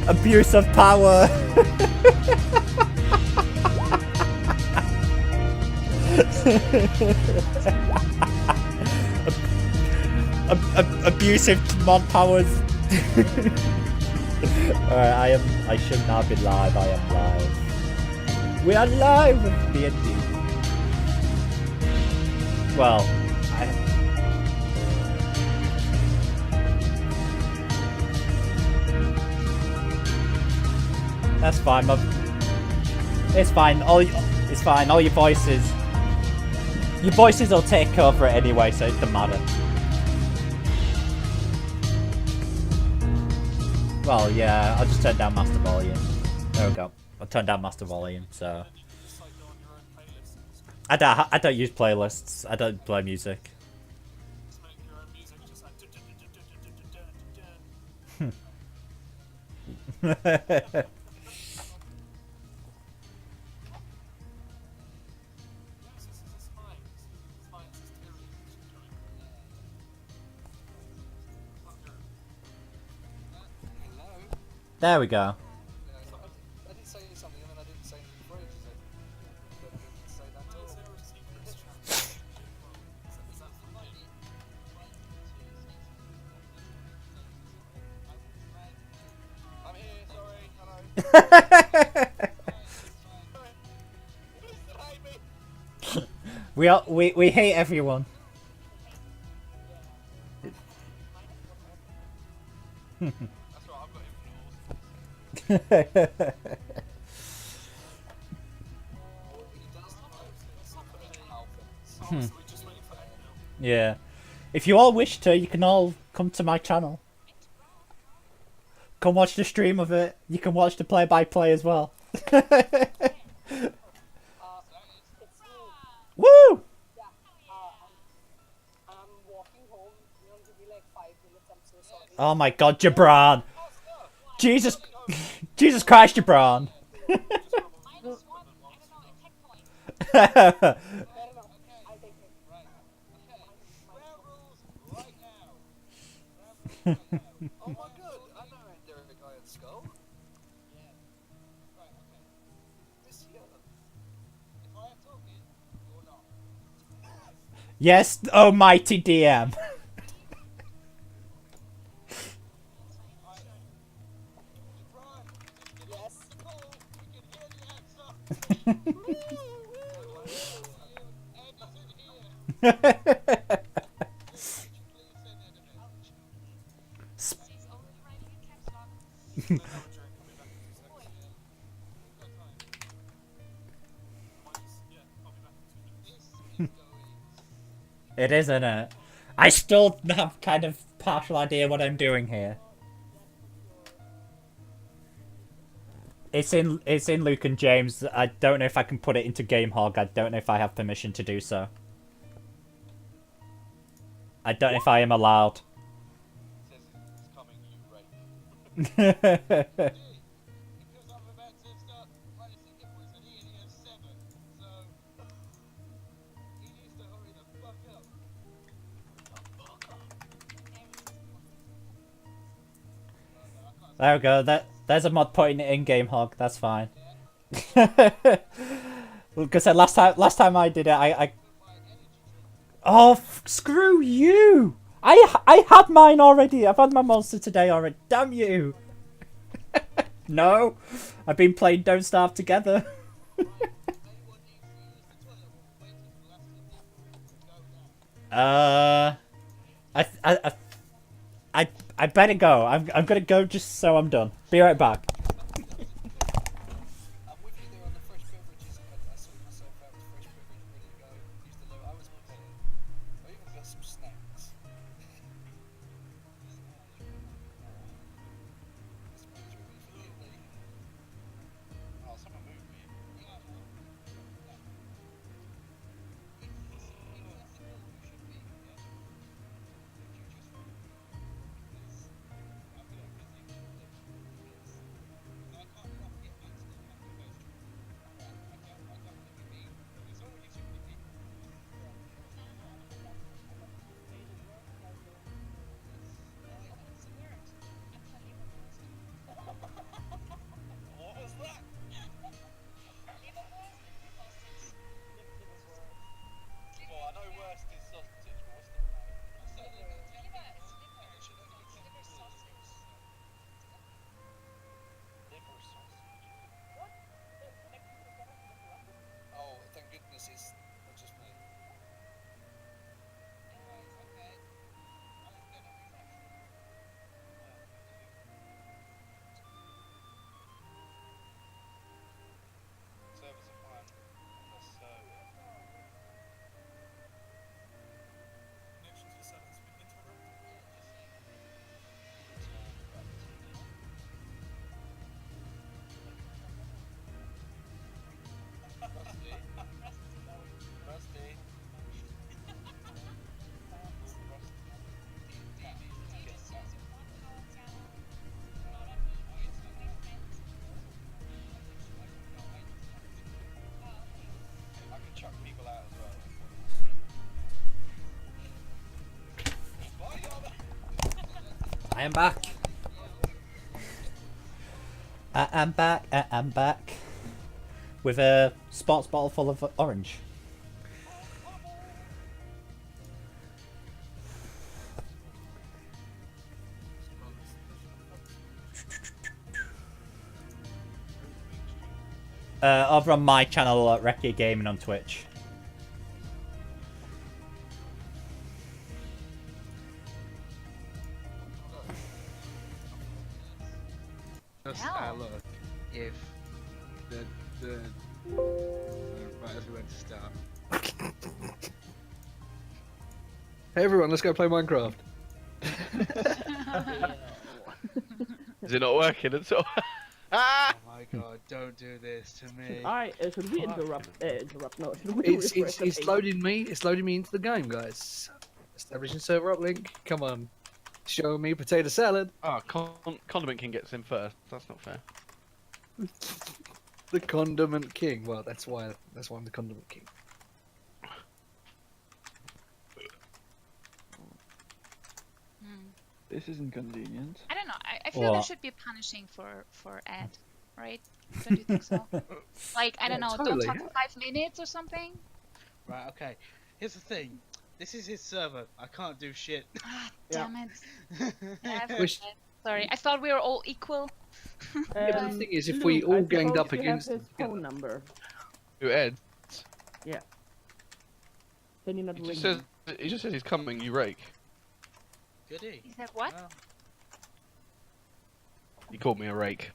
Abuse of power. Abusive mod powers. Alright, I should not be live. I am live. We are live with DnD. Well, that's fine. It's fine. It's fine. All your voices will take over it anyway, so it doesn't matter. Well, yeah, I'll just turn down master volume. There we go. I'll turn down master volume. So I don't use playlists. I don't play music. There we go. I did say something and then I didn't say anything for ages. I didn't say that at all. I'm here, sorry, hello. we hate everyone. Yeah. If you all wish to, you can all come to my channel. Come watch the stream of it. You can watch the play-by-play as well. Woo! Oh my god, Jabran! Jesus Christ, Jabran! Oh my god, I know there a guy at Skull. Yeah. Right, okay. This year. If I am talking, you're not. Yes, almighty DM. It is, isn't it? I still have kind of partial idea what I'm doing here. It's in Luke and James. I don't know if I can put it into GameHog. I don't know if I have permission to do so. I don't know if I am allowed. There we go. There's a mod putting it in GameHog. That's fine. Because last time I did it, I oh, screw you! I had mine already. I've had my monster today already. Damn you! No, I've been playing Don't Starve Together. I better go. I'm gonna go just so I'm done. Be right back. am back. I am back. I am back. With a sports bottle full of orange. Over on my channel at Recce Gaming on Twitch. Just look, if the right as we went to start. Hey everyone, let's go play Minecraft. Is it not working at all? Oh my god, don't do this to me. Should we interrupt? No, should we It's refresh the it's page? loading me. It's loading me into the game, guys. Establishing server uplink. Come on, show me potato salad. Oh, Condiment King gets in first. That's not fair. The condiment king. Well, that's why I'm the condiment king. This is inconvenient. I don't know. I feel What? there should be punishing for Ed, right? Don't you think so? Like, I don't know, totally, don't talk for 5 minutes or something? Right, okay. Here's the thing. This is his server. I can't do shit. Ah, damn it. Yeah, I Wish- forget. Sorry, I thought we were all equal. Yeah, but the thing is, if Luke, we all I ganged suppose up you against have them his phone together. number. Who, Ed? Can you not He ring just him? says he's coming, you rake. Goody. Is that what? Well, He called me a rake.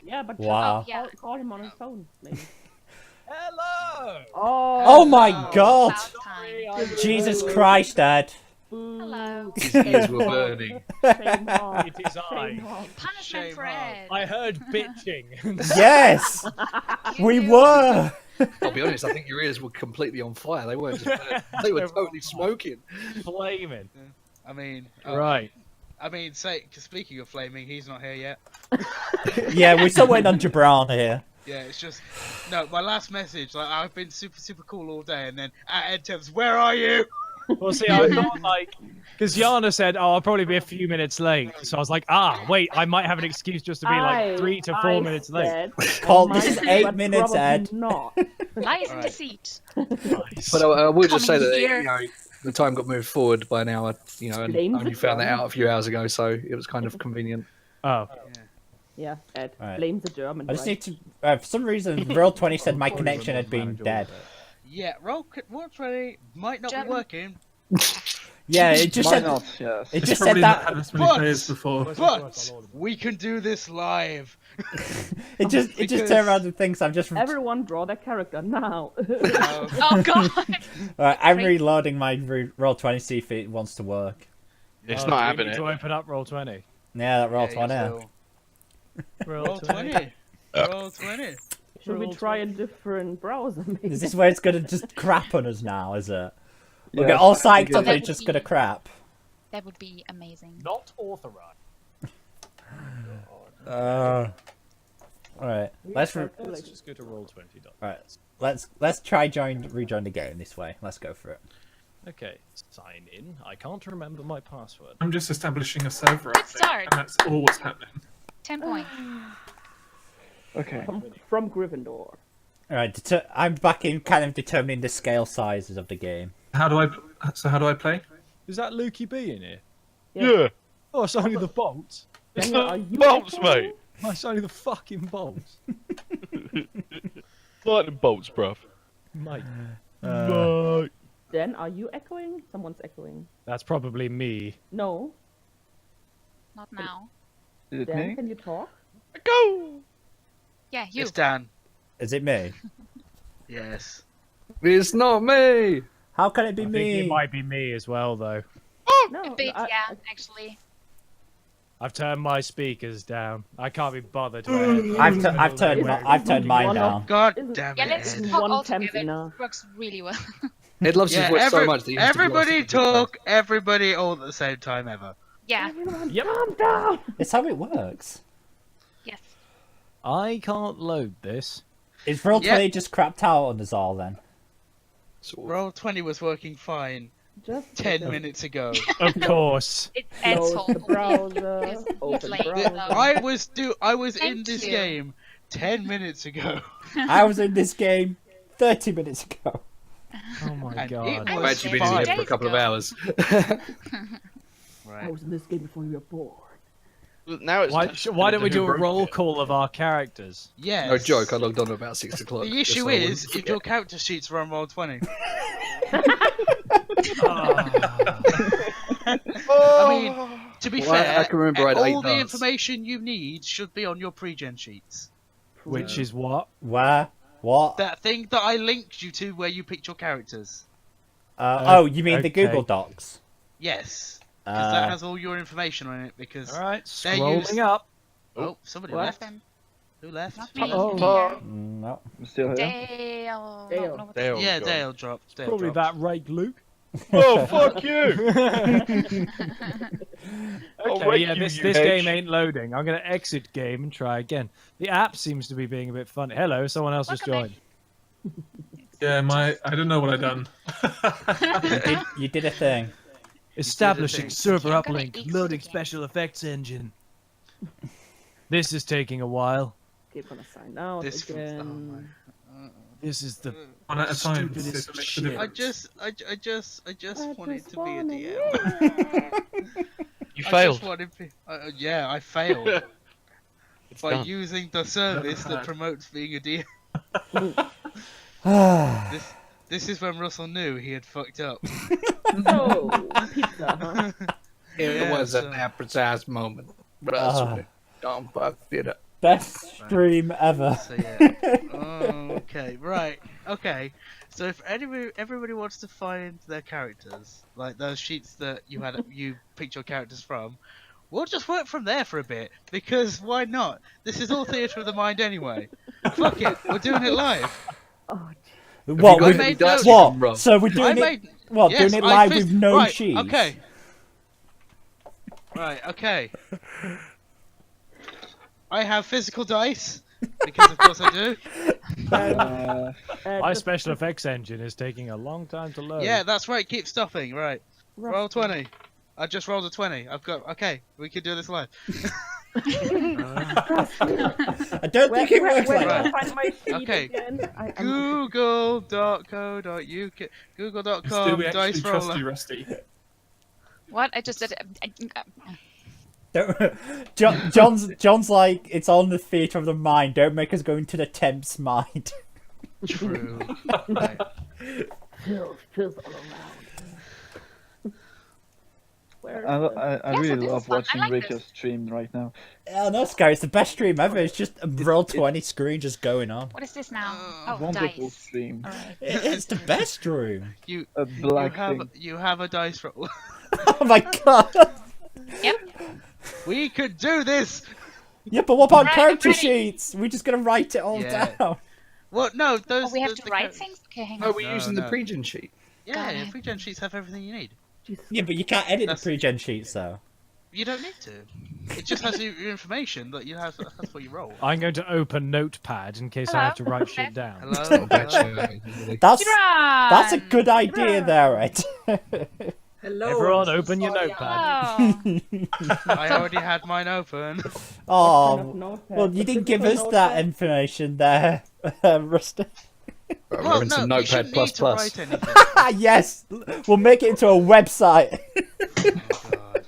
Yeah, but Wow. Yeah. call him on his phone, maybe. Hello! Oh my god! About time. Jesus Christ, Dad. Hello. His ears were burning. Shame on. It is I. Shame on. Punishment Shame for on. Ed. I heard bitching. Yes! We were! I'll be honest. I think your ears were completely on fire. They weren't just burning. They were totally smoking. Flaming. I mean, Right. I mean, speaking of flaming, he's not here yet. Yeah, we're still waiting on Gibran here. Yeah, it's just no. My last message, like I've been super cool all day, and then at Ed Temps, where are you? Well, see, I thought, like, because Yana said, oh, I'll probably be a few minutes late. So I was like, wait, I might have an excuse just to be like 3 to 4 minutes late. Paul, this is 8 minutes, Ed. Not. Lies in Alright. deceit. Nice. But I will just say Coming that here. the time got moved forward by an hour. And Blames only the found that German. out a few hours ago, so it was kind of convenient. Oh. Yeah, Ed. Alright. Blame the German. I just right? need to. For some reason, Roll20 said my connection had been dead. Yeah, roll 20 might not German. be working, Yeah, it just Why said. not? Yes. It It's just said probably not had that. as many But- players before. but we can do this live. It just Because- turned around and thinks I'm just. Everyone draw their character now. Oh god. Alright, I'm reloading my Roll20 see if it wants to work. It's Oh, not do we happening. need to open up Roll20. Yeah, that Yeah, Roll20. Roll 20. Roll 20. Should we try a different browser, maybe? Is this where it's gonna just crap on us now, is it? We'll Yes, get all I think psyched up it and is. it's just gonna crap. That would be amazing. Not authorized. Alright, let's Let's just go to Roll20. alright, let's try rejoin the game this way. Let's go for it. Okay, sign in. I can't remember my password. I'm just establishing a server, Good I think, start. and that's all what's happening. 10 points. Okay. From Gryffindor. Alright, I'm back in kind of determining the scale sizes of the game. How do I play? Is that Lukey B in here? Yeah. Oh, it's only the bolts. It's Daniel, not are you bolts, echoing? mate. Oh, it's only the fucking bolts. Lightning bolts, bruv. Mate. Mate. Dan, are you echoing? Someone's echoing. That's probably me. No. Not now. Is it Dan, me? can you talk? Go. Yeah, you. It's Dan. Is it me? Yes. It's not me. How can it be I think me? it might be me as well, though. No. A bit, yeah, actually. I've turned my speakers down. I can't be bothered. to I've turned mine down. God Isn't- damn Yeah, it. let's Ed. talk One all temp together. enough. It works really well. Ed loves his voice so much that he has to everybody gloss over talk, everybody all at the same time ever. Yeah. Everyone, Yep. calm down. It's how it works. Yes. I can't load this. Is Roll20 Yeah. just crapped out on us all then? Sort of. Roll 20 was working fine. Just 10 minutes ago. Of course. It's Ed's close fault. the browser, He's open late, browser. though. I was in Thank this you. game 10 minutes ago. I was in this game 30 minutes ago. Oh my And god. it I I've was actually been in here for a days couple of ago. hours. I Right. was in this game before you were born. Now it's Why don't we do a broke roll it? call of our characters? Yes. No joke, I logged on at about 6 o'clock. The just issue so I wouldn't is, if forget. your character sheets are on roll 20. I mean, to be Well, I fair, can remember I had 8 all the darts. information you need should be on your pre-gen sheets. Which is what? Where? What? That thing that I linked you to where you picked your characters. Oh, you mean the okay. Google Docs? Yes. Because that Uh, has all your information on it. Because Alright, They're scrolling used- up. oh, somebody What? left. Who left? Not me. Oh. Here. no. I'm still here. Dale. Dale. No, no, Dale. Yeah, gone. Dale dropped. Dale Probably dropped. that rake Luke. Oh, fuck you! Okay, rake yeah, you, this you game hedge. ain't loading. I'm gonna exit game and try again. The app seems to be being a bit funny. Hello, someone else has Welcome joined. Yeah, I don't know what I done. You did a thing. Establishing thing. server I'm gonna uplink, exit loading again. special effects engine. This is taking a while. Okay, gonna sign out This again. This is the One at a time. Stupidest It makes a shit. difference. I just I wanted just to be a wanna DM. You I failed. just wanted yeah, I failed It's by done. using the service that bad. promotes being a DM. Ah, This is when Russell knew he had fucked up. Oh, pizza, huh? It Yeah, was so- an precise moment. But I Ah. swear, don't fuck it up. best stream ever. So yeah. Okay, right. Okay. So if everybody wants to find their characters, like those sheets that you picked your characters from, we'll just work from there for a bit, because why not? This is all theatre of the mind anyway. Fuck it, we're doing it live. Oh, What? got We, any dice you can what? roll? So we're I doing it. made What? yes, doing it I live fist- with no right, cheese? Okay. Right. Okay. I have physical dice because of course I do. my special effects engine is taking a long time to load. Yeah, that's right. Keep stopping. Right. Rough. Roll 20. I just rolled a 20. I've got. Okay, we can do this live. I don't think it works where like do I that. find my feed Okay. again? I'm Google.co.uk. Let's Google.com. do we Dice actually trust roller. you, Rusty? What? I just did. John's like, it's on the theatre of the mind. Don't make us go into the temp's mind. True. Right. Feels all around. Where I Yeah, so really this is love fun. I watching like Rico's this. stream right now. Oh no, Sky, it's the best stream ever. It's just a roll 20 screen just going on. What is this now? Oh, Wonderful dice. stream. Alright. It's the best stream. You A black thing. you have a dice roll. Oh my god. Yep. We could do this. Yeah, but what about Right, character I'm ready. sheets? We're just gonna write it all Yeah. down. Well, no, those. Oh, we have the to write characters- things? Okay, hang Oh, on. we're No, using no. the pre-gen sheet. Yeah, Got it. pre-gen sheets have everything you need. Jesus. Yeah, but you can't edit That's- the pre-gen sheets though. You don't need to. It just has your information that you have. That's what you roll. I'm going to open Notepad in case I have to write shit down. Hello. That's, Hello? That's a good idea there, right? Everyone, open your Notepad. Oh. I already had mine open. Oh, Notepad. well, you didn't give us Notepad. that information there, Rusty. Well, We're in no, some you Notepad shouldn't plus need to plus. write anything. Ah, yes, we'll make it into a website. Oh, God.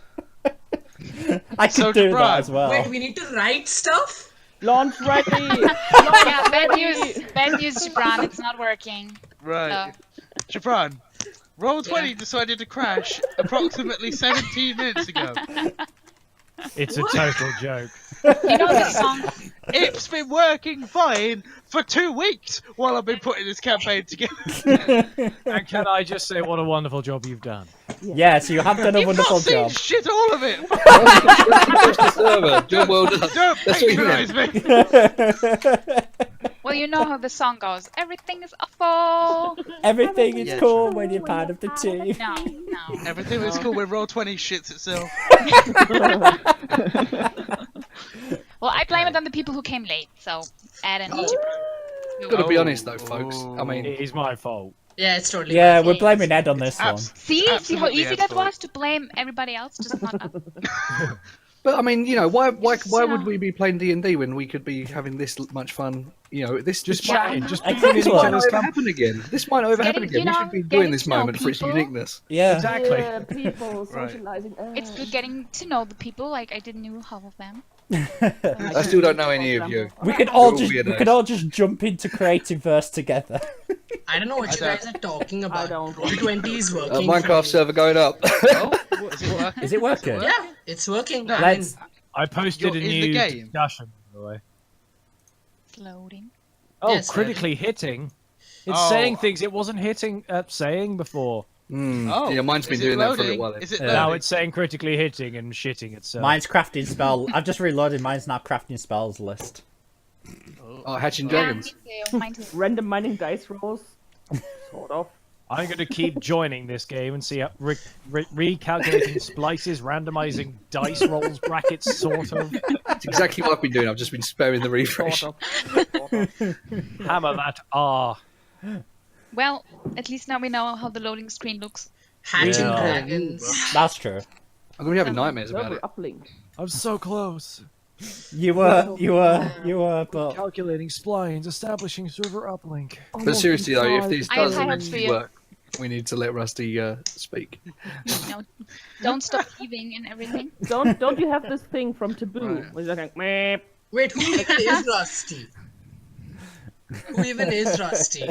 I could So, do Jabran, that as well. Wait, we need to write stuff? Launch ready. Yeah, bad news. Bad news, Gibran. It's not working. Right. Jabran, roll 20 decided to crash approximately 17 minutes ago. It's a total joke. You know this song? It's been working fine for 2 weeks while I've been putting this campaign together. And can I just say what a wonderful job you've done? Yes, you have done a You've wonderful not seen job. shit all of it. Push the server. Job well done. Don't That's what you patronize me. Well, you know how the song goes. Everything is awful. Everything is Yeah, cool when you're part of the team. No, no. Everything was cool when roll 20 shits itself. Well, I blame it on the people who came late. So, Ed and Egypt. Gotta be Oh. honest though, folks. I mean, It is my fault. Yeah, it's totally Yeah, my we're fault. blaming Ed on this one. See how absolutely easy Ed's that fault. was to blame everybody else, just not us. But I mean, you know, why you would know. we be playing D&D when we could be having this much fun? You know, this Just might, chatting, just I being in think each so. might other's not ever company. happen again. This might not ever happen Getting, again. We should be getting enjoying this to know moment for its people. uniqueness. Yeah. Exactly. Yeah, people Right. socializing. It's good getting to know the people. Like I didn't know half of them. I still don't know any of you. We could all We're all just weirdos. jump into Creative Verse together. I don't know what you guys are talking about. don't. Roll20 is working. for Minecraft me. server going up. Oh, is it working? Is it working? Yeah, it's working. No. Let's. I posted You're a in the new game. discussion, by the way. It's loading. Oh, Yes, critically hitting. It's Oh. saying things it wasn't saying before. Oh, Yeah, mine's been is it doing that for a loading? little while. Is it Yeah. loading? Now it's saying critically hitting and shitting itself. Mine's crafting spell. I've just reloaded. Mine's now crafting spells list. Oh, hatching Yeah, dragons. me too. Mine too. Random mining dice rolls. Sort of. I'm going to keep joining this game and see how recalculating splices, randomizing dice rolls, brackets, sort of. It's exactly what I've been doing. I've just been sparing the refresh. Sort of. Hammer that R. Well, at least now we know how the loading screen looks. Hatching Yeah. dragons. That's true. I'm gonna be having nightmares about Server it. uplink. I'm so close. You were, but Calculating splines, establishing server uplink. But seriously though, if this I have does high hopes for eventually you. work, we need to let Rusty speak. No, don't stop thieving and everything. Don't you have this thing from Taboo? Right. Where it's like, meh. Wait, who even is Rusty? Who even is Rusty?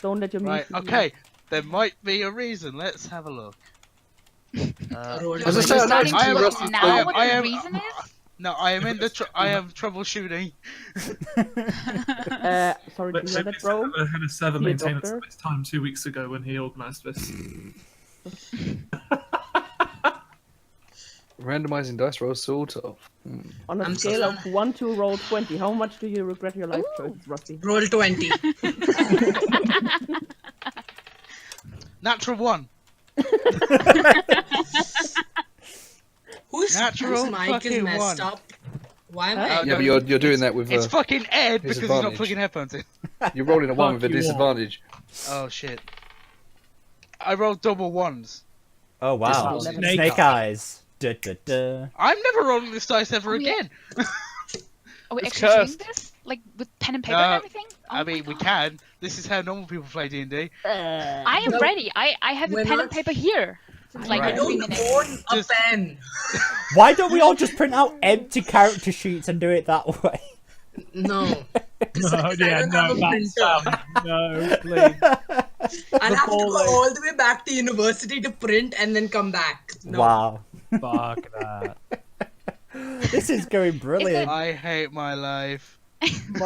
Don't let your Right, music. okay. There might be a reason. Let's have a look. Roll20. As I say, I know Starting it's to too look rusty. now what I the am- reason is? No, I am in the. I am troubleshooting. Sorry, But do you hear maybe that, bro? I had a server See a maintenance doctor? at this time 2 weeks ago when he organised this. Randomizing dice rolls, sort of. On a I'm so scale of sorry. 1 to roll 20, how much do you regret your life choices, Rusty? Roll20. Natural one. Whose Natural mic is fucking messed one. up? Why am Huh? I? Yeah, but you're doing that with It's fucking Ed his because he's not advantage. plugging headphones in. you're rolling a one Fuck with a you all. disadvantage. Oh shit. I rolled double ones. oh wow, This was Snake, Snake Eyes. Duh, duh, duh. I'm never rolling this dice ever Oh, yeah. again. Are we It's actually doing cursed. this? Like with pen and paper No, and everything? Oh I my mean, we God. can. This is how normal people play D&D. I am No, ready. I have a we're pen not- and paper here. Since like Right. I 3 don't minutes. own a Just- pen. Why don't we all just print out empty character sheets and do it that way? No. No, I yeah, don't no, have a that's printer. no, please. I'll have to ball go like- all the way back to university to print and then come back. No. Wow, Fuck that. this is going brilliant. I hate my life. Isn't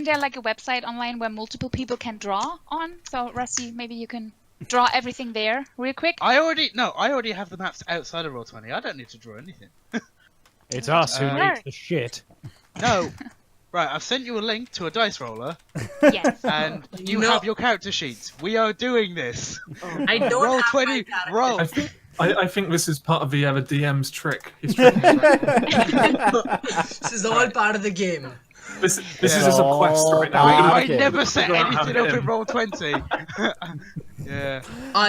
there like a website online where multiple people can draw on? So Rusty, maybe you can draw everything there real quick. I already have the maps outside of Roll20. I don't need to draw anything. It's us who Uh, needs the shit. No. Right, I've sent you a link to a dice roller, Yes. and you No. have your character sheets. We are doing this. I don't Roll have 20. my character. Roll. I think this is part of the DM's trick. He's tricking us. This is all part of the game. This is just a quest right now. Oh, I okay. never set Figure out how anything to up get in in. Roll20. Yeah.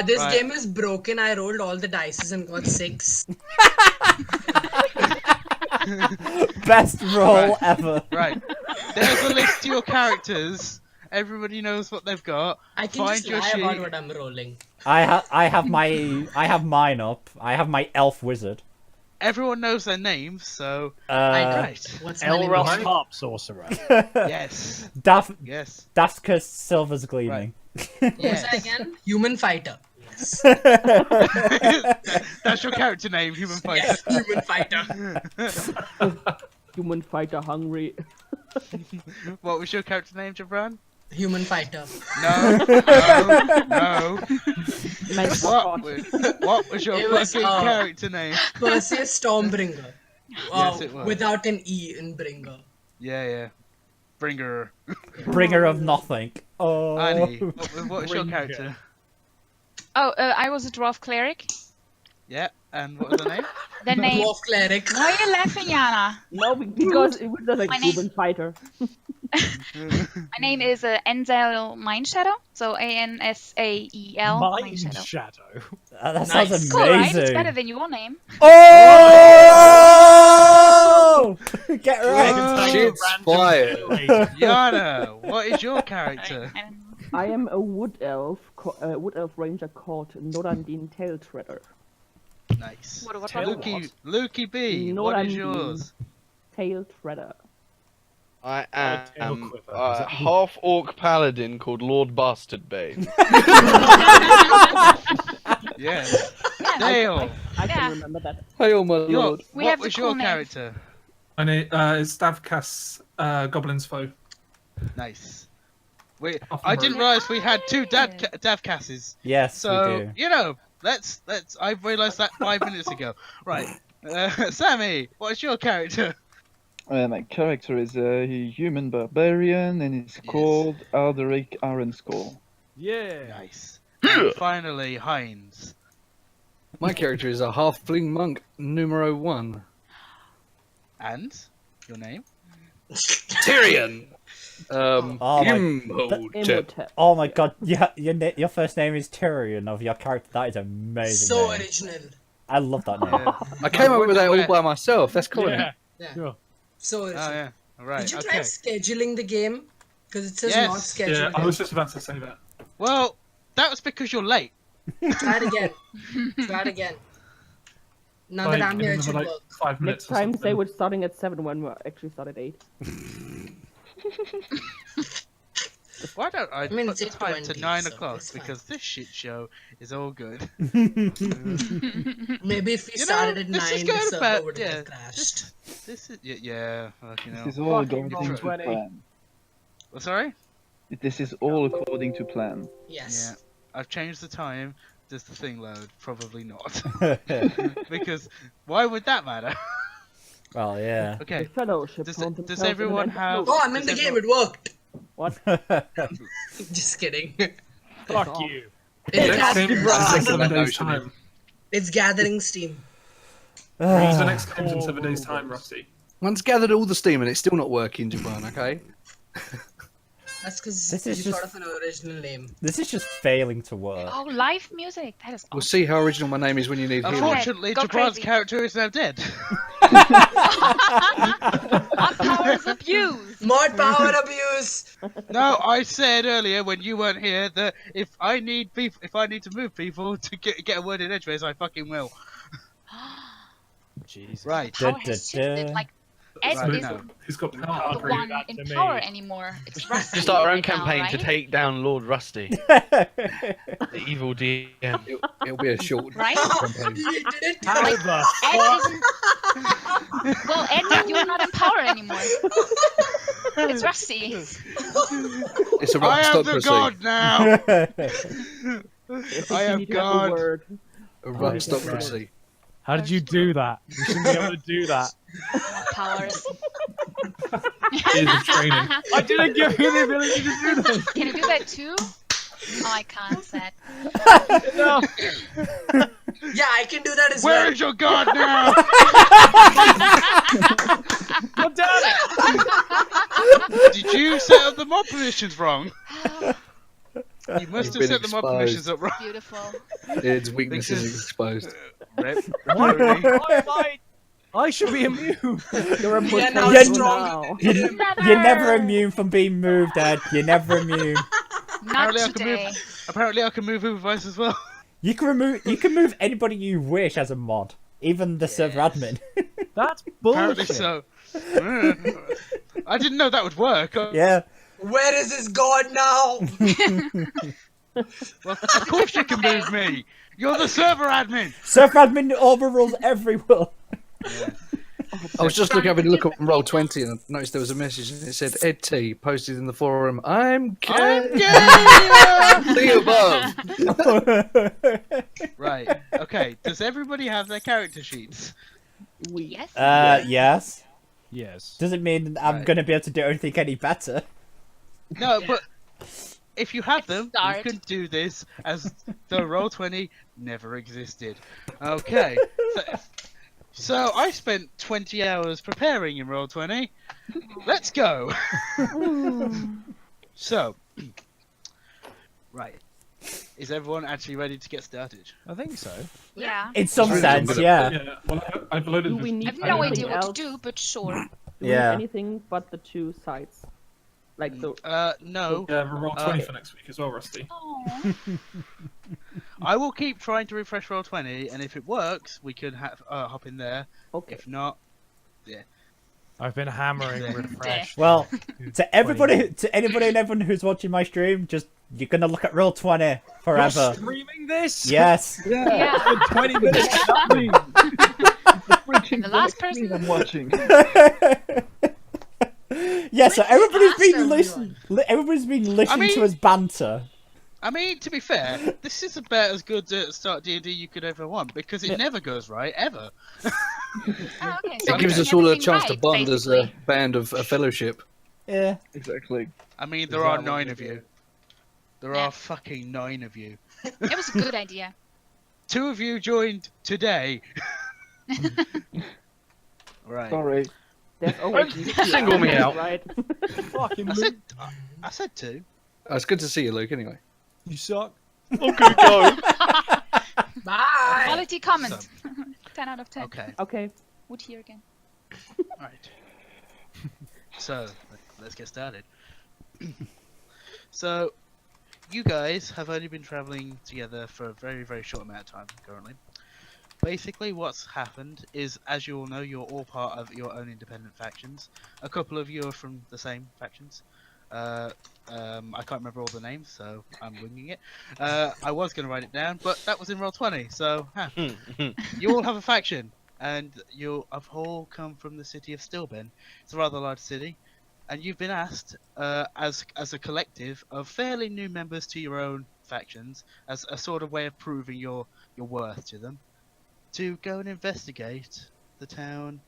This Right. game is broken. I rolled all the dices and got 6. Best roll Right. ever. Right. There's a list to your characters. Everybody knows what they've got. I can Find just your lie sheet. about what I'm rolling. I have mine up. I have my elf wizard. Everyone knows their names, so Right. What's my name? Elros Harp Sorcerer. yes, yes. Dafka Silver's Gleaming. What's Yes. that again? Human fighter. Yes. That's your character name, Human Fighter. Yes, human fighter. Human fighter hungry. What was your character name, Jabran? Human fighter. No, no, no. Nice What was your It was, fucking character name? Perseus Stormbringer. Yes, it was. Without an E in bringer. Yeah, yeah. Bringer. Bringer of nothing. Oh. Annie, what was your Bringer. character? Oh, I was a dwarf cleric. Yeah, and what was the name? The name. Dwarf cleric. Why are you laughing, Yana? No, because it was like My name- Cuban fighter. My name is Ansael Mindshadow. So Ansael Mind Mindshadow. shadow. That sounds Nice. Cool, right? It's amazing. better than your name. Oh! Get right. Shit's fired. Yana, what is your character? I don't know. I am a wood elf ranger called Norandin Tail Treader. Nice. What Lukey B, No, what I'm is yours? Tail Treader. I tail am quiver. a half-orc paladin called Lord Bastard Bane. Yes. Yeah. Dale, I Yeah. can remember that. Hey, oh my your, lord. We what have the was cool your name. character? And it's Stavkas, Goblin's Foe. Nice. Wait, Off I the didn't road. realise we had two Davcasses. Yes, So, we do. you know, let's. I realised that 5 minutes ago. Right. Sammy, what's your character? My character is a human barbarian and it's called Arderic Arenskull. Yeah. Nice. And finally, Heinz. My character is a halfling monk numero 1. And your name? Tyrion. Oh my- Imhotep. Imhotep. Oh my god, yeah, your first name is Tyrion of your character. That is amazing. So name. original. I love that name. I came up with that all by myself. That's cool. Yeah. Yeah. Sure. So Oh, original. yeah. All right. Did you Okay. try scheduling the game? Because it says Yes. not scheduled. Yeah, I was just about to say that. Well, that was because you're late. Try it again. Try it again. Now Like, that I'm here, in it should like work. 5 minutes. Next or time say something. we're starting at 7 when we're actually start at 8. Why don't I mean, put the it's time to 8:20, 9 so o'clock? it's fine. Because this shit show is all good. Maybe if we You know, started at 9, this is the going server about- would yeah, have crashed. This is yeah. You know. This is all Fucking according to 20. plan. Well, sorry. This is all according to plan. Yes. Yeah. I've changed the time. Does the thing load? Probably not. Because why would that matter? Well, yeah. Okay. The fellowship Does- found does themselves in everyone an have- Oh, I'm in the game. It worked. What? Just kidding. Fuck you. It's, Next gathering, game is in 7 days' time. it's gathering steam. The next game's in 7 days' time, Rusty. Once gathered all the steam and it's still not working, Japan, okay? That's because This you is just- thought of an original name. This is just failing to work. Oh, live music. That is We'll awesome. see how original my name is when you need healing. Unfortunately, go Jabrad's crazy. character is now dead. Our powers abused. More power abuse. No, I said earlier when you weren't here that if I need to move people to get a word in edgeways, I fucking will. Jesus. Right. Power has shifted. Like, Ed Right, isn't no. Who's got the power? bring one that in to me. power anymore. It's Rusty. Just start our own right now, campaign to right? take down Lord Rusty, the evil DM. It'll be a short Right? campaign. You did it. How the Ed isn't. Well, Ed, you're not in power anymore. It's Rusty. It's a I am the aristocracy. god now. I You am need to have a God. word. A aristocracy. How did you do that? You shouldn't be able to do that. Powers. Years of training. I didn't give you the ability to do this. Can you do that too? Oh, I can't. Sad. No. Yeah, I can do that as Where well. is your god now? God damn it! Did you set up the mod permissions wrong? You must have been set the mod exposed. permissions up wrong. Beautiful. Its weaknesses exposed. Rip. Why am I should be immune. You're a Yeah, now Yeah, it's potato strong. now. You're never immune from being moved, Ed. You're never immune. Not Apparently I can today. move. Apparently I can move Ubervice as well. You can move anybody you wish as a mod, even the server admin. That's Apparently bullshit. so. I didn't know that would work. Yeah. Where is his god now? Well, of course you can move me. You're the server admin. Server admin overrules everyone. I was just having a look at Roll20 and I noticed there was a message and it said Ed T posted in the forum, I'm gay. See you above. Right. Okay. Does everybody have their character sheets? Yes. Yes. Yes. Doesn't mean I'm Right. gonna be able to do anything any better. No, but if you have them, Start. you can do this as the Roll20 never existed. Okay. So I spent 20 hours preparing in Roll20. Let's go. So, right. Is everyone actually ready to get started? I think so. Yeah. In some Really sense, good. yeah. Yeah, well, I've loaded Do we this. need I have no anything idea what to else? do, but sure. Do we Yeah. need anything but the 2 sites? Like the No. Yeah, we're roll 20 for next week as well, Rusty. Oh. I will keep trying to refresh Roll20, and if it works, we can hop in there. okay. If not, yeah. I've been hammering refresh. Well, to everybody, to anybody and everyone who's watching my stream, just you're gonna look at Roll20 forever. You're streaming this? Yes. Yeah. For 20 minutes. And the last person. I'm watching. Yeah, so everybody's been Awesome. listening. Everybody's been listening to mean- us banter. I mean, to be fair, this is about as good a start D&D you could ever want, because it never goes right, ever. Oh, okay. So It gives we're us all a doing chance to right, bond as basically. a band of a fellowship. Yeah. Exactly. I mean, Is there are that what 9 we of you. do? There Yeah. are fucking 9 of you. It was a good idea. 2 of you joined today. Right. Sorry. There's always these 2 Single me others, out. right? Fucking I said 2. Oh, it's good to see you, Luke, anyway. you suck. Okay, go. Bye. Quality comment. 10 out of 10. Okay. Okay. Would hear again. Right. So, let's get started. So, you guys have only been traveling together for a very, very short amount of time currently. Basically, what's happened is, as you all know, you're all part of your own independent factions. A couple of you are from the same factions. I can't remember all the names, so I'm winging it. I was going to write it down, but that was in Roll20, so you all have a faction, and you have all come from the city of Stilben. It's a rather large city, and you've been asked, as a collective of fairly new members to your own factions, as a sort of way of proving your worth to them, to go and investigate the town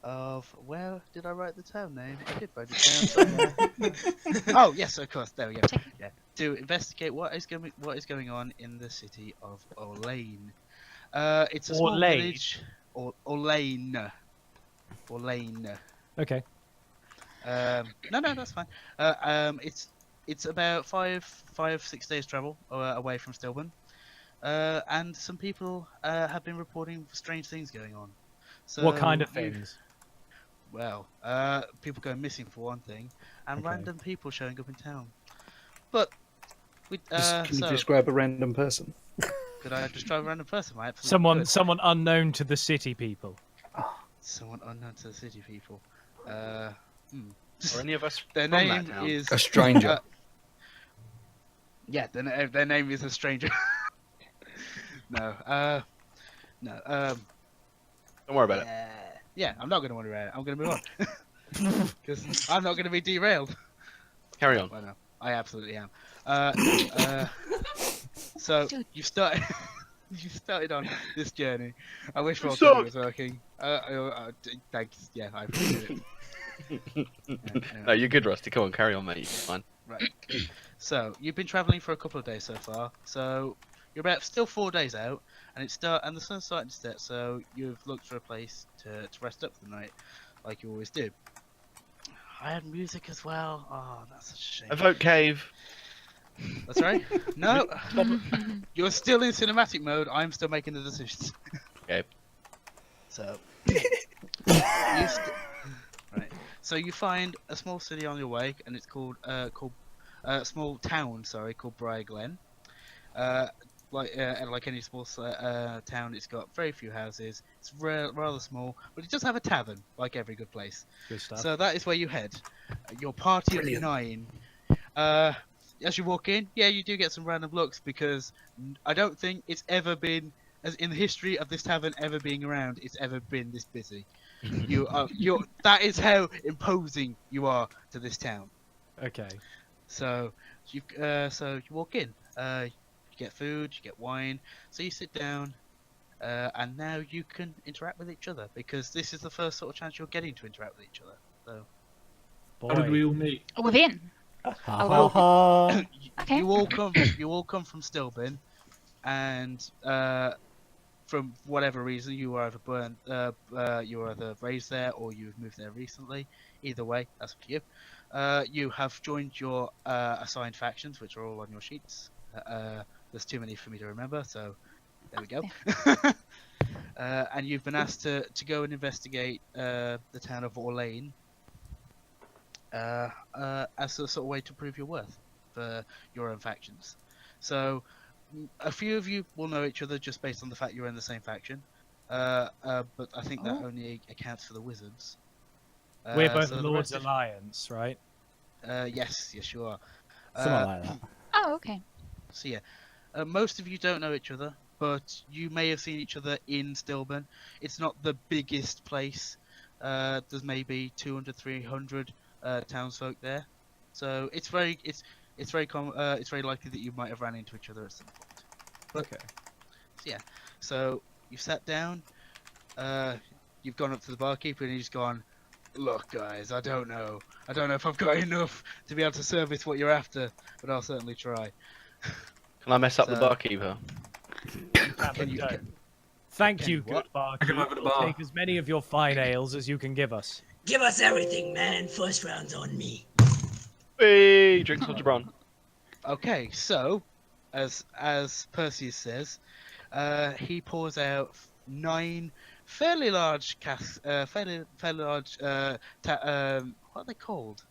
of, where did I write the town name? I did write it down somewhere. Oh yes, of course. There we go. Yeah, to investigate what is going on in the city of Olaine. It's a small Orlane. village. Olaine. Olaine. Okay. No, that's fine. It's about 5-6 days travel away from Stilben. And some people have been reporting strange things going on. So What kind of things? Well, people going missing for one thing, and Okay. random people showing up in town. But Can you so, describe a random person? could I describe a random person? I absolutely Someone could. someone unknown to the city people. Someone unknown to the city people. Are any of us Their from that name town? is A stranger. Yeah, their name is a stranger. No, Don't worry about it. yeah, I'm not going to wonder about it. I'm going to move on. Because I'm not going to be derailed. Carry on. Well, no, I absolutely am. So, you started... you started on this journey. I wish Roll20 was working. Thanks. Yeah, I appreciate it. No, you're good, Rusty. Come on, carry on, mate. You're fine. Right. So, you've been travelling for a couple of days so far. So, you're about still 4 days out, and the sun's starting to set. So, you've looked for a place to rest up for the night, like you always do. I had music as well. Oh, that's such a shame. A vote cave. That's right. No, you're still in cinematic mode. I'm still making the decisions. Okay. So, right. So you find a small city on your way, and it's called small town. Sorry, called Briar Glen. Like any small town, it's got very few houses. It's rather small, but it does have a tavern, like every good place. Good stuff. So that is where you head. Your party of 9. As you walk in, yeah, you do get some random looks, because I don't think it's ever been, as in the history of this tavern ever being around, it's ever been this busy. That is how imposing you are to this town. Okay. So you walk in. You get food, you get wine. So you sit down, and now you can interact with each other, because this is the first sort of chance you're getting to interact with each other. So How did we all meet? Within. well. Okay. You all come from Stilbin, and from whatever reason you were either burned, you were either raised there or you've moved there recently. Either way, that's up to you. You have joined your assigned factions, which are all on your sheets. There's too many for me to remember, so there we go. And you've been asked to go and investigate the town of Orlane as a sort of way to prove your worth for your own factions. So a few of you will know each other just based on the fact you're in the same faction, but I think that only accounts for the wizards. We're both so the Lord's rest of- Alliance, right? yes, you are. Something like that. Oh, okay. So yeah, most of you don't know each other, but you may have seen each other in Stilburn. It's not the biggest place. There's maybe 200, 300 townsfolk there, so it's very likely that you might have ran into each other at some point. But, Okay. So yeah, so you've sat down. You've gone up to the barkeeper and he's gone, "Look, guys, I don't know if I've got enough to be able to service what you're after, but I'll certainly try." Can I mess up the So- barkeeper? Can you? Thank Can you, you good what? barkeeper. over the We'll bar. take as many of your fine ales as you can give us. Give us everything, man. First round's on me. Hey, drinks for Jabron. Okay, so as Perseus says, he pours out 9 fairly large casks, fairly large. What are they called?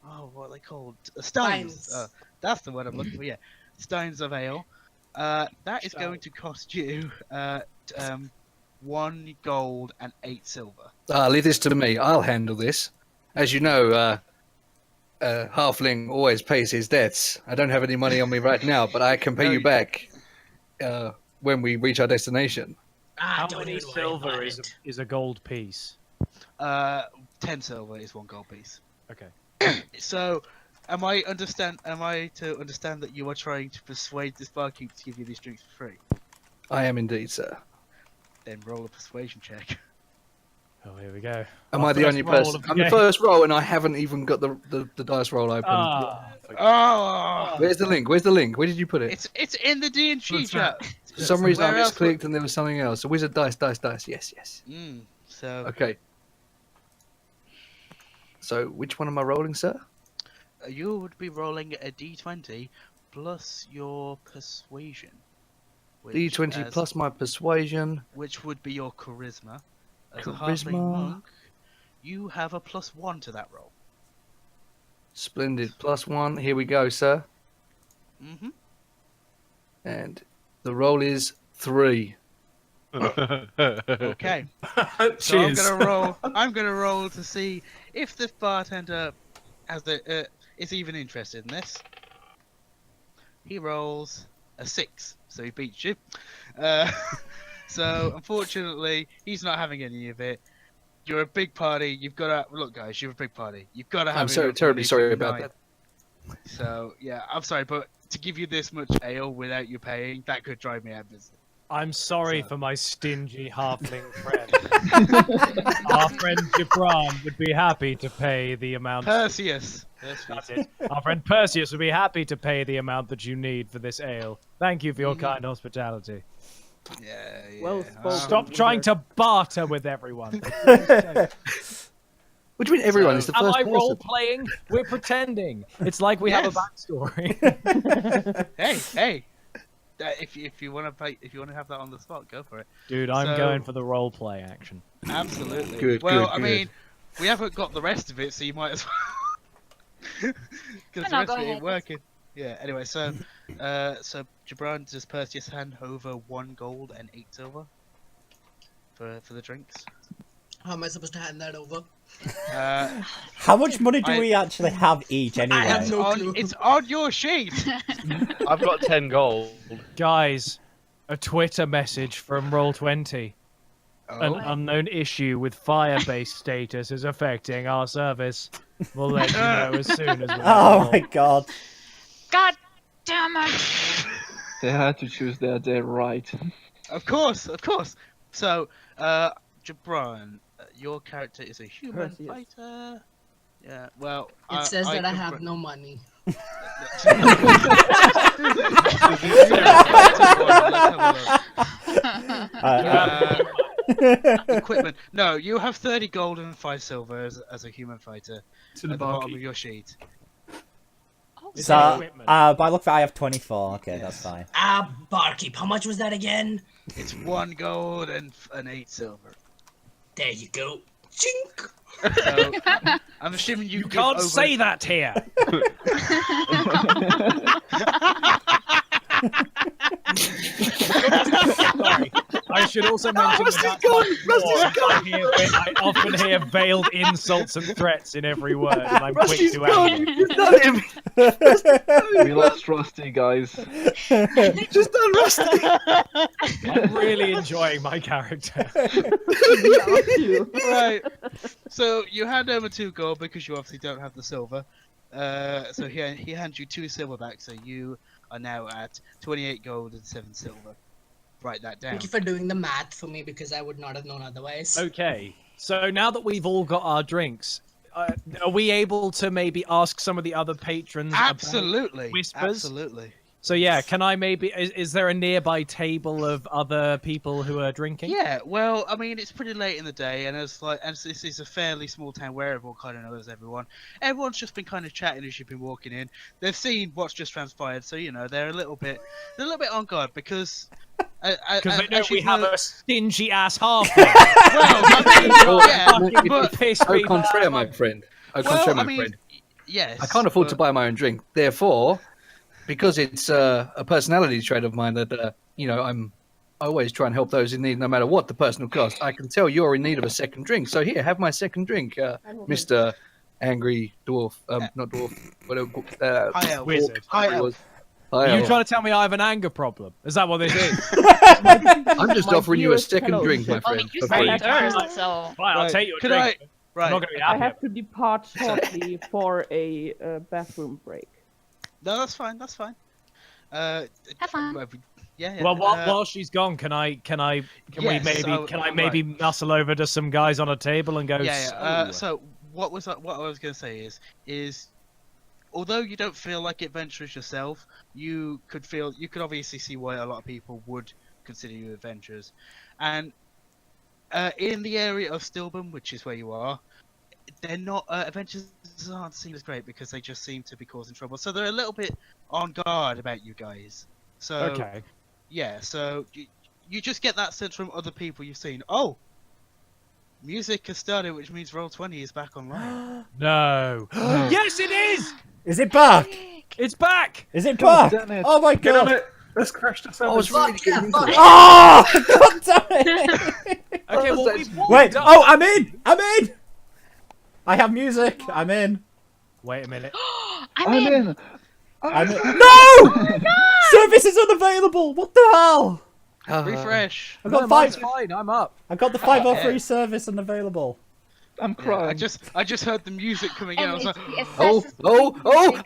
Oh, what are they called? Steins. Steins. That's the word I'm looking for. Yeah, steins of ale. That is going to cost you 1 gold and 8 silver. Leave this to me. I'll handle this. As you know, Halfling always pays his debts. I don't have any money on me right now, but I can pay No, you you- back when we reach our destination. How Don't many even worry silver about is it. a gold piece? 10 silver is 1 gold piece. Okay. So, am I to understand that you are trying to persuade this barkeep to give you these drinks for free? I am indeed, sir. Then roll a persuasion check. Oh, here we go. Am Our I the first only roll person? of the I'm the game. first roll, and I haven't even got the dice roll open. Oh, Where's the link? Where's the link? Where did you put it? it's in the DnD What's that? chat. For some reason, Where I else misclicked and there was something else. A wizard dice. Yes, yes. So, Okay. So, which one am I rolling, sir? you would be rolling a d20 plus your persuasion. which D20 as- plus my persuasion. which would be your charisma. As a Charisma. halfling monk, you have a +1 to that roll. Splendid. +1. Here we go, sir. Mm-hmm. And the roll is 3. Okay. So Cheers. I'm gonna roll to see if this bartender is even interested in this. He rolls a 6, so he beats you. So unfortunately, he's not having any of it. You're a big party. You've got to look, guys. You're a big party. You've got to have. I'm so enough terribly money sorry for about night. that. So yeah, I'm sorry, but to give you this much ale without you paying, that could drive me out of business. I'm sorry So- for my stingy halfling friend. Our friend Gibran would be happy to pay the amount. Perseus. That's it. Our friend Perseus would be happy to pay the amount that you need for this ale. Thank you for your kind hospitality. Yeah. Well spoken. Stop trying to barter with everyone. What do you mean everyone? It's the Am first I person. role playing? We're pretending. It's like we have a Yes. backstory. Hey. If you want to pay, if you want to have that on the spot, go for it. Dude, I'm So- going for the role play action. Absolutely. Good, well, good, I good. mean, we haven't got the rest of it, so you might as well. Because the no, rest go of it ain't ahead. working. Yeah. Anyway, so Gibran, does Perseus hand over 1 gold and 8 silver for the drinks? How am I supposed to hand that over? How much money do I- we actually have each anyway? I have no clue. It's on your sheet. I've got 10 gold. Guys, a Twitter message from Roll20. An Oh. unknown issue with Firebase status is affecting our service. We'll let you know as soon as we Oh know. my god. God damn it! They had to choose their day right. Of course. So, Gibran, your character is a human Perseus. fighter. Yeah. Well, It says that I can have br- no money. Equipment. No, you have 30 gold and 5 silver as a human fighter To the at the bottom barkeep. of your sheet. So, by look, I have 24. Okay, that's fine. Barkeep, how much was that again? It's 1 gold and 8 silver. There you go. Chink! So, I'm assuming you can't say that here. Sorry. I should also mention that I often hear veiled insults and threats in every word, and I'm quick to anger. We lost Rusty, guys. Just done Rusty. I'm really enjoying my character. Right. So you hand over 2 gold because you obviously don't have the silver. So he hands you 2 silver back, so you are now at 28 gold and 7 silver. Write that down. Thank you for doing the math for me because I would not have known otherwise. Okay, so now that we've all got our drinks, are we able to maybe ask some of the other patrons Absolutely. about whispers? Absolutely. So yeah, can I maybe? Is there a nearby table of other people who are drinking? Yeah, well, I mean, it's pretty late in the day, and this is a fairly small town where everyone kind of knows everyone. Everyone's just been kind of chatting as you've been walking in. They've seen what's just transpired, so you know they're a little bit on guard because they know we have a stingy ass half. Au contraire, my friend. Au contraire, my friend. Yes. I can't afford to buy my own drink. Therefore, because it's a personality trait of mine that I always try and help those in need, no matter what the personal cost. I can tell you're in need of a second drink, so here, have my second drink, Mr. Angry Dwarf. Not dwarf. Whatever. High elf. Wizard. High elf. Are you trying to tell me I have an anger problem? Is that what this is? I'm just offering you a second drink, my Well, friend. you for said free. it first, so... Fine, I'll take you a Could drink. Right. I'm not gonna be I happy. have to depart shortly for a bathroom break. No, that's fine. That's fine. Have fun. Yeah. Well, while she's gone, can I maybe muscle over to some guys on a table and go? Yeah. So what I was going to say is, although you don't feel like adventurers yourself, you could obviously see why a lot of people would consider you adventurers, and in the area of Stilburn, which is where you are, they're not adventures aren't seen as great because they just seem to be causing trouble. So they're a little bit on guard about you guys. So Okay. yeah, so you just get that sense from other people you've seen. Oh, music has started, which means Roll20 is back online. No. Yes, it is. Is it back? It's back. Is it back? Oh my Get on god! it. Let's crash the server. I was really getting into it. Oh! God damn it! Okay, well, we've Wait! Oh, I'm in! I'm in! I have music. I'm in. Wait a minute. I'm in. I'm in. No! Service is unavailable. What the hell? Refresh. I got No, five. mine's fine. I'm up. I got the 503 service unavailable. I'm crying. I just heard the music coming in. I was like,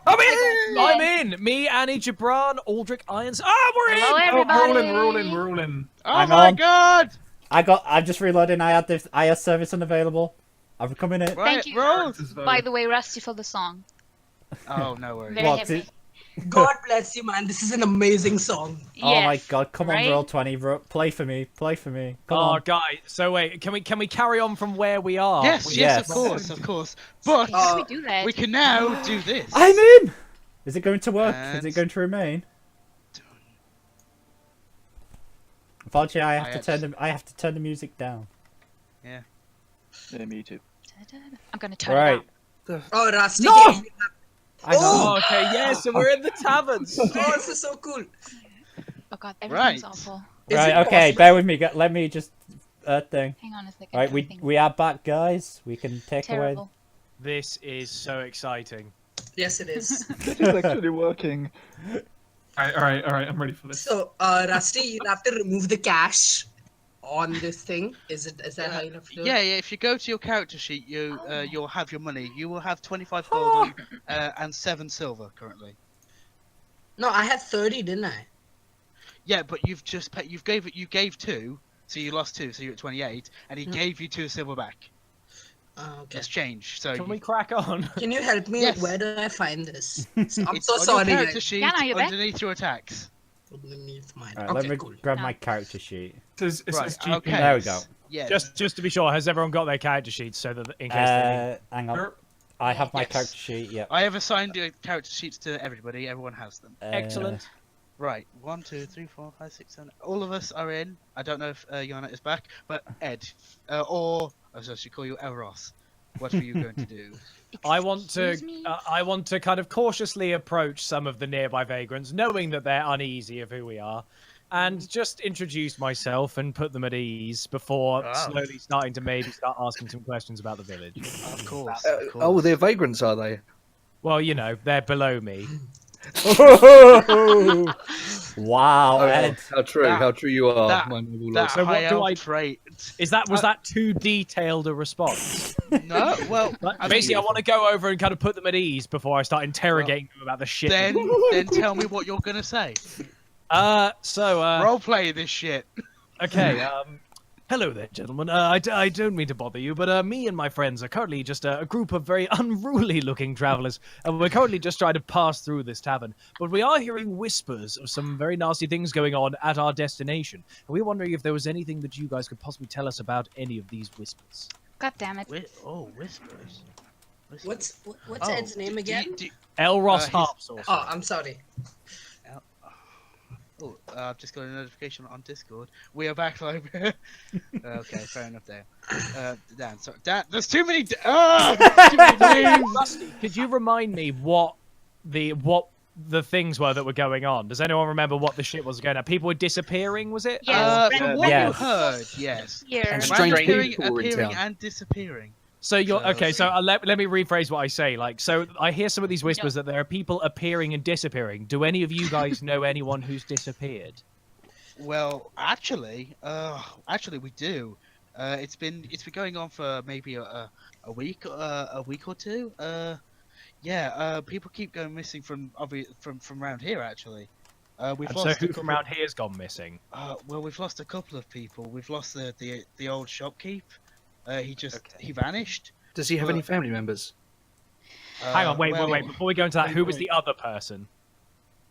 I'm in. Me, Annie, Gibran, Aldrich, Irons. Ah, we're in. Hello, Oh, everybody. we're all in. oh I'm my on. god! I'm just reloading. I had service unavailable. I'm coming in. Right, Thank you. roll. By the way, Rusty, for the song. Oh, no worries. Very happy. God bless you, man. This is an amazing song. Oh my Yes, god! Come right? on, Roll20. Play for me. Play for me. Come Oh, on. guys. So wait, can we carry on from where we are? Yes, Yes. of course. But How do we do that? we can now do this. I'm in. Is it going to work? Is And- it going to remain? Unfortunately, I have to turn the music down. Yeah. Yeah, me too. I'm gonna turn Right. it up. Oh, Rusty. No! Game. I know. Oh, okay. Yeah. So we're in the taverns. Oh, this is so cool. Oh god, everything's Right. awful. Is Right. it Okay. possible- Bear with me. Let me just thing. Hang on a second. Right. everything's We are back, guys. We can take away. terrible. This is so exciting. Yes, it is. This is actually working. All right. I'm ready for this. So, Rusty, you'll have to remove the cash on this thing. Is that how you have to do it? Yeah. If you go to your character sheet, you'll have your money. You will have 25 gold and 7 silver currently. No, I had 30, didn't I? Yeah, but you've just paid. You gave 2, so you lost 2, so you're at 28, and he gave you 2 silver back. Okay. It's changed. So Can we crack on? Can you help me? Yes. Where do I find this? It's I'm so on sorry, your character guys. sheet Yeah, no, you're back. underneath your attacks. Underneath mine. Alright, Okay, let me cool. grab No. my character sheet. It says Right. GP. Okay. There we go. Yeah. Just to be sure, has everyone got their character sheets so that in case they Hang on. I have my Yes. character sheet. Yep. I have assigned your character sheets to everybody. Everyone has them. Excellent. Right. 1, 2, 3, 4, 5, 6, 7. All of us are in. I don't know if Yana is back, but Ed, or as I should call you, Elros. What are you going to do? I want to Excuse me? I want to kind of cautiously approach some of the nearby vagrants, knowing that they're uneasy of who we are, and just introduce myself and put them at ease before slowly starting to maybe start asking some questions about the village. Of course. Oh, they're vagrants, are they? Well, you know, they're below me. Wow, Oh, Ed. how true! That- how true you are, that- my noble lord. That So what high do elf I- trait. Was that too detailed a response? No. Well, Basically, I want to go over and kind of put them at ease before I start interrogating them about the shit. then tell me what you're gonna say. So Role play this shit. okay, hello there, gentlemen. I don't mean to bother you, but me and my friends are currently just a group of very unruly-looking travelers, and we're currently just trying to pass through this tavern. But we are hearing whispers of some very nasty things going on at our destination. And we're wondering if there was anything that you guys could possibly tell us about any of these whispers. God damn it. Whispers. What's Ed's name again? Elros he's- Harpsauce. Oh, I'm sorry. Oh, I've just got a notification on Discord. We are back live. Okay, fair enough there. Dan, sorry. Dan, there's too many. Too many names. Rusty, could you remind me what the things were that were going on? Does anyone remember what the shit was going on? People were disappearing, was it? Yes, From what Yes. you heard, yes. Here. And strange Appearing, people were in appearing town. and disappearing. So you're So- okay. So let me rephrase what I say. Like, so I hear some of these whispers that there are people appearing and disappearing. Do any of you guys know anyone who's disappeared? Well, actually, we do. It's been going on for maybe a week or two. People keep going missing from around here. Actually, we've And so lost. who from around here's gone missing? Well, we've lost a couple of people. We've lost the old shopkeep. He vanished. Does he have any family members? Hang on, wait. well, Before we go into that, who was the other person?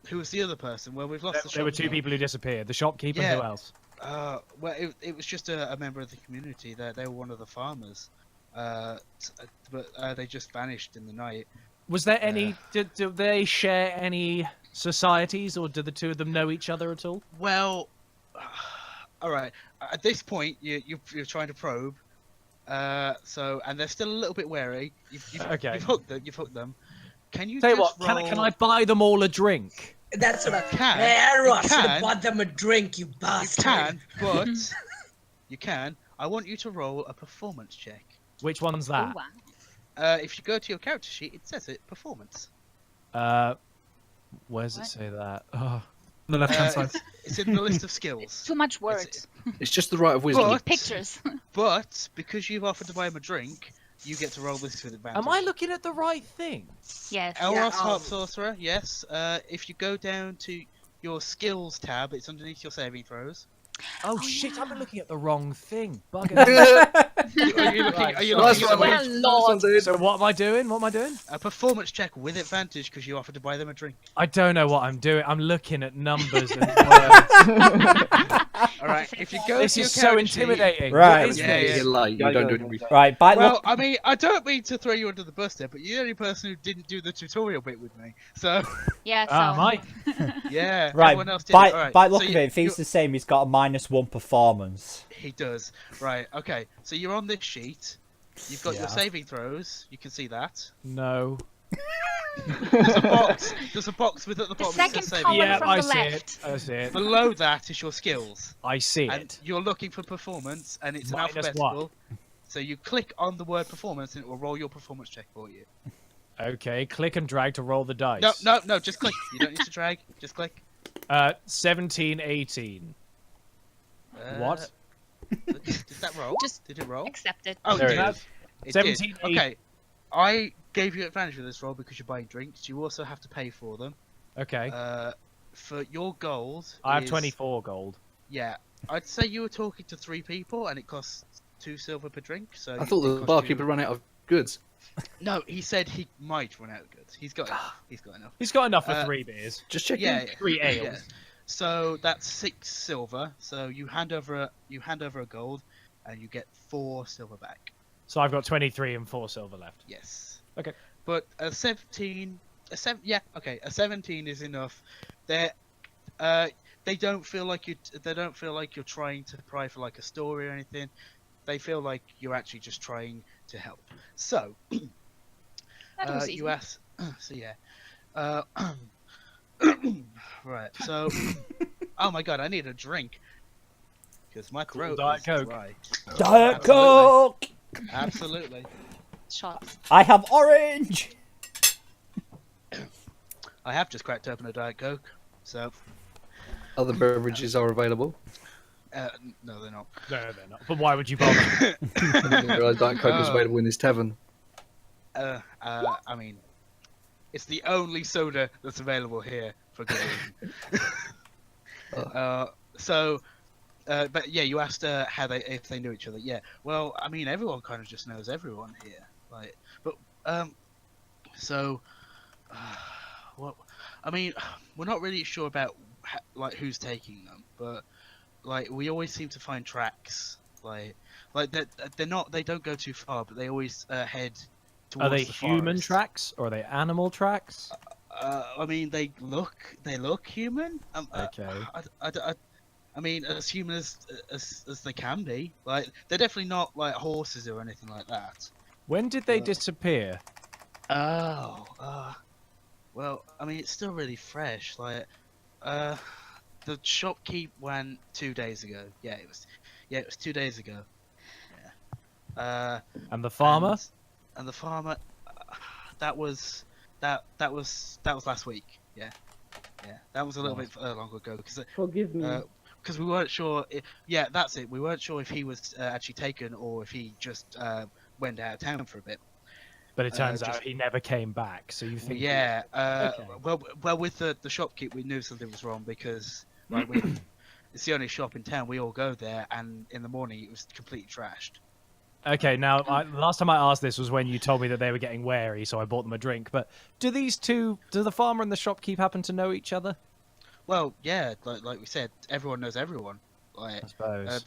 Who was the other person? Well, we've lost the There were two shopkeep. people who disappeared. The shopkeeper and Yeah. who else? Well, it was just a member of the community. They were one of the farmers. But they just vanished in the night. Was there any? Did they share any societies, or did the two of them know each other at all? Well, all right. At this point, you're trying to probe. And they're still a little bit wary. Okay. You've hooked them. Can you Tell you just what, roll... can I buy them all a drink? That's what I can. Hey, You Ross, should can. have bought them a drink, you You bastard. can, but you can. I want you to roll a performance check. Which one's that? Ooh, If you go to your character sheet, it says it performance. Where's it say that? Oh. On the left hand side. It's in the list of skills. Too much words. It's just the right of wisdom. But- Pictures. But because you've offered to buy him a drink, you get to roll this with advantage. Am I looking at the right thing? Yes. Elros Yeah, Harp Sorcerer, yes. If you go down to your skills tab, it's underneath your saving throws. Oh shit! I've been looking at the wrong thing. Bugger. Are you looking? Are you Nice looking one, at mate. Well, Lord. So what am I doing? What am I doing? a performance check with advantage because you offered to buy them a drink? I don't know what I'm doing. I'm looking at numbers and words. All right. If you go This to your is so character sheet- intimidating. Right. What is Yeah, this? yeah. You're late. You don't do it. Right, bite Well, look. I mean, I don't mean to throw you under the bus there, but you're the only person who didn't do the tutorial bit with me. So, Yeah, so. Ah, mate. yeah. Right, Everyone else did. by All right. look so of it, it feels the same. He's got a -1 performance. He does. Right. Okay. So you're on this sheet. You've got your Yeah. saving throws. You can see that. No. There's a box. There's a box with at the The bottom. that second says saving. column Yeah, from I the see left. it. I see it. Below that is your skills, I see and it. you're looking for performance, and it's an Minus alphabetical. So you click on the word performance, and it will roll your performance check for you. Okay, click and drag to roll the dice. No. Just click. You don't need to drag. Just click. 17, 18. What? Did that roll? Just Did it roll? Accept it. Oh, There it it did. is. It 17, did. Okay. I gave you advantage with this roll because you're buying drinks. You also have to pay for them. Okay. For your gold, I have is- 24 gold. Yeah, I'd say you were talking to 3 people, and it costs 2 silver per drink. So I thought it the cost barkeeper you... ran out of goods. No, he said he might run out of goods. He's got enough. He's got enough. He's got enough for 3 beers. Just checking. Yeah, 3 ales. yeah. So that's 6 silver. So you hand over a gold, and you get 4 silver back. So I've got 23 and 4 silver left. Yes. Okay. But a 17 is enough. They don't feel like you're trying to pry for like a story or anything. They feel like you're actually just trying to help. So That was easy. you ask. So yeah. Right. So. Oh my god! I need a drink because my throat Diet is Coke. dry. Diet Absolutely. Coke! Absolutely. Shots. I have orange! I have just cracked open a Diet Coke, so Other beverages are available. no, they're not. No, they're not. But why would you bother? I didn't realise Diet Coke was available in this tavern. I mean, it's the only soda that's available here for good reason. But yeah, you asked if they knew each other. Yeah, well, I mean, everyone kind of just knows everyone here. Like, but what? I mean, we're not really sure about like who's taking them, but like we always seem to find tracks. Like they don't go too far, but they always head towards Are they the human forest. tracks or are they animal tracks? I mean, they look human. Okay. I mean, as human as they can be. Like, they're definitely not like horses or anything like that. When did they disappear? Oh, well, I mean, it's still really fresh. Like, the shopkeep went 2 days ago. Yeah, it was 2 days ago. Yeah. And the farmer? And the farmer, that was last week. Yeah, that was a little bit longer ago because Forgive me. because we weren't sure. Yeah, that's it. We weren't sure if he was actually taken or if he just went out of town for a bit. But it turns out he never came back. So you think? Yeah. Okay. Well, with the shopkeep, we knew something was wrong because like it's the only shop in town. We all go there, and in the morning it was completely trashed. Okay, now last time I asked this was when you told me that they were getting wary, so I bought them a drink. But do the farmer and the shopkeep happen to know each other? Well, yeah, like we said, everyone knows everyone. Like, I suppose.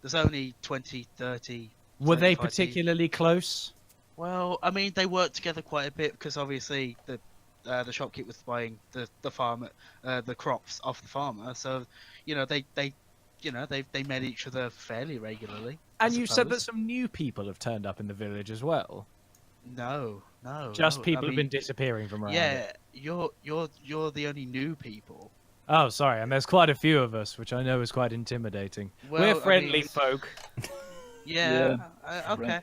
There's only 20, 30. Were they 25 particularly close? Well, I mean, they worked together quite a bit because obviously the shopkeep was buying the farmer the crops off the farmer, so you know they met each other fairly regularly. And you said that some new people have turned up in the village as well. No. Just people I have mean, been disappearing from around. Yeah, it. you're the only new people. Oh, sorry, and there's quite a few of us, which I know is quite intimidating. Well, We're I friendly mean, folk. Yeah. Okay.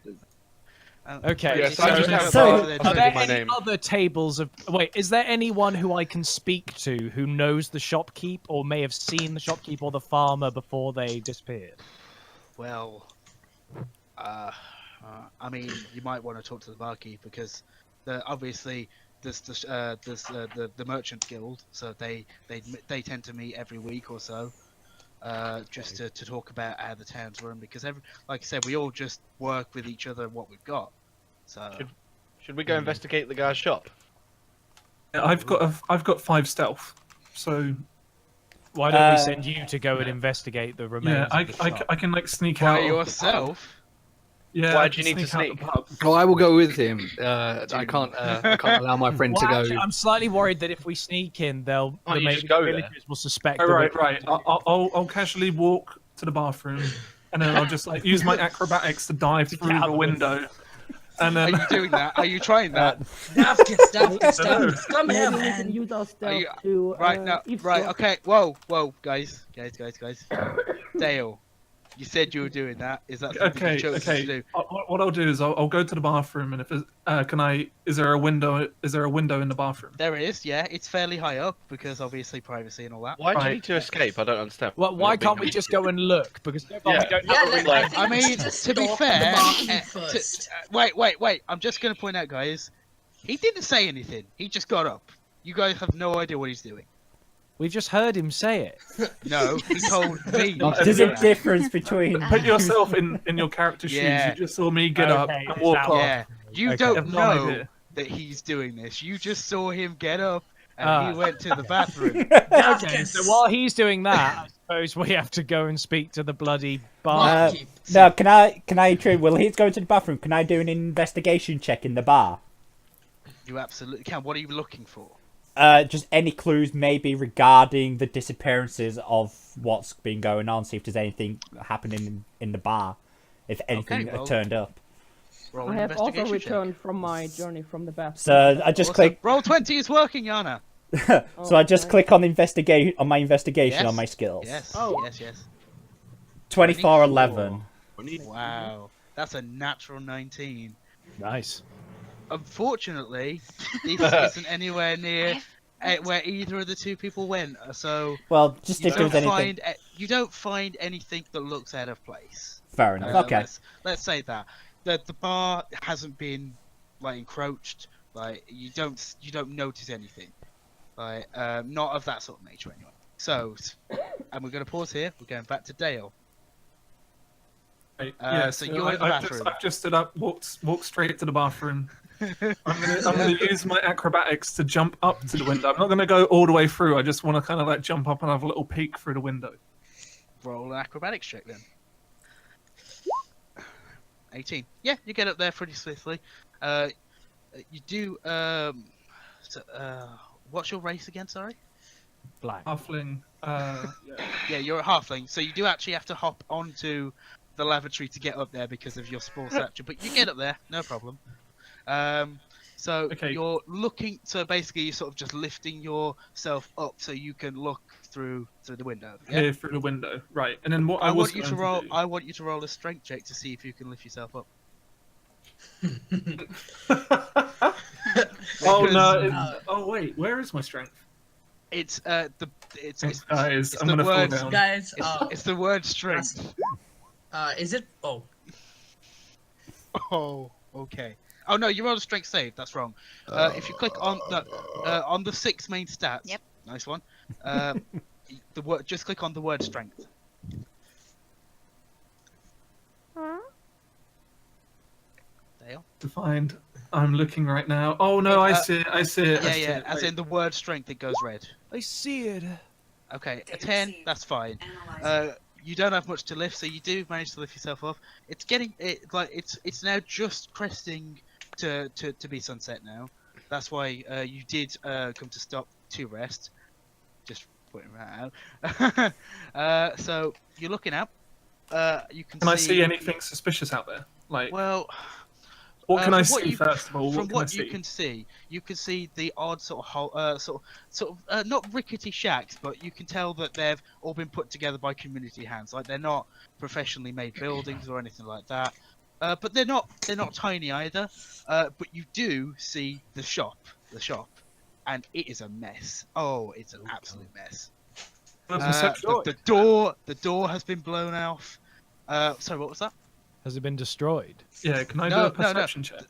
Okay. Yes, so, I just have a so bar. are there My any name. other tables of? Wait, is there anyone who I can speak to who knows the shopkeep or may have seen the shopkeep or the farmer before they disappeared? Well, I mean, you might want to talk to the barkeep because obviously there's the merchant guild, so they tend to meet every week or so, just to talk about how the town's run. Because like I said, we all just work with each other and what we've got. So Should we go investigate the guy's shop? Yeah, I've got 5 stealth, so Why don't we send you to go and investigate the remains? yeah, of the shop? I can like sneak by out. yourself. Yeah. Why I do you can need to out the sneak? pub. Oh, I will go with him. I can't allow my friend Well, to go. actually, I'm slightly worried that if we sneak in, the you maybe just go the there? villagers will suspect. Oh, that right. we're- I'll casually walk to the bathroom, and then I'll just like use my acrobatics to dive through out the the window, and Are then you doing that? Are you trying that? Daphkus, come here, Maybe we can man. use our Are stealth you, to right now, right? eavesdrop. Okay. Whoa, guys. Dale, you said you were doing that. Is that something you chose to do? What I'll do is I'll go to the bathroom, and if is there a window? Is there a window in the bathroom? There is, yeah. It's fairly high up because obviously privacy and all that. Why do you Right. need to escape? I don't understand. Well, why can't we just go and look? Because so far we don't Yeah, have a window. I I mean, just to be stalk fair, the barkeep first. wait. I'm just gonna point out, guys. He didn't say anything. He just got up. You guys have no idea what he's doing. We've just heard him say it. No, he told me. There's a difference between. Put yourself in your character's Yeah. shoes. You just saw me get up Okay, and walk off. Yeah, you Okay. don't I have no know idea. that he's doing this. You just saw him get up and he went to the bathroom. Okay, so while he's doing that, I suppose we have to go and speak to the bloody bar. No, can I trade? Will he's going to the bathroom? Can I do an investigation check in the bar? You absolutely can. What are you looking for? Just any clues maybe regarding the disappearances of what's been going on. See if there's anything happening in the bar. If anything well, turned up. Roll I an have also investigation check. returned from my journey from the bathroom. So I just click. Roll 20 is working, Yana. So I just click on investigate on my investigation Yes. on my skills. Yes. Oh. Yes. 24/11. Wow, that's a natural 19. Nice. Unfortunately, this isn't anywhere near where either of the two people went. So Well, just you if there's don't anything. you don't find anything that looks out of place. Fair enough. Okay. Let's say that the bar hasn't been like encroached. Like you don't notice anything. Like not of that sort of nature anyway. So, and we're going to pause here. We're going back to Dale. Right, So you're in the bathroom. I've just stood up, walked straight to the bathroom. I'm gonna use my acrobatics to jump up to the window. I'm not gonna go all the way through. I just want to kind of like jump up and have a little peek through the window. Roll an acrobatics check then. 18. Yeah, you get up there pretty swiftly. You do. What's your race again? Sorry. Black. Halfling. Yeah, you're a halfling, so you do actually have to hop onto the lavatory to get up there because of your small stature. But you get up there, no problem. So Okay. you're looking. So basically, you're sort of just lifting yourself up so you can look through the window. Yeah? Here through the window, right? And then what I, I was want you to going roll. do- I want you to roll a strength check to see if you can lift yourself up. Oh no! Because- Oh wait, where is my strength? It's it's Guys, I'm the gonna fall word- down. Guys, it's the word strength. is it? Oh, Oh, okay. Oh no, you rolled a strength save. That's wrong. If you click on the 6 main stats. Yep. Nice one. Just click on the word strength. Dale. Defined. I'm looking right now. Oh no, I see it. I see it. I see Yeah. it. As Wait. in the word strength, it goes red. I see it. Okay, a 10. That's fine. You don't have much to lift, so you do manage to lift yourself up. It's getting it's now just cresting to be sunset now. That's why you did come to stop to rest. Just putting that out. So you're looking out. You can Can I see see anything suspicious out there? Like, Well, what can I from what see you- first of all? from What can I what see? you can see the odd sort of not rickety shacks, but you can tell that they've all been put together by community hands. Like they're not professionally made buildings or anything like that. But they're not tiny either. But you do see the shop, and it is a mess. Oh, it's an absolute mess. The door has been blown off. Sorry, what was that? Has it been destroyed? Yeah, can I do No, a perception check?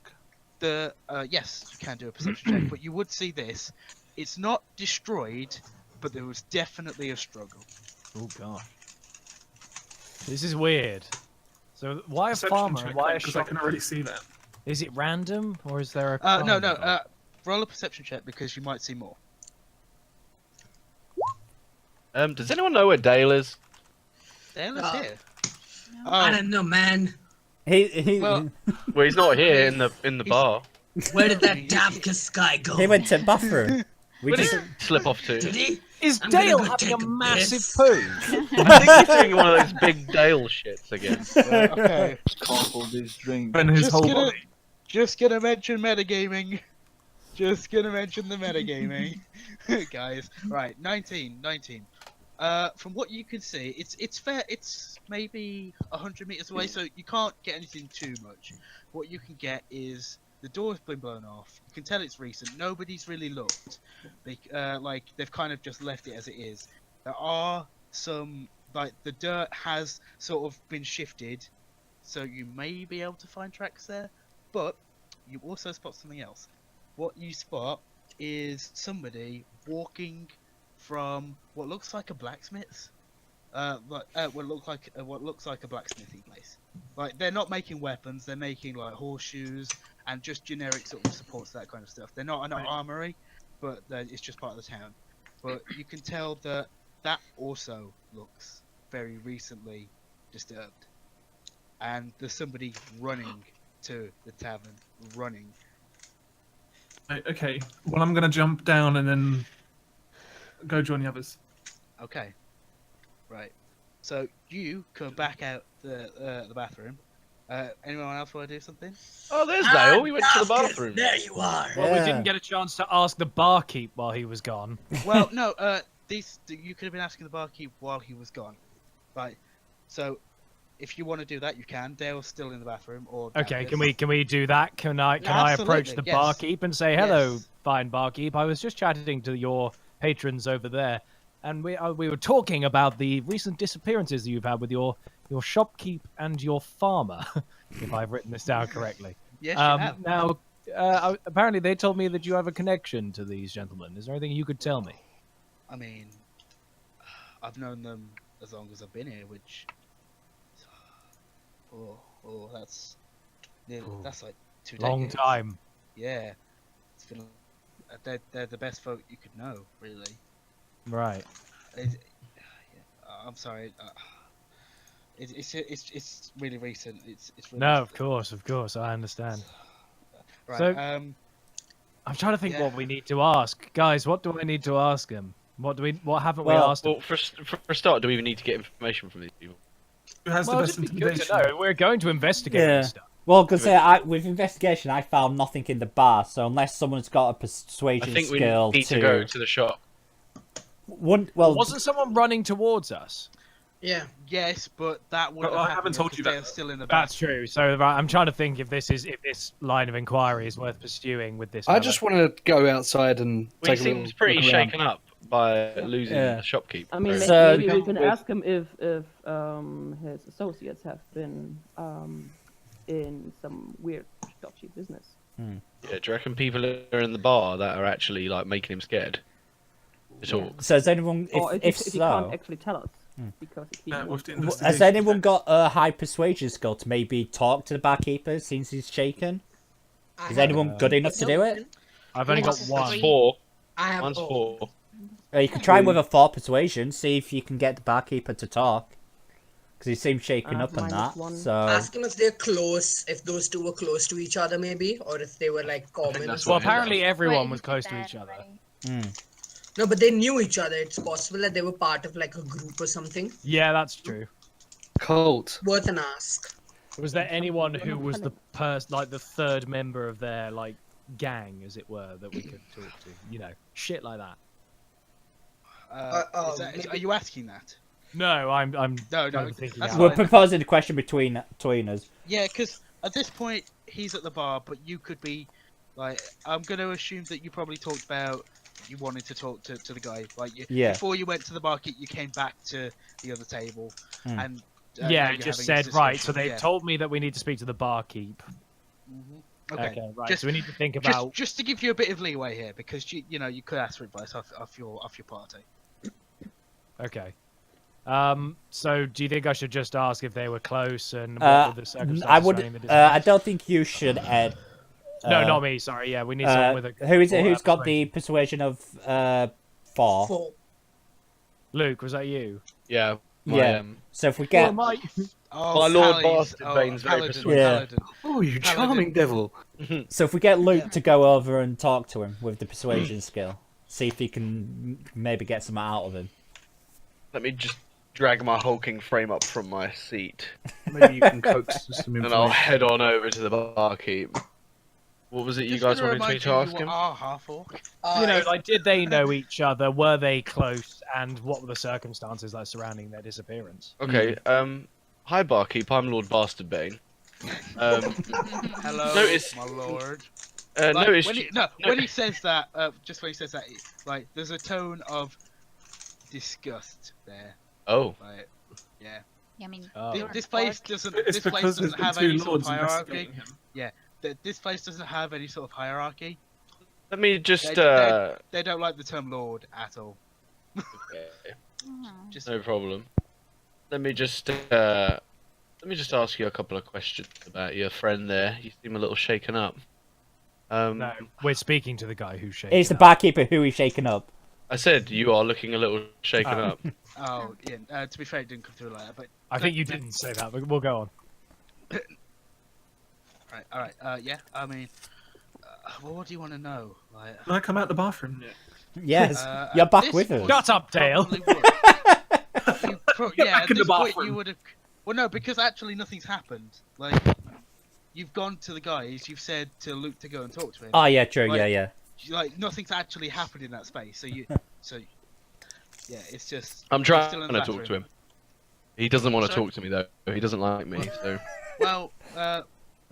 Yes, you can do a perception check, but you would see this. It's not destroyed, but there was definitely a struggle. Oh god. This is weird. So why a Perception farmer? check, Why a because I shop? can already see that. Is it random or is there a? No. crime involved? Roll a perception check because you might see more. Does anyone know where Dale is? Dale is Uh, here. I Oh, don't know, man. He well, Well, he's not here in the bar. Where did that Dapkus guy go? he went to bathroom. We Where just did he slip off to? Did he? Is I'm gonna Dale go having take a a massive piss. poo? I think he's doing one of those big Dale shits again. okay. Can't hold this drink. And his Just whole gonna- body. Just gonna mention metagaming. Just gonna mention the metagaming, guys. Right, 19. From what you can see, it's fair. It's maybe 100 meters away, so you can't get anything too much. What you can get is the door's been blown off. You can tell it's recent. Nobody's really looked. Like they've kind of just left it as it is. There are some like the dirt has sort of been shifted, so you may be able to find tracks there. But you also spot something else. What you spot is somebody walking from what looks like a blacksmith's. What looks like a blacksmithing place. Like they're not making weapons, they're making like horseshoes and just generic sort of supports, that kind of stuff. They're not an armory, but it's just part of the town. But you can tell that also looks very recently disturbed, and there's somebody running to the tavern, running. Okay, well I'm gonna jump down and then go join the others. Okay. Right. So you come back out the bathroom. Anyone else want to do something? Oh, there's Dale. We went to the bathroom. There you are. Well, we didn't get a chance to ask the barkeep while he was gone. Well, no. You could have been asking the barkeep while he was gone. Right. So, if you want to do that, you can. Dale's still in the bathroom. Or Okay, can we do that? Can I approach the barkeep and say hello, fine barkeep? I was just chatting to your patrons over there, and we were talking about the recent disappearances that you've had with your shopkeep and your farmer, if I've written this down correctly. Yes, you have. Now, apparently they told me that you have a connection to these gentlemen. Is there anything you could tell me? I mean, I've known them as long as I've been here, which... that's like 2 decades. Long time. Yeah. It's been... They're the best folk you could know, really. Right. I'm sorry. It's really recent. It's really No, recent. of course, I understand. Right. So, I'm trying to think what we need to ask, guys. What do I need to ask him? What haven't we asked him? Well, for a start, do we even need to get information from these people? Who has the best information? No, we're going to investigate this stuff. Well, because with investigation, I found nothing in the bar. So unless someone's got a persuasion I think we skill need to go to the shop. Wasn't someone running towards us? Yeah. Yes, but that would. I haven't told you that. Still in the That's true. So I'm trying to think if this line of inquiry is worth pursuing with this. I just want to go outside and Well, he take a little seems pretty look around. shaken up by losing the shopkeep. I mean, So- maybe we can ask him if his associates have been in some weird dodgy business. Yeah, do you reckon people are in the bar that are actually like making him scared? At all? So has anyone, Or if he so, can't actually tell us because he has anyone got a high persuasion skill to maybe talk to the barkeeper since he's shaken? Is anyone good enough to do it? I've only got one. 4. I have Mine's 4. You can try with a 4 persuasion, see if you can get the barkeeper to talk. Because he seems shaken up on that. So Ask him if they're close, if those two were close to each other, maybe, or if they were like common. Well, apparently everyone was close to each other. No, but they knew each other. It's possible that they were part of like a group or something. Yeah, that's true. Cult. Worth an ask. Was there anyone who was the the third member of their gang, as it were, that we could talk to? You know, shit like that. Are you asking that? No, I'm No, kind of thinking that's out we're loud. proposing a question between us. Yeah, because at this point he's at the bar, but you could be like, I'm going to assume that you probably talked about you wanted to talk to the guy, like before you went to the market, you came back to the other table, and yeah, it just said right. So they've told me that we need to speak to the barkeep. Okay, right. So we need to think about just to give you a bit of leeway here, because you could ask for advice off your party. Okay. So do you think I should just ask if they were close and what were the circumstances? I would. surrounding the I don't think you should, Ed. No, not me. Sorry. Yeah, we need someone with a. Who is it? Who's got the persuasion of 4? 4. Luke, was that you? Yeah. Yeah. So if we get. My Lord Bastard Bane's very persuasive. Yeah. Oh, you charming devil. So if we get Luke to go over and talk to him with the persuasion skill, see if he can maybe get some out of him. Let me just drag my hulking frame up from my seat. Maybe you can coax some And information. I'll head on over to the barkeep. What was it you guys wanted me to ask him? Half-orc. You know, did they know each other? Were they close? And what were the circumstances surrounding their disappearance? Okay. Hi barkeep. I'm Lord Bastard Bane. Hello, notice- my lord. Notice. When he says that, just when he says that, there's a tone of disgust there. Oh. Like, yeah. I mean, This place doesn't. It's This place because doesn't there's have been any two sort of lords hierarchy. investigating him. Yeah. This place doesn't have any sort of hierarchy. Let me just. They don't like the term lord at all. Okay. Just No problem. Let me just ask you a couple of questions about your friend there. You seem a little shaken up. No, we're speaking to the guy who's shaking. It's the barkeeper who is shaken up. I said you are looking a little shaken up. Oh, yeah. To be fair, it didn't come through like that. But I think you didn't say that, but we'll go on. Right. All right. Yeah. I mean, well, what do you want to know? Like, Can I come out the bathroom? Yes, you're back this with us. point, Shut up, Dale. probably would. Yeah, at in the this point bathroom. you would have. Well, no, because actually nothing's happened. Like, you've gone to the guys. You've said to Luke to go and talk to him. Oh yeah, true. Like, Yeah. Like nothing's actually happened in that space. So yeah, it's just. I'm you're trying still in to the talk to bathroom. him. He doesn't want to Sorry? talk to me though. He doesn't like me. So Well, We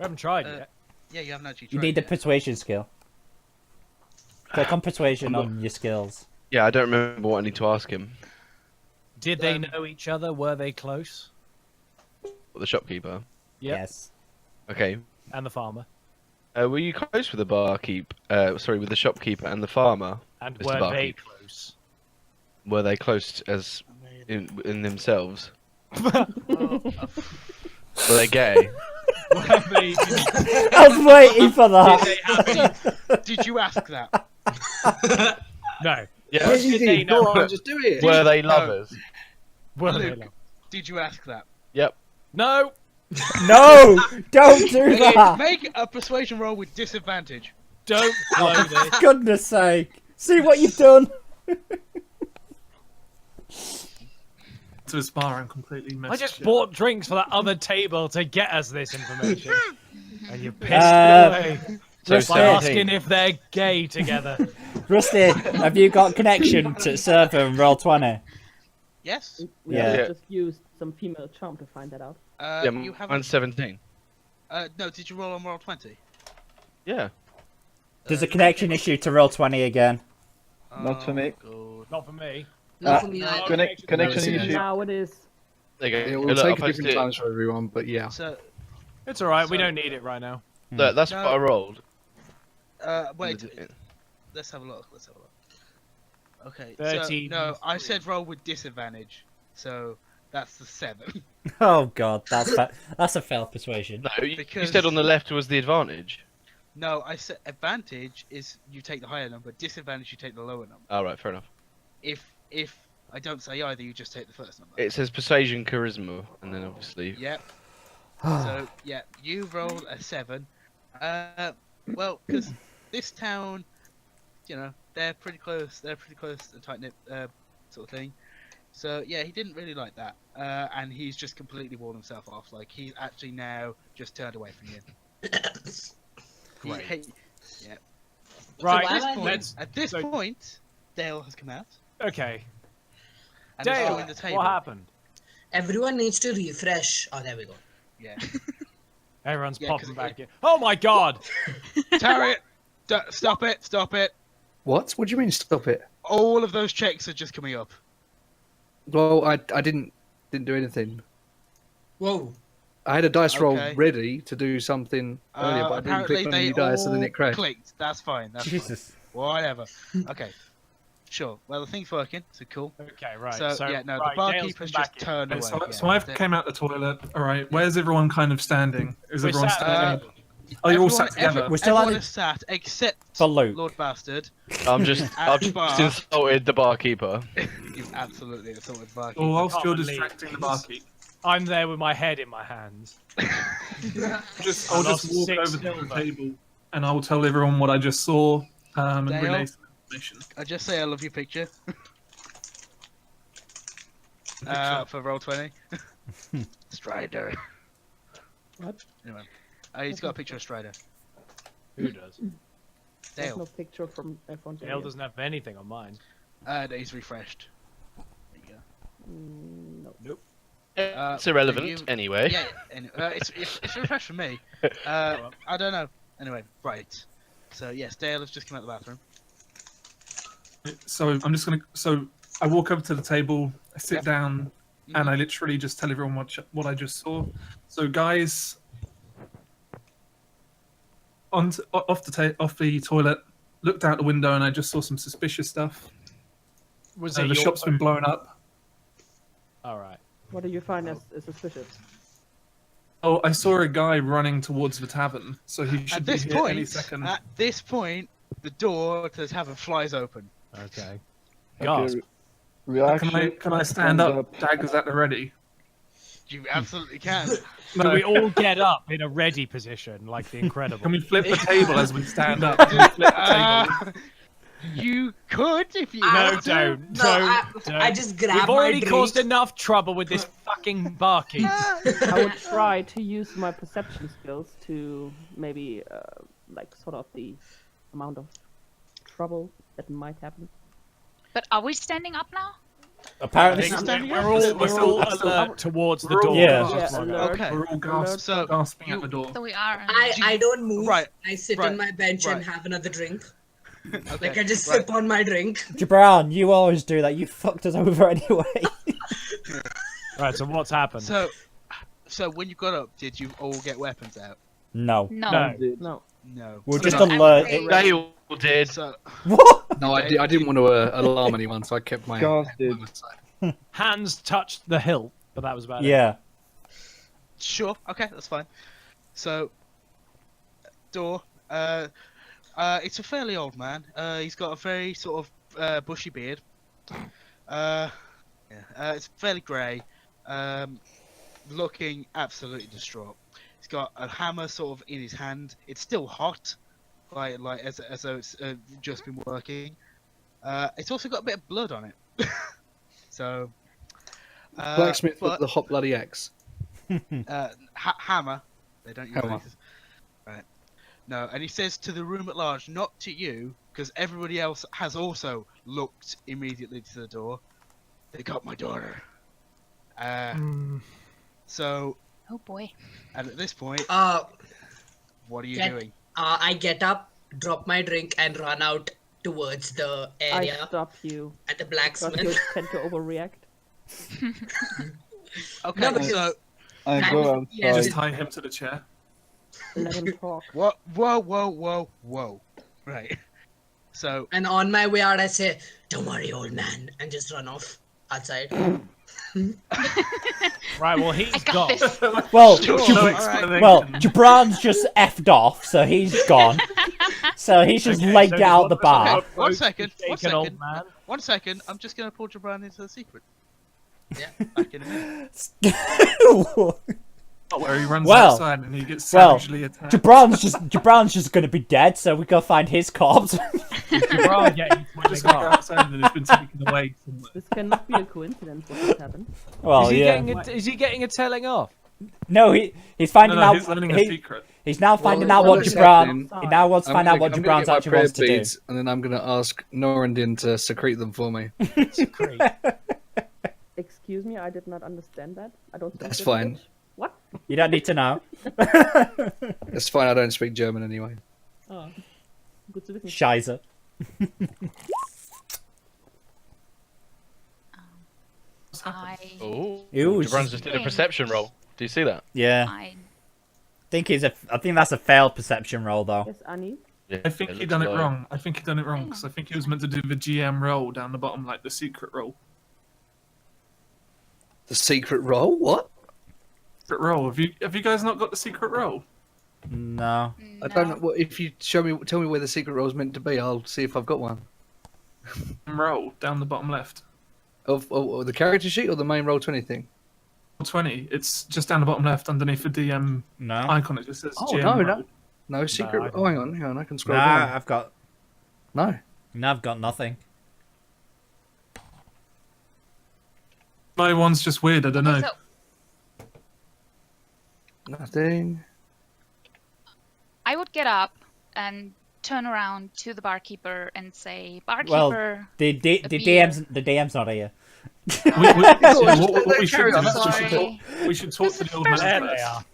haven't tried yet. yeah, you haven't actually. You tried need the yet. persuasion skill. Click on persuasion on your skills. yeah, I don't remember what I need to ask him. Did they know each other? Were they close? The shopkeeper. Yep. Yes. Okay. And the farmer. Were you close with the barkeep? Sorry, with the shopkeeper and the farmer. And Mr. were they Barkeep. close? Were they close as in themselves? Were they gay? Were they... I was waiting for that. Did you ask that? No. Yeah. Yes, you Did they did. know? Go on, just do it. Were they lovers? Were they Luke, not? did you ask that? Yep. No. No, don't do that. Make a persuasion roll with disadvantage. Don't blow this. Goodness sake. See what you've done. To his bar and completely messed I just it bought drinks for that other table to get us this information. And you pissed Uh, it away. So Rusty, By asking 17. if they're gay together. Rusty, have you got connection to server and roll 20? Yes. We Yeah. have Yeah. just used some female charm to find that out. Yeah, You haven't. mine's 17. No, did you roll on roll 20? Yeah. There's a connection issue to roll 20 again. Not for me. God. Not for me. Not for me either. Connection Yeah. issue. Now it is. There you go. It Look, will I'll take a post different it. times for everyone, but yeah. So, It's alright, we So- don't need it right now. Look, that's No. what I rolled. wait. Let's have a look. Let's have a look. Okay. 13. So, no, I said roll with disadvantage. So that's the 7. Oh god, that's a failed persuasion. No, you Because- said on the left was the advantage. No, I said advantage is you take the higher number. Disadvantage you take the lower number. All right, fair enough. If I don't say either, you just take the first number. It says persuasion, charisma, and then obviously. Yep. So yeah, you rolled a 7. Well, because this town, you know, they're pretty close. They're pretty close to tight knit sort of thing. So yeah, he didn't really like that, and he's just completely walled himself off. Like he's actually now just turned away from you. Great. Yeah. Right, why am I let's... At this So- point, Dale has come out Okay. and has Dale, joined the table. what happened? Everyone needs to refresh. Oh, there we go. Yeah. Everyone's Yeah, 'cause popping back in. Oh my god! Tarrant, stop it! Stop it! What? What do you mean stop it? All of those checks are just coming up. Well, I didn't do anything. Whoa. I had a dice roll Okay. ready to do something earlier, but I didn't Apparently click on they any dice, so then all it crashed. clicked. That's fine. That's fine. Jesus. Whatever. Okay. Sure. Well, the thing's working, so cool. Okay, right. So, yeah, no, right, the barkeep Dale's has come just back in. turned Okay, away. so I yeah. came out the toilet. All right, where's everyone kind of standing? Is We're everyone sat at the standing? table. Oh, you're all Everyone- sat together. We're still on everyone it is sat except for Luke. Lord Bastard. I've just the bar. insulted the barkeeper. You've absolutely assaulted barkeep. Or whilst can't you're believe distracting the this. barkeep, I'm there with my head in my hands. I'll I just lost walk 6 over to silver. the table and I will tell everyone what I just saw and Dale? relay some information. I just say I love your picture. For roll 20. Strider. What? Anyway, he's got a picture of Strider. Who does? There's Dale. no picture from F1. Dale doesn't have anything on mine. No, he's refreshed. There you go. No. Nope. It's irrelevant you- anyway. Yeah, it's refreshed for me. I don't know. Anyway, right. So yes, Dale has just come out of the bathroom. So I'm just gonna. So I walk over to the table, I sit Yep. down, and I literally just tell everyone what I just saw. So guys, off the toilet, looked out the window, and I just saw some suspicious stuff. Was So it the your... shop's been blown up. All right. What do you find as suspicious? Oh, I saw a guy running towards the tavern, so he should be here any second. At this point, the door to the tavern flies open. Okay. Okay, reaction. Can I stand up? Daggers at the ready. You absolutely can. So we all get up in a ready position, like the Incredible. Can we flip the table as we stand up? Can we flip the table? You could if you No, want to. don't. I just grab We've my already drink. caused enough trouble with this fucking barkeep. I would try to use my perception skills to maybe, like, sort of the amount of trouble that might happen. But are we standing up now? Apparently, We're all alert towards the door. Yeah. Okay. We're all gasping at the door. So we are. I don't move. Right. I sit Right. on my bench and Right. have another drink. Okay. Like I just sip on my drink. Jabran, you always do that. You fucked us over anyway. Right, so what's happened? So when you got up, did you all get weapons out? No. No. No. No. We're just No. alert. They all did. So What? No, I didn't want to alarm anyone, so I kept my. Scars did. Hands touched the hilt, but that was about it. Yeah. sure, okay, that's fine. So door. It's a fairly old man. He's got a very sort of bushy beard. It's fairly grey. Looking absolutely distraught. He's got a hammer sort of in his hand. It's still hot, like as though it's just been working. It's also got a bit of blood on it. So. Blacksmith with the hot bloody axe. Hammer. They don't use Hammer. axes. Right. No, and he says to the room at large, not to you, because everybody else has also looked immediately to the door. They got my daughter. So, Oh boy. and at this point, what are you Get- doing? I get up, drop my drink, and run out towards the area I stop you at the because you blacksmith. tend to overreact. Okay, No, because- so I That go was- outside. yeah, Just tie him to the chair. Let him talk. what? Whoa! Right. So And on my way out, I say, "Don't worry, old man," and just run off outside. Right, well, he's I got gone. this. Well, No Alright. explanation. well, Jabran's just effed off, so he's gone. So he's just Okay, legged so out the just one bar. of us One approach second, the one shaken old second. man. 1 second. I'm just gonna pull Jabran into the secret. Yeah. Back in a minute. Where he runs Well, outside and he gets well, savagely attacked. Jabran's just gonna be dead, so we go find his corpse. Jabran getting Just pointing go off. outside and it's been taken away somewhere. This cannot be a coincidence what has happened. Well, Is he yeah. is he getting a telling off? No, he's finding out. He's learning a he- secret. He's now finding out well, what what's Jabran. happening- He now wants to find out what I'm gonna Jabran's get my actually prayer wants to do. beads, and then I'm going to ask Norandin to secrete them for me. Great. Excuse me, I did not understand that. I don't. speak That's this fine. language. What? You don't need to know. It's fine, I don't speak German anyway. Oh, good to wissen. Scheiße. I. Oh, Ooh, Jabran's just did a perception roll. Do you see that? Yeah, I. I think that's a failed perception roll though. Yes, Annie. Yeah, I think he looks done it like- wrong. I think he done it wrong because I think he was meant to do the GM roll down the bottom, like the secret roll. The secret roll? What? Secret roll. Have you guys not got the secret roll? No. I don't know. What, if you tell me where the secret roll is meant to be, I'll see if I've got one. Roll down the bottom left. Of the character sheet or the main roll 20 thing? 20. It's just down the bottom left underneath the DM No. icon. It just says Oh, GM no, roll. no. No secret. I Oh, hang on. I can scroll Nah, down. I've got. No. No, I've got nothing. My one's just weird. I don't know. So, Nothing. I would get up and turn around to the barkeeper and say, Well, "Barkeeper, the DM's not here. What we should Carry do on, is sorry. we should talk to the old man There they first. are.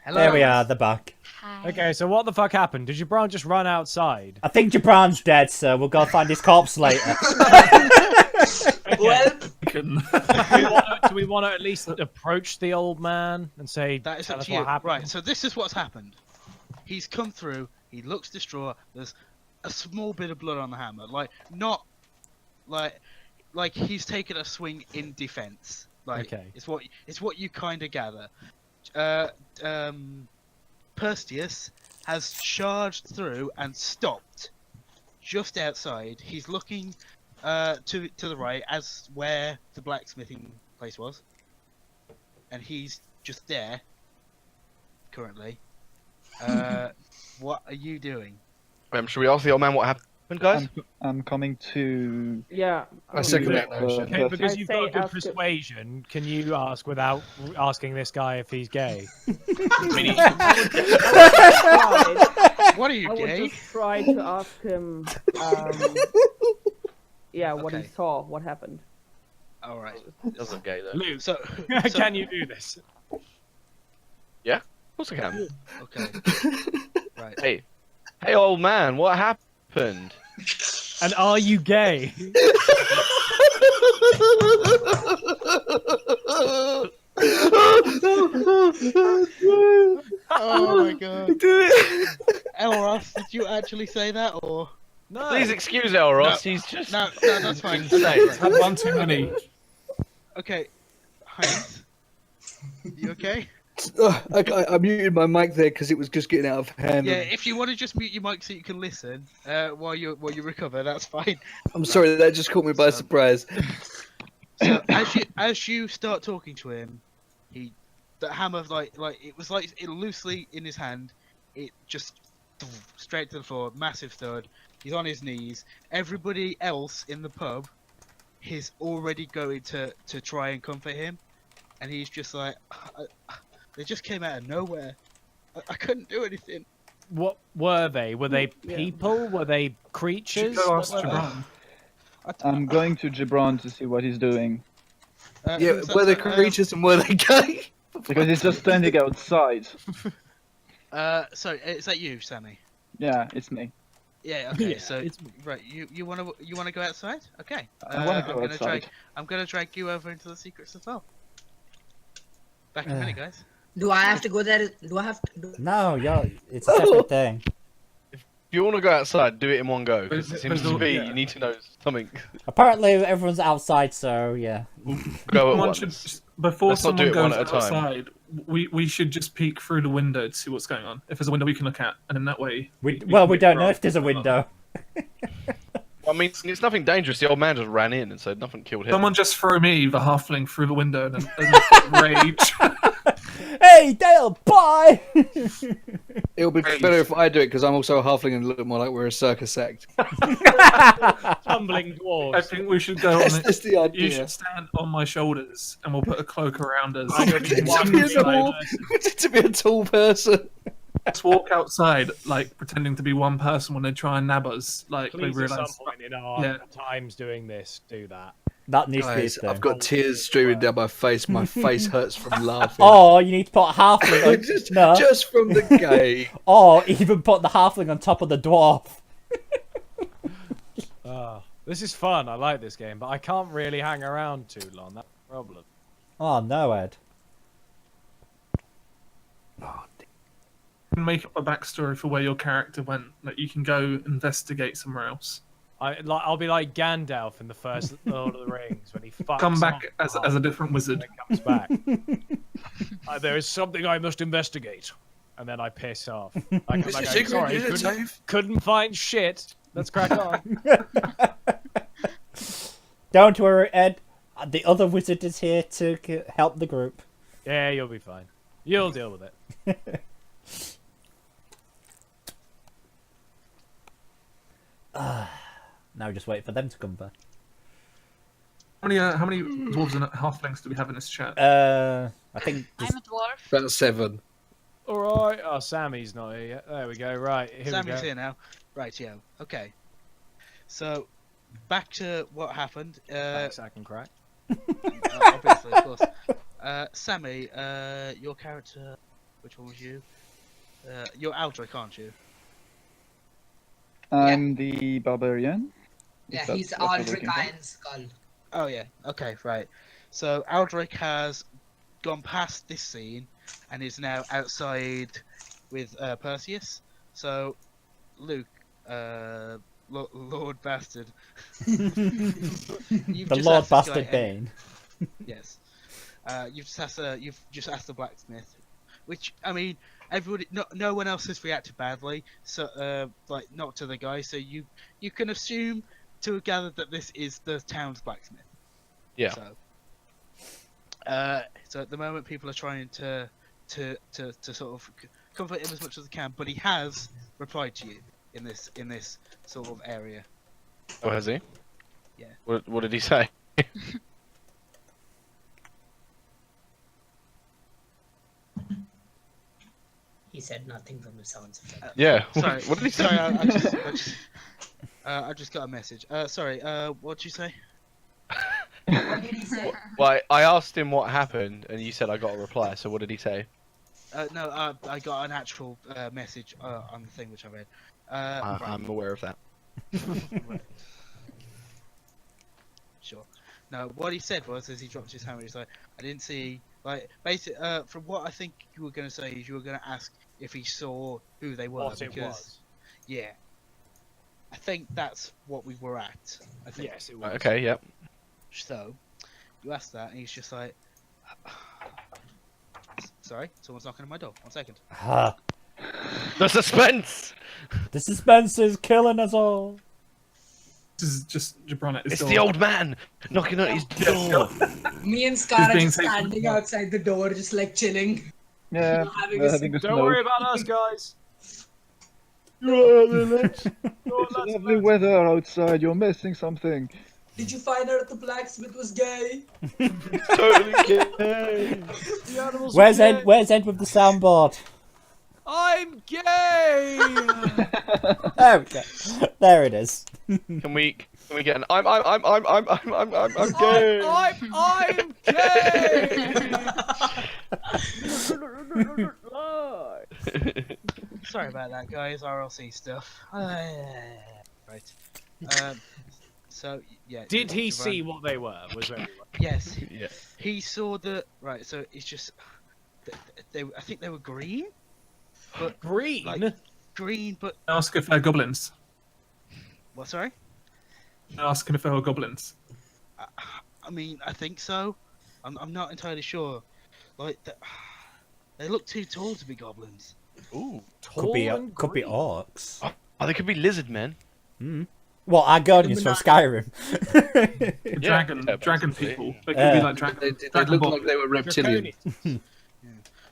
Hello. There we are, the back. hi." Okay, so what the fuck happened? Did Jabran just run outside? I think Jabran's dead, so we'll go find his corpse later. Well, Do we want to at least approach the old man and say, That is tell up us to you. what happened? Right, so this is what's happened. He's come through, he looks distraught, there's a small bit of blood on the hammer. Like, not, like, like he's taken a swing in defense. Like Okay. it's what you kind of gather. Perseus has charged through and stopped just outside. He's looking to the right as where the blacksmithing place was, and he's just there currently. What are you doing? Should we ask the old man what happened, guys? I'm coming to. Yeah. I second that notion. Okay, because I'd you've say got good ask it- persuasion, can you ask without asking this guy if he's gay? What are you, I would gay? just try to ask him. What he Okay. saw, what happened. All right. Doesn't gay though. Luke, So, can you do this? Yeah, of course I can. Okay. Right. Hey, old man, what happened? And are you gay? Oh my god. Elros, did you actually say that or? No. Please excuse Elros. No. He's just No, that's fine. insane. Had one too many. Okay, Heinz, you okay? I muted my mic there because it was just getting out of hand. Yeah, if you want to just mute your mic so you can listen while you recover, that's fine. I'm sorry, that just caught me by surprise. So as you start talking to him, the hammer like it was like it loosely in his hand, it just straight to the floor, massive thud. He's on his knees. Everybody else in the pub is already going to try and comfort him, and he's just like, they just came out of nowhere. I couldn't do anything. What were they? Were they people? Were they creatures? Go ask What were they? Jabron. I'm going to Gibran to see what he's doing. Yeah, were they creatures and were they gay? Because he's just standing outside. So is that you, Sammy? Yeah, it's me. Yeah. Okay. Yeah, so it's me. right, you wanna go outside? Okay. I want to go I'm gonna outside. I'm gonna drag you over into the secrets as well. Back in a minute, guys. Do I have to go there? Do I have to? No, it's a separate thing. If you want to go outside, do it in one go. Because it seems to be Yeah. you need to know something. Apparently, everyone's outside, so yeah. Go at Someone once. should, before Let's not do someone it one goes at a time. outside, we should just peek through the window to see what's going on. If there's a window we can look at, and in that way. We can don't get know around if there's a what's going on. window. I mean, it's nothing dangerous. The old man just ran in and said nothing killed him. Someone just throw me, the halfling, through the window and rage. Hey, Dale, bye! It'll be better if I do it because I'm also a halfling and look more like we're a circus act. Tumbling I dwarves. think we should go on it. That's the idea. You should stand on my shoulders, and we'll put a cloak around us. I'm gonna be It's one to be a side tall- person. to be a tall person. Just walk outside, like pretending to be one person when they try and nab us. Like Please, they at some realise. point in our Yeah. times doing this, do that. That needs Guys, to be a I've thing. got tears streaming down my face. My face hurts from laughing. Oh, you need to put a halfling on... just, No. just from the gay. Or even put the halfling on top of the dwarf. This is fun. I like this game, but I can't really hang around too long. That's the problem. Oh, no, Ed. Make up a backstory for where your character went. Like you can go investigate somewhere else. I'll be like Gandalf in the first Lord of the Rings when he fucks Come back off as a different wizard. and comes back. There is something I must investigate, and then I piss off. I come It's back a going, secret, sorry, is it, Dave? couldn't find shit. Let's crack on. Don't worry, Ed. The other wizard is here to help the group. Yeah, you'll be fine. You'll deal with it. Now just wait for them to come back. How many dwarves and halflings do we have in this chat? I think I'm a dwarf. About 7. All right. Oh, Sammy's not here yet. There we go. Right. Here Sammy's we go. here now. Right, yeah. Okay. So, back to what happened. Thanks, I can crack. Obviously, of course. Sammy, your character, which one was you? You're Aldrich, aren't you? I'm the barbarian. Yeah, Is that he's what you're Aldrich looking for? Iron Skull. Oh yeah. Okay, right. So Aldrich has gone past this scene and is now outside with Perseus. So, Luke, Lord Bastard. The Lord Bastard Bane. Yes. You've just asked the blacksmith, which I mean, everybody, no one else has reacted badly, so like not to the guy. So you can assume to gather that this is the town's blacksmith. Yeah. So at the moment, people are trying to sort of comfort him as much as they can, but he has replied to you in this sort of area. Oh, has he? Yeah. What did he say? He said nothing from the sounds of it. Yeah. Sorry. What did he say? Sorry, I just got a message. Sorry. What'd you say? What did he say? Well, I asked him what happened, and you said I got a reply. So what did he say? No, I got an actual message on the thing which I read. Right. I'm aware of that. Right. Sure. No, what he said was, as he dropped his hammer, he's like, I didn't see, like, basically, from what I think you were going to say is you were going to ask if he saw who they were. What because, it was. Yeah. I think that's what we were at. I think. Yes, it was. Okay. Yep. So, you asked that, and he's just like, sorry, someone's knocking on my door. 1 second. Ah, The suspense. the suspense is killing us all. This is just Gibran at his It's door. the old man knocking on his door. Me and Scar are being just taken standing back. outside the door, just like chilling. Yeah, Having we're a having a Don't snow. worry about us, guys. It's lovely weather outside. You're missing something. Did you find out the blacksmith was gay? Totally gay. The animals Where's are Ed? gay. Where's Ed with the soundboard? I'm gay. There we go. There it is. Can we get an I'm gay. I'm gay. Sorry about that, guys. RLC stuff. Right. So yeah. Did he Gibran- see what they were? Was where we were. Yes. Yeah. He saw the right. So it's just they. I think they were green. But Green. like, green, but Ask if they're goblins. what? Sorry. Asking if they were goblins. I mean, I think so. I'm not entirely sure. Like they look too tall to be goblins. Ooh. Could be Tall and could be green. orcs. Oh, they could be lizard men. Well, our guardians from Skyrim. Dragon basically. people. They could be like dragon. They dragon look ball. like they were reptilian.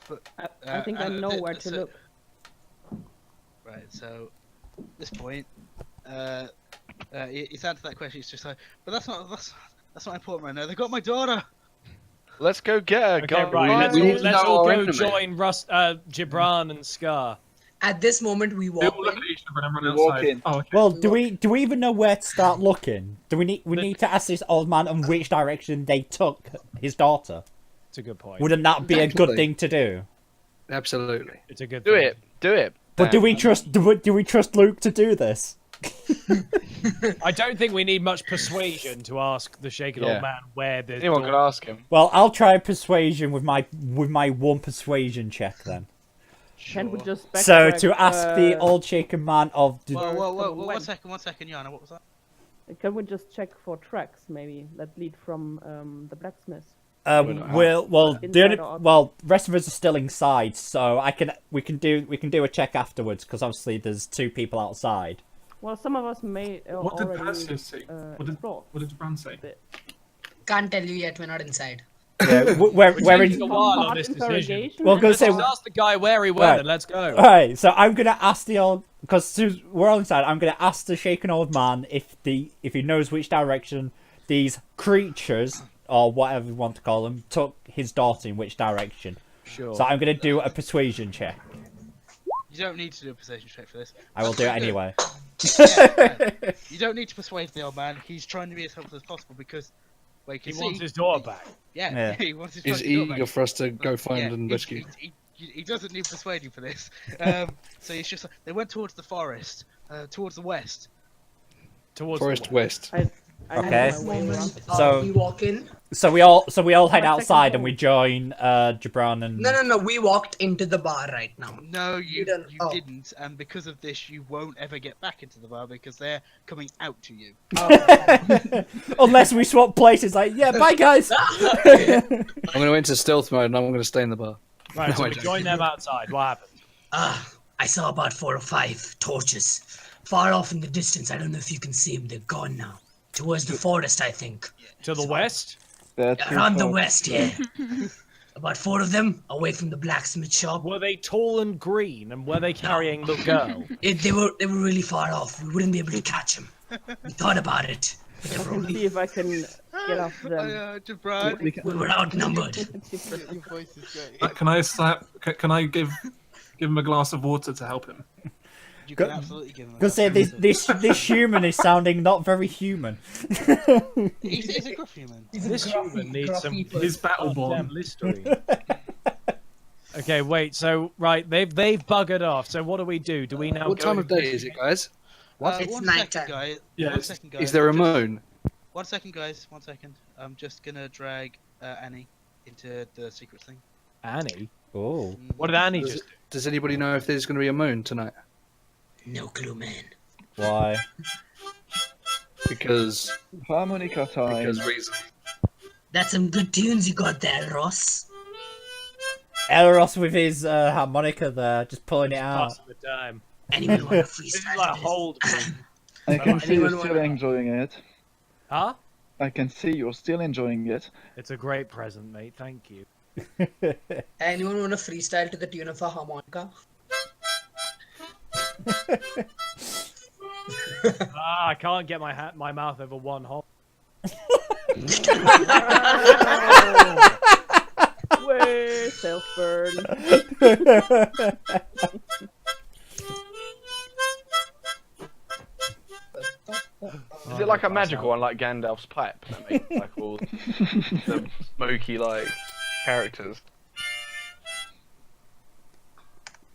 But I think I know where to look. right. So at this point, he's answered that question. He's just like, but that's not important right now. They got my daughter. Let's go get her. Okay, Go right. we need Let's to know all our go enemy. join Gibran and Scar. At this moment, we They walk all look in. at each other and run We walk outside. in. Oh, okay. Well, do we even know where to start looking? Do we need to ask this old man on which direction they took his daughter? It's a good point. Wouldn't that be a good Definitely. thing to do? Absolutely. It's a good Do thing. it. Do it. But do we trust Luke to do this? I don't think we need much persuasion to ask the shaken Yeah. old man where the Anyone door- could ask him. Well, I'll try persuasion with my one persuasion check then. Can we just So backtrack, to ask the old shaken man of the Whoa, when? one second, Yana. What was that? Can we just check for tracks maybe that lead from the blacksmith? Rest of us are still inside, so we can do a check afterwards because obviously there's two people outside. Well, some of us may What did already Perseus say? explore. What did Bran say? Can't tell you yet. We're not inside. Yeah, We're we're taking a while on this decision. Interrogation? Well, gonna Let's say just ask the guy where he went Right. and let's go. Alright, so I'm gonna ask the old because we're all inside. I'm gonna ask the shaken old man if he knows which direction these creatures or whatever you want to call them took his daughter in which direction. Sure. So I'm gonna do a persuasion check. You don't need to do a persuasion check for this. I will do it anyway. You don't need to persuade the old man. He's trying to be as helpful as possible because, well, you He can wants see, his daughter back. yeah, he wants his He's fucking daughter eager back. for us to go find Yeah, and rescue. he doesn't need persuading for this. So he's just they went towards the forest, towards the west. Towards Forest the West. I Okay. know my way around. So- we walk in. So we all head My second outside and goal. we join Gibran and. No. We walked into the bar right now. No, you don't- oh. didn't, and because of this, you won't ever get back into the bar because they're coming out to you. Unless we swap places, like, yeah, bye guys. I'm going to enter stealth mode and I'm going to stay in the bar. Right, No, so I we don't. join them outside. What happened? I saw about 4 or 5 torches. Far off in the distance. I don't know if you can see them. They're gone now. Towards the forest, I think. To the west? That's too Around the far. west, yeah. About 4 of them, away from the blacksmith shop. Were they tall and green, and were they carrying the girl? They were really far off. We wouldn't be able to catch them. We thought about it. But they were See if I can get off them. Jabran, we were outnumbered. your voice is great. Can I slap? Can I give him a glass of water to help him? You can absolutely give him. Because say this human is sounding not very human. He's a gruff human. This human needs some His battleborn. goddamn Listerine. Okay, wait. So right, they've buggered off. So what do we do? Do we now? What go time of day is it, guys? It's One nighttime. second, guys. Yeah, One it's- second, guys. Is there a I'm moon? just- 1 second, guys. 1 second. I'm just gonna drag Annie into the secret thing. Annie. Oh. What did Annie just do? Does anybody know if there's going to be a moon tonight? No clue, man. Why? Because Harmonica time. reason. That's some good tunes you got there, Ross. Elros with his harmonica there, just pulling it out. Passing the time. Anyone want to This is freestyle? like to this? hold me. I can see you're Anyone still wanna- enjoying it. Huh? I can see you're still enjoying it. It's a great present, mate. Thank you. Anyone want to freestyle to the tune of a harmonica? I can't get my mouth over one hole. Way self burn. Is it like a magical one, like Gandalf's pipe, that makes like all the smoky like characters?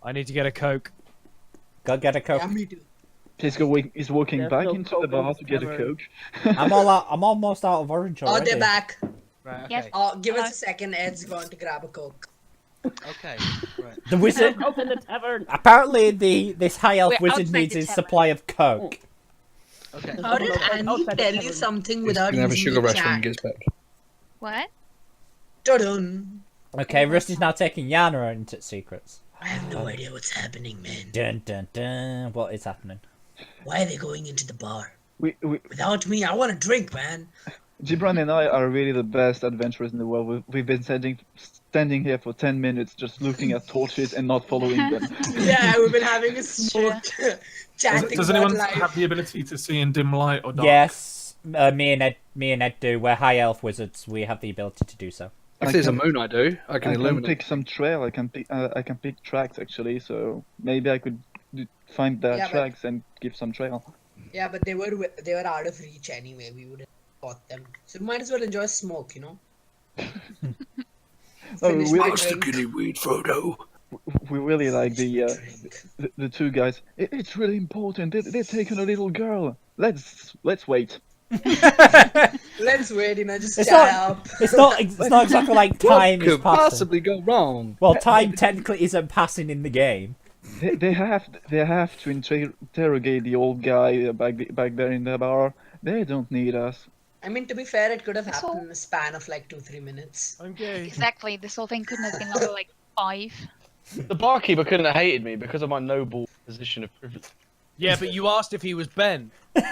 I need to get a Coke. Go get a Coke. Yeah, me too. He's walking There's back no into the Coke bar in to get a this Coke. I'm almost out of orange Oh, already. they're back. Right. Okay. Yes. Oh, give us a second. Ed's going to grab a Coke. Okay. Right. The wizard. Coke in the tavern. Apparently, this high elf We're wizard outside needs the his tavern. supply of Coke. Okay. How did Outside Annie the tell you tavern. something He's without going to have a using sugar the rush when he chat? gets back. What? Dun-dun. Okay, Rusty's now taking Yana into secrets. I have no idea what's happening, man. Dun dun dun. What is happening? Why are they going into the bar? We, Without me, I want to drink, man. Gibran and I are really the best adventurers in the world. We've been standing here for 10 minutes just looking at torches and not following them. Yeah, we've been having a smoke, chatting Does about anyone life. have the ability to see in dim light or dark? Yes, me and Ed do. We're high elf wizards. We have the ability to do so. If I there's a can- moon, I do. I can I can illuminate. pick some trail. I can pick tracks actually. So maybe I could find their Yeah, but- tracks and give some trail. Yeah, but they were out of reach anyway. We would have caught them. So we might as well enjoy smoke, you know. Oh, Finish we, my drink. weed, Frodo. we really like Drink. the two guys. It's really important. They're taking a little girl. Let's wait. Let's wait, you know, just It's chat not- up. It's not exactly like time What is could passing. possibly go wrong? Well, time technically isn't passing in the game. They have to interrogate the old guy back there in the bar. They don't need us. I mean, to be fair, it could have So- happened in a span of like 2-3 minutes. Okay. Exactly. This whole thing couldn't have been longer, like 5. The barkeeper couldn't have hated me because of my noble position of privilege. Yeah, but you asked if he was bent. It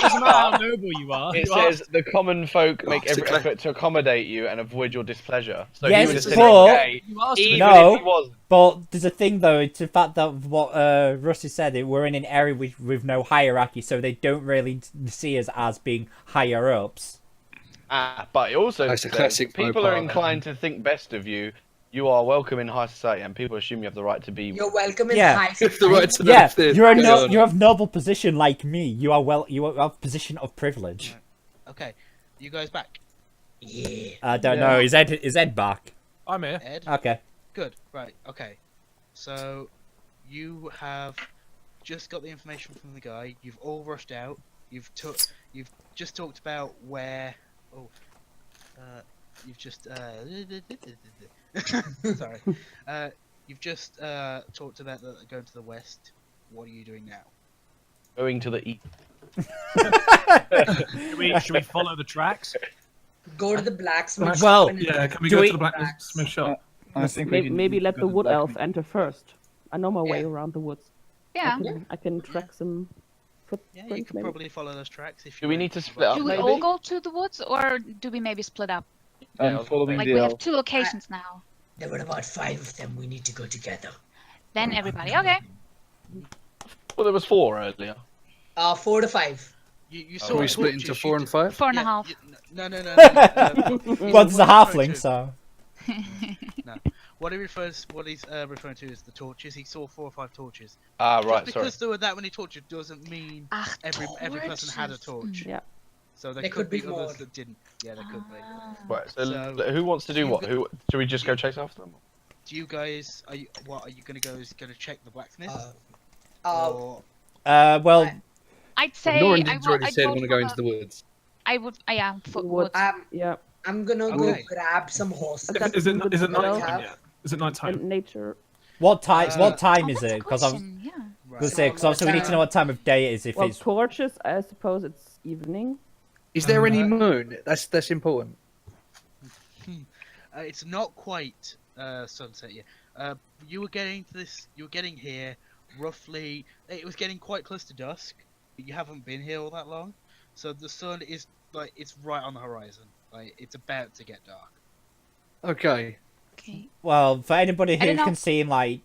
doesn't matter how noble you are. It you says asked- the common folk make every Classic. effort to accommodate you and avoid your displeasure. So Yes, he would have said but- okay, you asked even him. No. if he was. But there's a thing though, it's the fact that what Rusty said, we're in an area with no hierarchy, so they don't really see us as being higher ups. But it also That's a says classic people faux are pas. inclined to think best of you. You are welcome in high society, and people assume you have the right to be. You're welcome in Yeah. high If the right to Yeah, live there, you're a carry on. you have noble position like me. You have a position of privilege. Okay. You guys back? Yeah. I don't Yeah. know. Is Ed back? I'm here. Ed? Okay. Good. Right. Okay. So, you have just got the information from the guy. You've all rushed out. You've just talked about where. Oh, you've just sorry. You've just talked about going to the west. What are you doing now? Going to the east. Should we follow the tracks? Go to the blacksmith Well, shop and Yeah, can we Do go we- to the blacksmith shop? I think we Maybe can let go the to wood elf blacksmith. enter first. I know my way Yeah. around the woods. Yeah. I can track some Yeah, footprints. you can maybe. probably follow those tracks if you. Do we went need to the split up? Do we blacksmith. all Maybe. go to the woods, or do we maybe split up? I'm Yeah, following Like the we have elf. 2 locations now. there were about 5 of them. We need to go together. Then everybody. Okay. Well, there was 4 earlier. 4 to 5. You So saw we split into torches, 4 you and did- 5? 4 and a yeah, half. No. One's a what halfling, he's so. What he's referring to is the torches. He saw 4 or 5 torches. Ah, Just right. because Sorry. there were that many torches doesn't mean every person had a torches. torch. Yeah. So there There could could be be others more. that didn't. Yeah, there could be. Right. So, So, who wants to do you what? go- Who? Should we just go chase after them? Do you guys are you gonna go? Is gonna check the blacksmith? Uh, Or Well, I'd say Norrington's already I'd said vote want to for go into the woods. I would. Yeah. For Woods. woods. Yeah. I'm gonna Okay. go grab some horses. That's Is it good is it to know. nighttime yet? Is it nighttime? And nature. what time? Uh, What time Oh, is that's a it? Because I was question, yeah. right. gonna say, because obviously we need to know what time of day it is. If Well, it's torches. I suppose it's evening. Is there any Uh, moon? That's important. It's not quite sunset yet. You were getting to this. You were getting here roughly. It was getting quite close to dusk. But you haven't been here all that long, so the sun is like it's right on the horizon. Like it's about to get dark. Okay. Okay. well, for anybody I who don't know. can see in like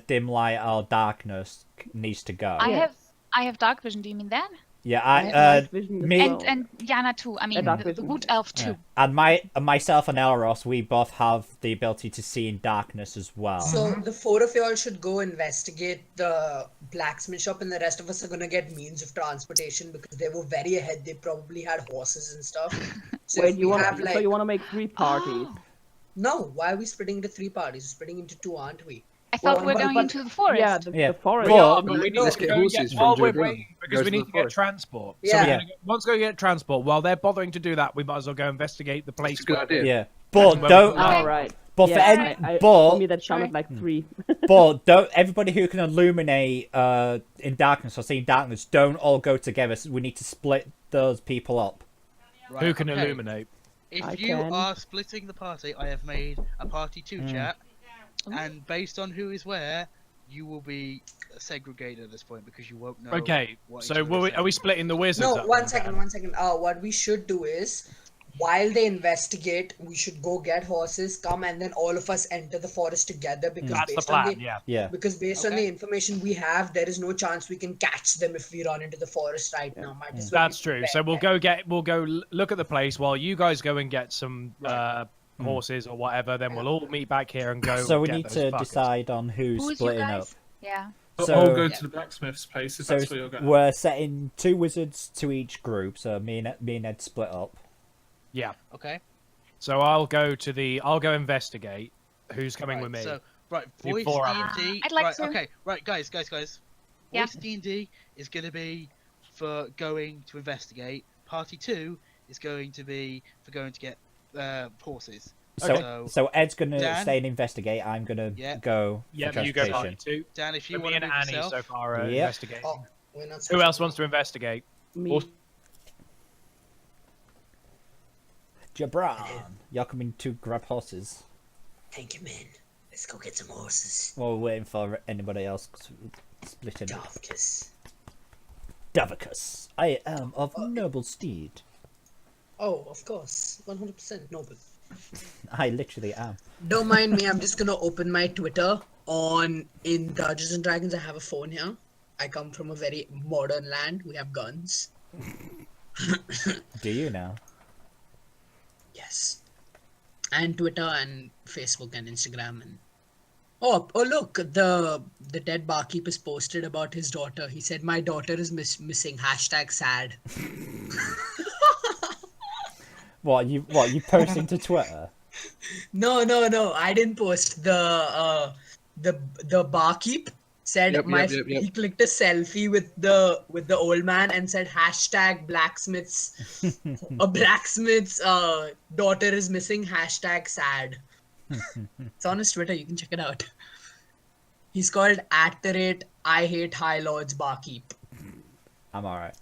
dim light or darkness needs to go. I have dark vision. Do you mean that? Yeah, I have night vision as me- well. And Yana too. I mean, dark the vision. wood elf too. and myself and Elros, we both have the ability to see in darkness as well. So the 4 of y'all should go investigate the blacksmith shop, and the rest of us are gonna get means of transportation because they were very ahead. They probably had horses and stuff. So Wait, if you we want have, like... so you want to make 3 parties? No, why are we splitting into 3 parties? We're splitting into 2, aren't we? I thought we were but- going but- into the forest. Yeah, Yeah. the forest. Well, But we need let's to get go and horses from while we're Jordan. waiting, because Go we to need the to get forest. transport. Yeah. So we're gonna once we get transport, while they're bothering to do that, we might as well go investigate the place. It's a good where- idea. Yeah, but where don't. we go. Okay. All right. But Yeah, for any, I, but to me that sounded like 3. but don't everybody who can illuminate in darkness or see in darkness don't all go together. So we need to split those people up. Right, Who can okay. illuminate? If I you can. are splitting the party, I have made a party 2 chat, and based on who is where, you will be segregated at this point because you won't know. Okay, what each so other will we, is are we saying. splitting the wizards? No, up one then, second, Dan? 1 second. What we should do is, while they investigate, we should go get horses, come, and then all of us enter the forest together because That's the based on plan. the Yeah. Yeah. because based on Okay. the information we have, there is no chance we can catch them if we run into the forest right now. Might as well That's be true. prepared. So we'll go look at the place while you guys go and get some horses or whatever. Then we'll all meet back here and go. So we get need those to fuckers. decide on who's Who is you splitting up. guys? Yeah. But So- I'll go Yeah. to the blacksmith's place if So that's where you're going. we're setting 2 wizards to each group. So me and Ed split up. Yeah. Okay. So I'll go investigate. Who's coming Right, with me? So, right, You voice 4 of them. D&D. I'd like right, to. Okay, right, guys. Yeah. Voice D&D is going to be for going to investigate. Party 2 is going to be for going to get horses. So Ed's gonna Dan? stay and investigate. I'm gonna Yeah. go Yeah, for you go transportation. party 2. Dan, if you So me want to and move Annie yourself. so far Yep. investigating. Oh, we're not Who else wants to investigate? Me. Jabran, you're coming to grab horses. Thank you, man. Let's go get some horses. While we're waiting for anybody else splitting up. Dovkus. Davicus, I am of noble steed. Oh, of course. 100% noble. I literally am. Don't mind me, I'm just gonna open my Twitter in Dungeons and Dragons. I have a phone here. I come from a very modern land. We have guns. Do you now? Yes. And Twitter and Facebook and Instagram and oh look, the dead barkeep is posted about his daughter. He said my daughter is missing. #sad. What you posting to Twitter? No. I didn't post the barkeep said Yep, my yep. he clicked a selfie with the old man and said hashtag blacksmith's a blacksmith's daughter is missing, hashtag sad. It's on his Twitter, you can check it out. He's called @I hate High Lords Barkeep. I'm alright.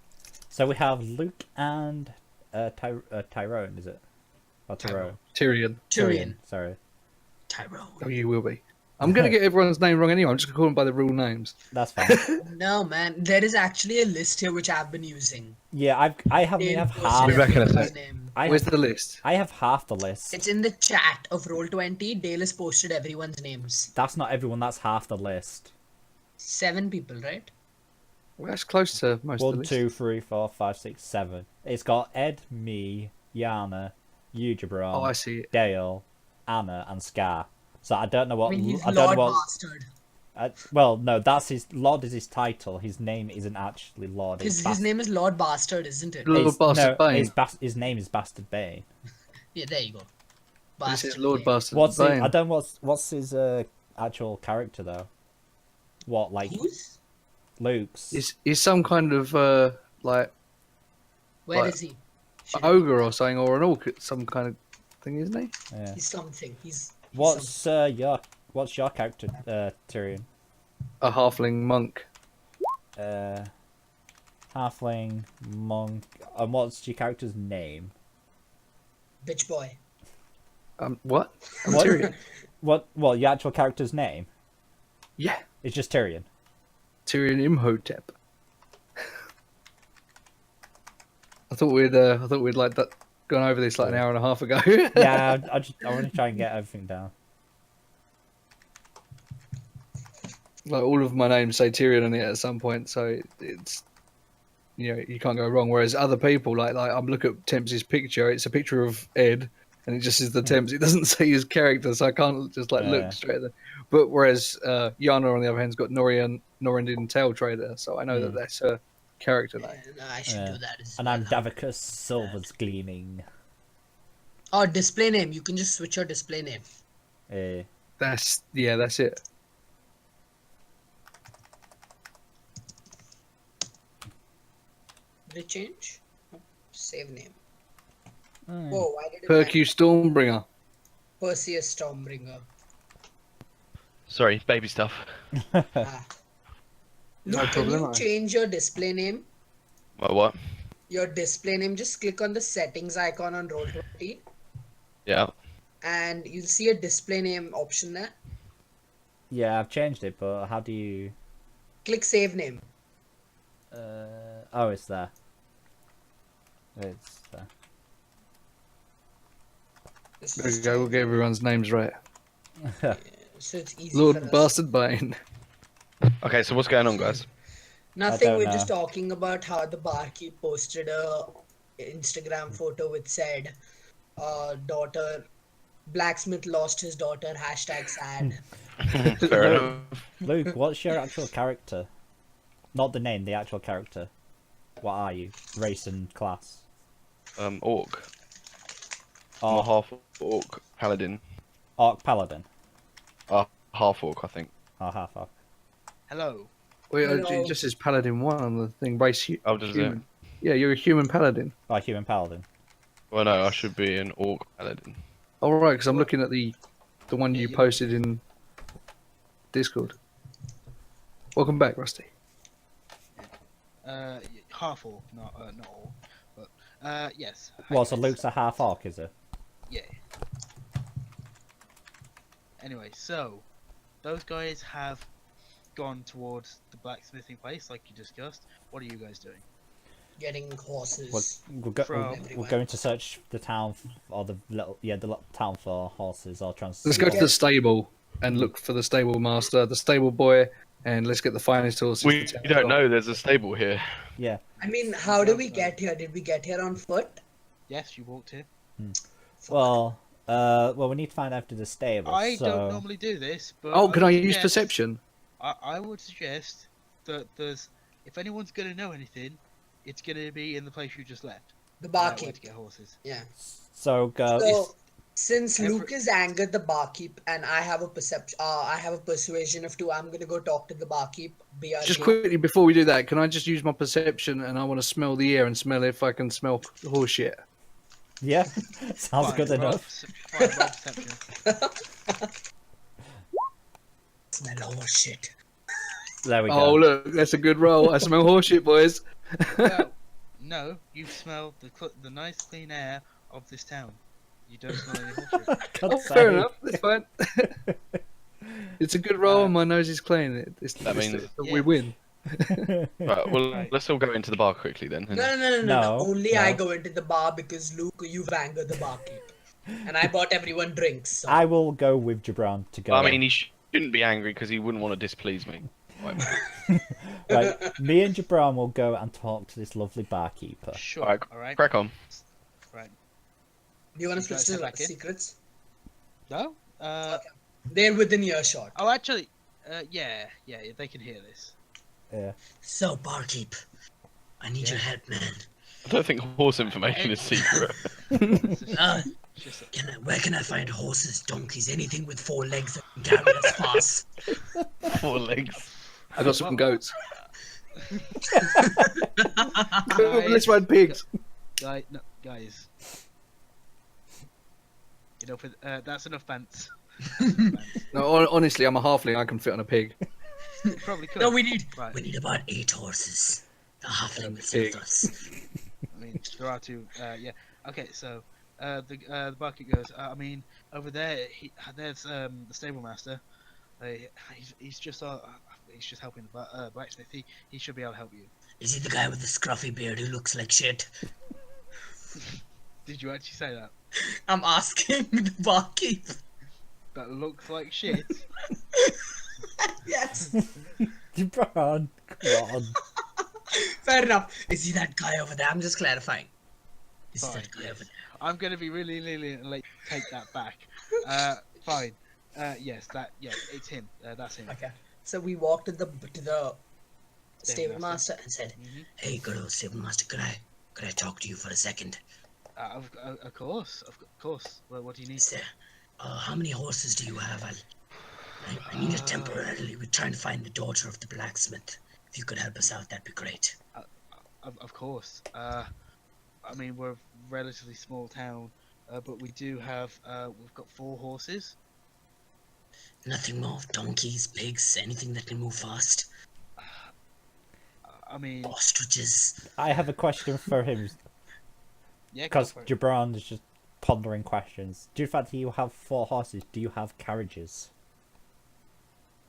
So we have Luke and Tyrone, is it? Or Tyrone? Tyrion. Sorry. Tyrone. Oh, you will be. I'm going to get everyone's name wrong anyway. I'm just going to call them by the real names. That's fine. No, man. There is actually a list here which I've been using. Yeah, I have half. I'll be back in a sec. Where's the list? I have half the list. It's in the chat of Roll20. Dale has posted everyone's names. That's not everyone. That's half the list. 7 people, right? Well, that's close to most of the 1, list. 2, 3, 4, 5, 6, 7. It's got Ed, me, Yana, you, Jabron, Oh, I see it. Dale, Anna, and Scar. So I don't know what. I mean, he's I don't Lord know what. Bastard. Well, no, that's his. Lord is his title. His name isn't actually Lord. His name is Lord Bastard, isn't it? Lord Bastard Bane. His name is Bastard Bane. Yeah, there you go. This is Bastard Lord Bane. Bastard What's his, Bane. I don't know what's his actual character though. What like Who's? Luke's? He's some kind of like Where like is he? ogre or something, or an orc, some kind of thing, isn't he? Yeah. He's something. He's What's your character, Tyrion? A halfling monk. Halfling monk. And what's your character's name? Bitch boy. What? I'm What? Tyrion. What? Your actual character's name? Yeah. It's just Tyrion. Tyrion Imhotep. I thought we'd like that gone over this like an hour and a half ago. Yeah, I want to try and get everything down. Like all of my names say Tyrion in it at some point, so it's you can't go wrong. Whereas other people, like I'm looking at Temps's picture, it's a picture of Ed, and it just is the Temps. It doesn't say his character, so I can't just Yeah. look straight at them. But whereas Yana on the other hand's got Norindin Tail Trader, so I know that that's her character name. No, I should do that as And well. I'm Davicus Silver's Gleaming. Oh, display name. You can just switch your display name. That's it. Did it change? Oh, save name. Oh, Whoa, why did it Perky Stormbringer. Perseus Stormbringer. Sorry, baby stuff. Look, can you change your display name? What? Your display name, just click on the settings icon on Roll20 Yeah. and you'll see a display name option there. Yeah, I've changed it, but how do you? Click save name. Oh, it's there. It's there. There we go. We'll get everyone's names right. So it's easy for Lord us. Bastard Bane. Okay, so what's going on, guys? Nothing, don't we're know. just talking about how the barkeep posted a Instagram photo which said, daughter, blacksmith lost his daughter, hashtag sad. Fair enough. Luke, what's your actual character? Not the name, the actual character. What are you? Race and class? Orc. I'm Oh, a half orc paladin. Orc Paladin. Half orc, I think. Oh, half orc. Hello. Wait, Hello. it just says Paladin 1 on the thing. Race Oh, does it? human. Yeah, you're a human paladin. Oh, human paladin. Well, no, I should be an orc paladin. Oh, right, because I'm looking at the one you posted in Discord. Welcome back, Rusty. Half orc, not all, but yes. Well, so Luke's a half orc, is it? Yeah. Anyway, so those guys have gone towards the blacksmithing place, like you discussed. What are you guys doing? Getting horses. We're going to search the town, or the little town for horses, or trying to. Let's go to the stable and look for the stable master, the stable boy, and let's get the finest horses. We don't know there's a stable here. Yeah. I mean, how did we get here? Did we get here on foot? Yes, you walked here. Well, we need to find after the stable. I so... don't normally do this, but Oh, can I would use suggest- perception? I would suggest that if anyone's going to know anything, it's going to be in the place you just left. The Where barkeep. to get horses. Yeah. So go. Since Luke has angered the barkeep and I have a persuasion of 2, I'm gonna go talk to the barkeep. Just quickly before we do that, can I just use my perception and I want to smell the air and smell if I can smell horse shit? Yeah, sounds Fine, good roll enough. fine, roll perception. Smell horse shit. There we go. Oh look, that's a good roll. I smell horse shit, boys. No, you smell the nice clean air of this town. You don't smell any horse shit. Oh, fair enough. That's fine. It's a good roll, and my nose is clean. That means we win. Right, well, let's all go into the bar quickly then. No. Only I go into the bar because Luke, you've angered the barkeep, and I bought everyone drinks. So. I will go with Gibran to go. I mean, he shouldn't be angry because he wouldn't want to displease me. Right, me and Gibran will go and talk to this lovely barkeeper. Sure. All right. Crack on. Right. Do you want to You guys switch head to back in? secrets? No. They're within earshot. Oh, actually, yeah, they can hear this. Yeah. So, barkeep, I need your help, man. I don't think horse information is secret. Where can I find horses, donkeys, anything with 4 legs that can carry us fast? 4 legs. I got some goats. Let's ride pigs. Guys. That's enough pants. No, honestly, I'm a halfling. I can fit on a pig. You probably could. No, we need Right. about 8 horses. The halfling will save us. I mean, there are 2. Yeah. Okay, so the barkeep goes. I mean, over there, there's the stable master. He's just helping the blacksmith. He should be able to help you. Is he the guy with the scruffy beard who looks like shit? Did you actually say that? I'm asking the barkeep. That looks like shit. Yes. Gibran, come on. Fair enough. Is he that guy over there? I'm just clarifying. Is he that guy over there? I'm gonna be really lenient and take that back. Fine. Yes, it's him. That's him. Okay. So we walked to the stable master and said, "Hey, good old stable master, could I talk to you for a second?" Of course. Well, what do you need? How many horses do you have? I need it temporarily. We're trying to find the daughter of the blacksmith. If you could help us out, that'd be great. Of course. I mean, we're a relatively small town, but we do have. We've got 4 horses. Nothing more. Donkeys, pigs, anything that can move fast. I mean, ostriches. I have a question for him. Yeah, because Gibran is just pondering questions. Do you fact you have 4 horses? Do you have carriages?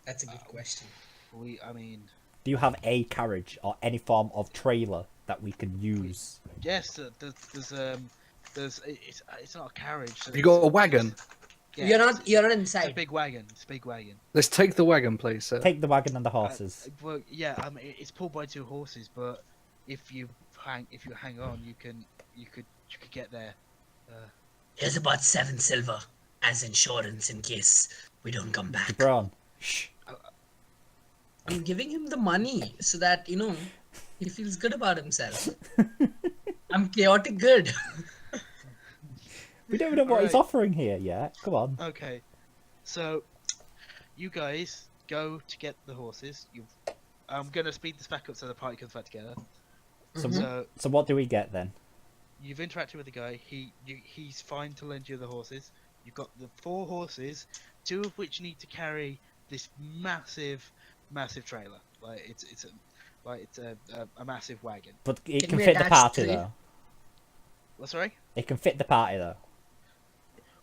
That's a good question. Do you have a carriage or any form of trailer that we can use? Yes, it's not a carriage. You got a wagon? Yeah, you're not inside. It's a big wagon. It's a big wagon. Let's take the wagon, please, sir. Take the wagon and the horses. Well, yeah, I mean, it's pulled by 2 horses, but if you hang on, you could get there. Here's about 7 silver as insurance in case we don't come back. Gibran, shh. I'm giving him the money so that, he feels good about himself. I'm chaotic good. We don't even know what he's offering here yet. Come on. Okay, so you guys go to get the horses. I'm gonna speed this back up so the party comes back together. So what do we get then? You've interacted with the guy. He's fine to lend you the horses. You've got the 4 horses, 2 of which need to carry this massive trailer. It's a massive wagon. But it can fit the party though. What, sorry? It can fit the party though.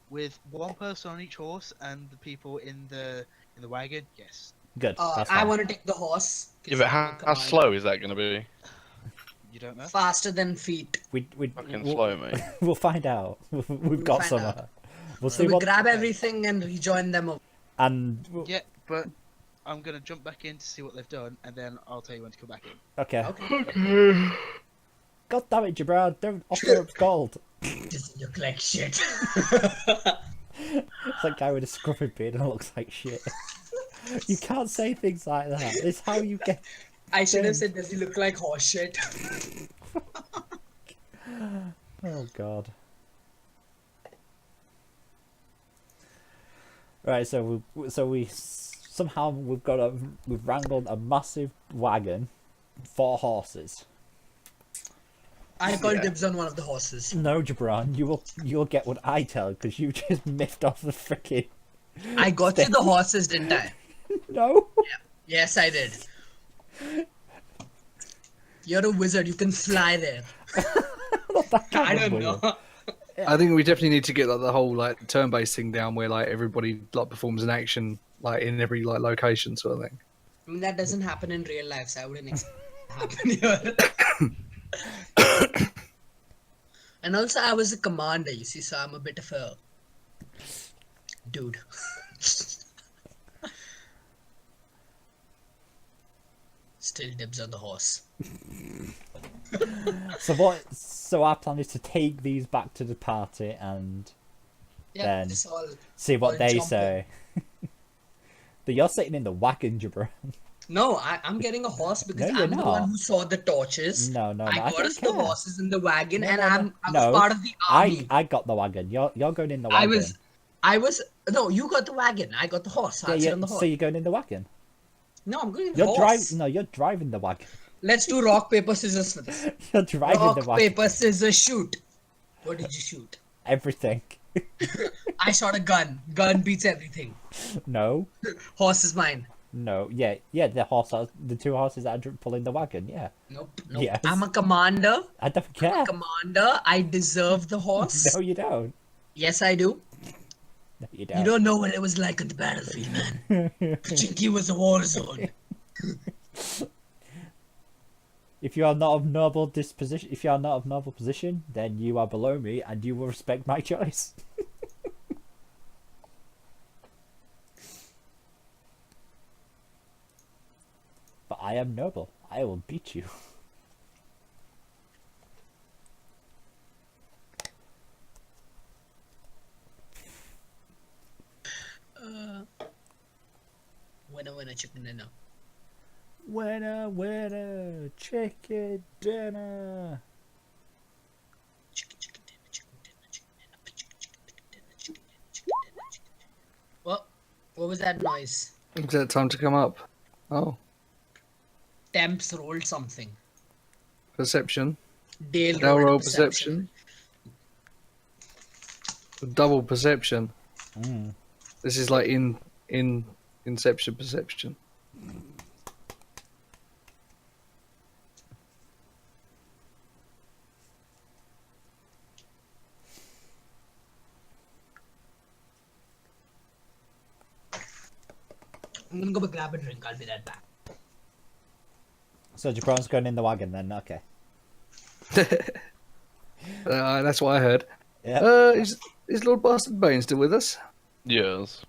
With 1 person on each horse and the people in the wagon, yes. Good. I want to take the horse. Yeah, but how slow is that going to be? You don't know? Faster than feet. Fucking slow, mate. We'll find out. We've got some. We'll see we what. grab everything and rejoin them. And yeah, but I'm gonna jump back in to see what they've done, and then I'll tell you when to come back in. Okay. God damn it, Gibran! Don't offer up gold. Doesn't look like shit. It's that guy with a scruffy beard and it looks like shit. You can't say things like that. It's how you get. I should have said, does he look like horse shit? Oh god. Right, so we somehow we've wrangled a massive wagon, 4 horses. I call dibs on one of the horses. No, Jabron, you'll get what I tell because you just miffed off the freaking. I got you the horses, didn't I? No. Yeah. Yes, I did. You're a wizard. You can fly there. I don't know. I think we definitely need to get like the whole like turn-based thing down, where like everybody like performs an action like in every like location sort of thing. I mean, that doesn't happen in real life, so I wouldn't expect it to happen here. And also, I was a commander, you see, so I'm a bit of a dude. Still dibs on the horse. So our plan is to take these back to the party and then see what they say. But you're sitting in the wagon, Jabron. No, I'm getting a horse because I'm the one who saw the torches. No, I got us the horses in the wagon, and I was No, part of the army. I got the wagon. You're going in the wagon. No, you got the wagon. I got the horse. I'll sit on the horse. So you're going in the wagon. No, I'm going in the horse. You're driving the wagon. Let's do rock, paper, scissors for this. You're driving the wagon. Rock, paper, scissors, shoot. What did you shoot? Everything. I shot a gun. Gun beats everything. No. Horse is mine. No. Yeah. The 2 horses that are pulling the wagon. Yeah. Nope. Yes. I'm a commander. I don't care. I'm a commander. I deserve the horse. No, you don't. Yes, I do. No, you don't. You don't know what it was like on the battlefield, man. Pachinki was a war zone. If you are not of noble position, then you are below me, and you will respect my choice. But I am noble. I will beat you. Winner, chicken dinner. Winner, chicken dinner. What was that noise? Is that time to come up? Oh. Temps rolled something. Perception. Dale roll rolled perception. Double perception. This is like in Inception perception. I'm gonna go grab a drink. I'll be right back. So Jabron's going in the wagon then. Okay. That's what I heard. Yeah. Is Lord Bastard Bane still with us? Yes.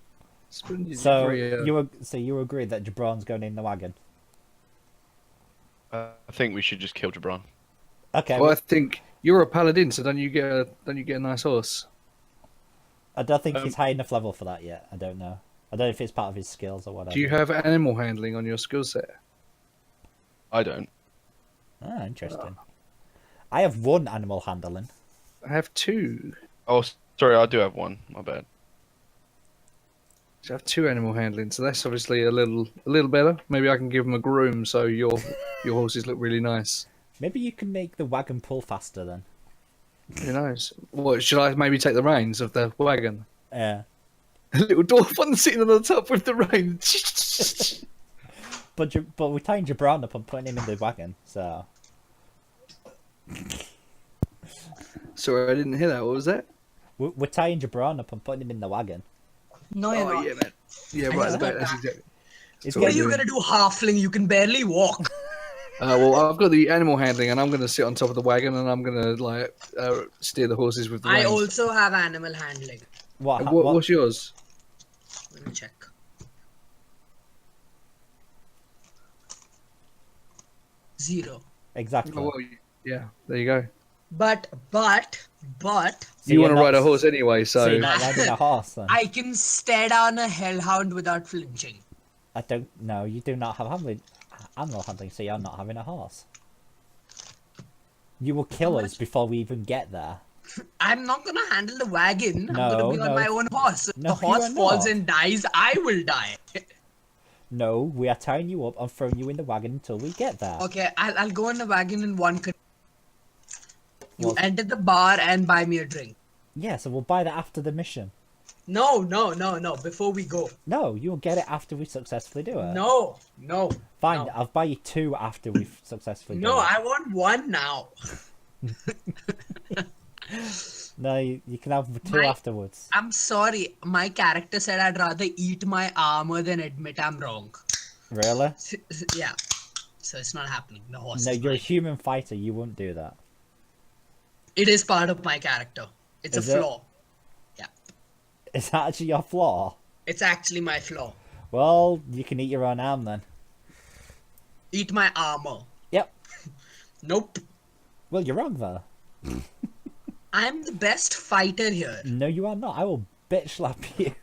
So you agree that Jabron's going in the wagon? I think we should just kill Jabron. Okay. Well, I think you're a paladin, so don't you get a nice horse? I don't think he's high enough level for that yet. I don't know. I don't know if it's part of his skills or whatever. Do you have animal handling on your skill set? I don't. Ah, interesting. I have 1 animal handling. I have 2. Oh, sorry, I do have 1. My bad. So I have 2 animal handling, so that's obviously a little better. Maybe I can give them a groom so your horses look really nice. Maybe you can make the wagon pull faster then. Who knows? What should I maybe take the reins of the wagon? Yeah. A little dwarf one sitting on the top with the reins. But we're tying Jabron up and putting him in the wagon, so. Sorry, I didn't hear that. What was that? We're tying Jabron up and putting him in the wagon. No, you're not. Yeah, man. Yeah, right at the back. That's exactly. What are you gonna do, halfling? You can barely walk. Well, I've got the animal handling, and I'm gonna sit on top of the wagon, and I'm gonna steer the horses with the reins. I also have animal handling. What's yours? Let me check. Zero. Exactly. Oh, well, yeah, there you go. But. You want to ride a horse anyway, so. you're not riding a horse then. I can stare down a hellhound without flinching. I don't know. You do not have animal handling, so you're not having a horse. You will kill us before we even get there. I'm not gonna handle the wagon. I'm gonna No, be on no. my own horse. If No, the horse you are falls not. and dies, I will die. No, we are tying you up and throwing you in the wagon until we get there. Okay, I'll go on the wagon in one. You Well- enter the bar and buy me a drink. Yeah, so we'll buy that after the mission. No. Before we go. No, you'll get it after we successfully do it. No. Fine, no. I'll buy you 2 after we've successfully No, done it. I want 1 now. No, you can have 2 afterwards. I'm sorry. My character said I'd rather eat my armor than admit I'm wrong. Really? Yeah. So it's not happening. The horse. No, is you're a mine. human fighter. You wouldn't do that. It is part of my character. It's Is a it? flaw. Yeah. Is that actually your flaw? It's actually my flaw. Well, you can eat your own arm then. Eat my armor. Yep. Nope. Well, you're wrong there. I'm the best fighter here. No, you are not. I will bitch slap you.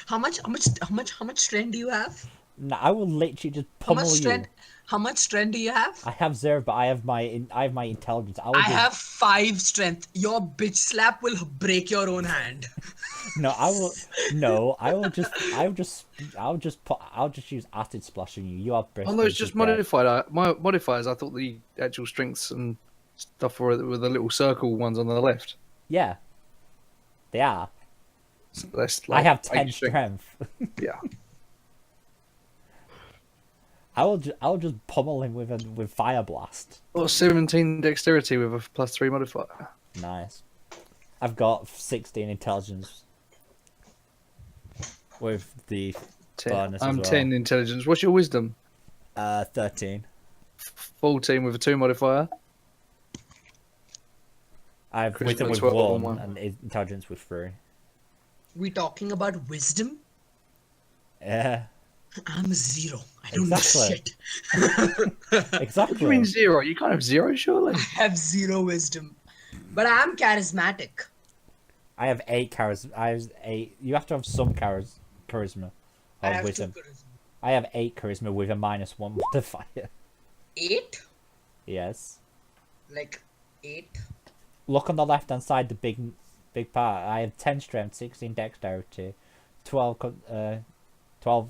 How much strength do you have? No, I will literally just How pummel much you. strength? How much strength do you have? I have 0, but I have my intelligence. I have 5 strength. Your bitch slap will break your own hand. No, I will. No, I'll just use acid splash on you. You are. Oh no, it's just modified. My modifiers. I thought the actual strengths and stuff were the little circle ones on the left. Yeah. They are. So that's I have 8 10 strength. Yeah. I'll just pummel him with fire blast. Or 17 dexterity with a +3 modifier. Nice. I've got 16 intelligence with the bonus. I'm as well. 10 intelligence. What's your wisdom? 13. 14 with a 2 modifier. I have wisdom with 12 1 and and intelligence with 3. We talking about wisdom? Yeah. I'm 0. I don't Exactly. know shit. Exactly. What do you mean 0? You can't have 0, surely. I have 0 wisdom. But I'm charismatic. I have 8 charisma. I have 8. You have to have some charisma I or have wisdom. 2 charisma. I have 8 charisma with a -1 modifier. 8? Yes. Like 8? Look on the left hand side, the big part. I have 10 strength, 16 dexterity, 12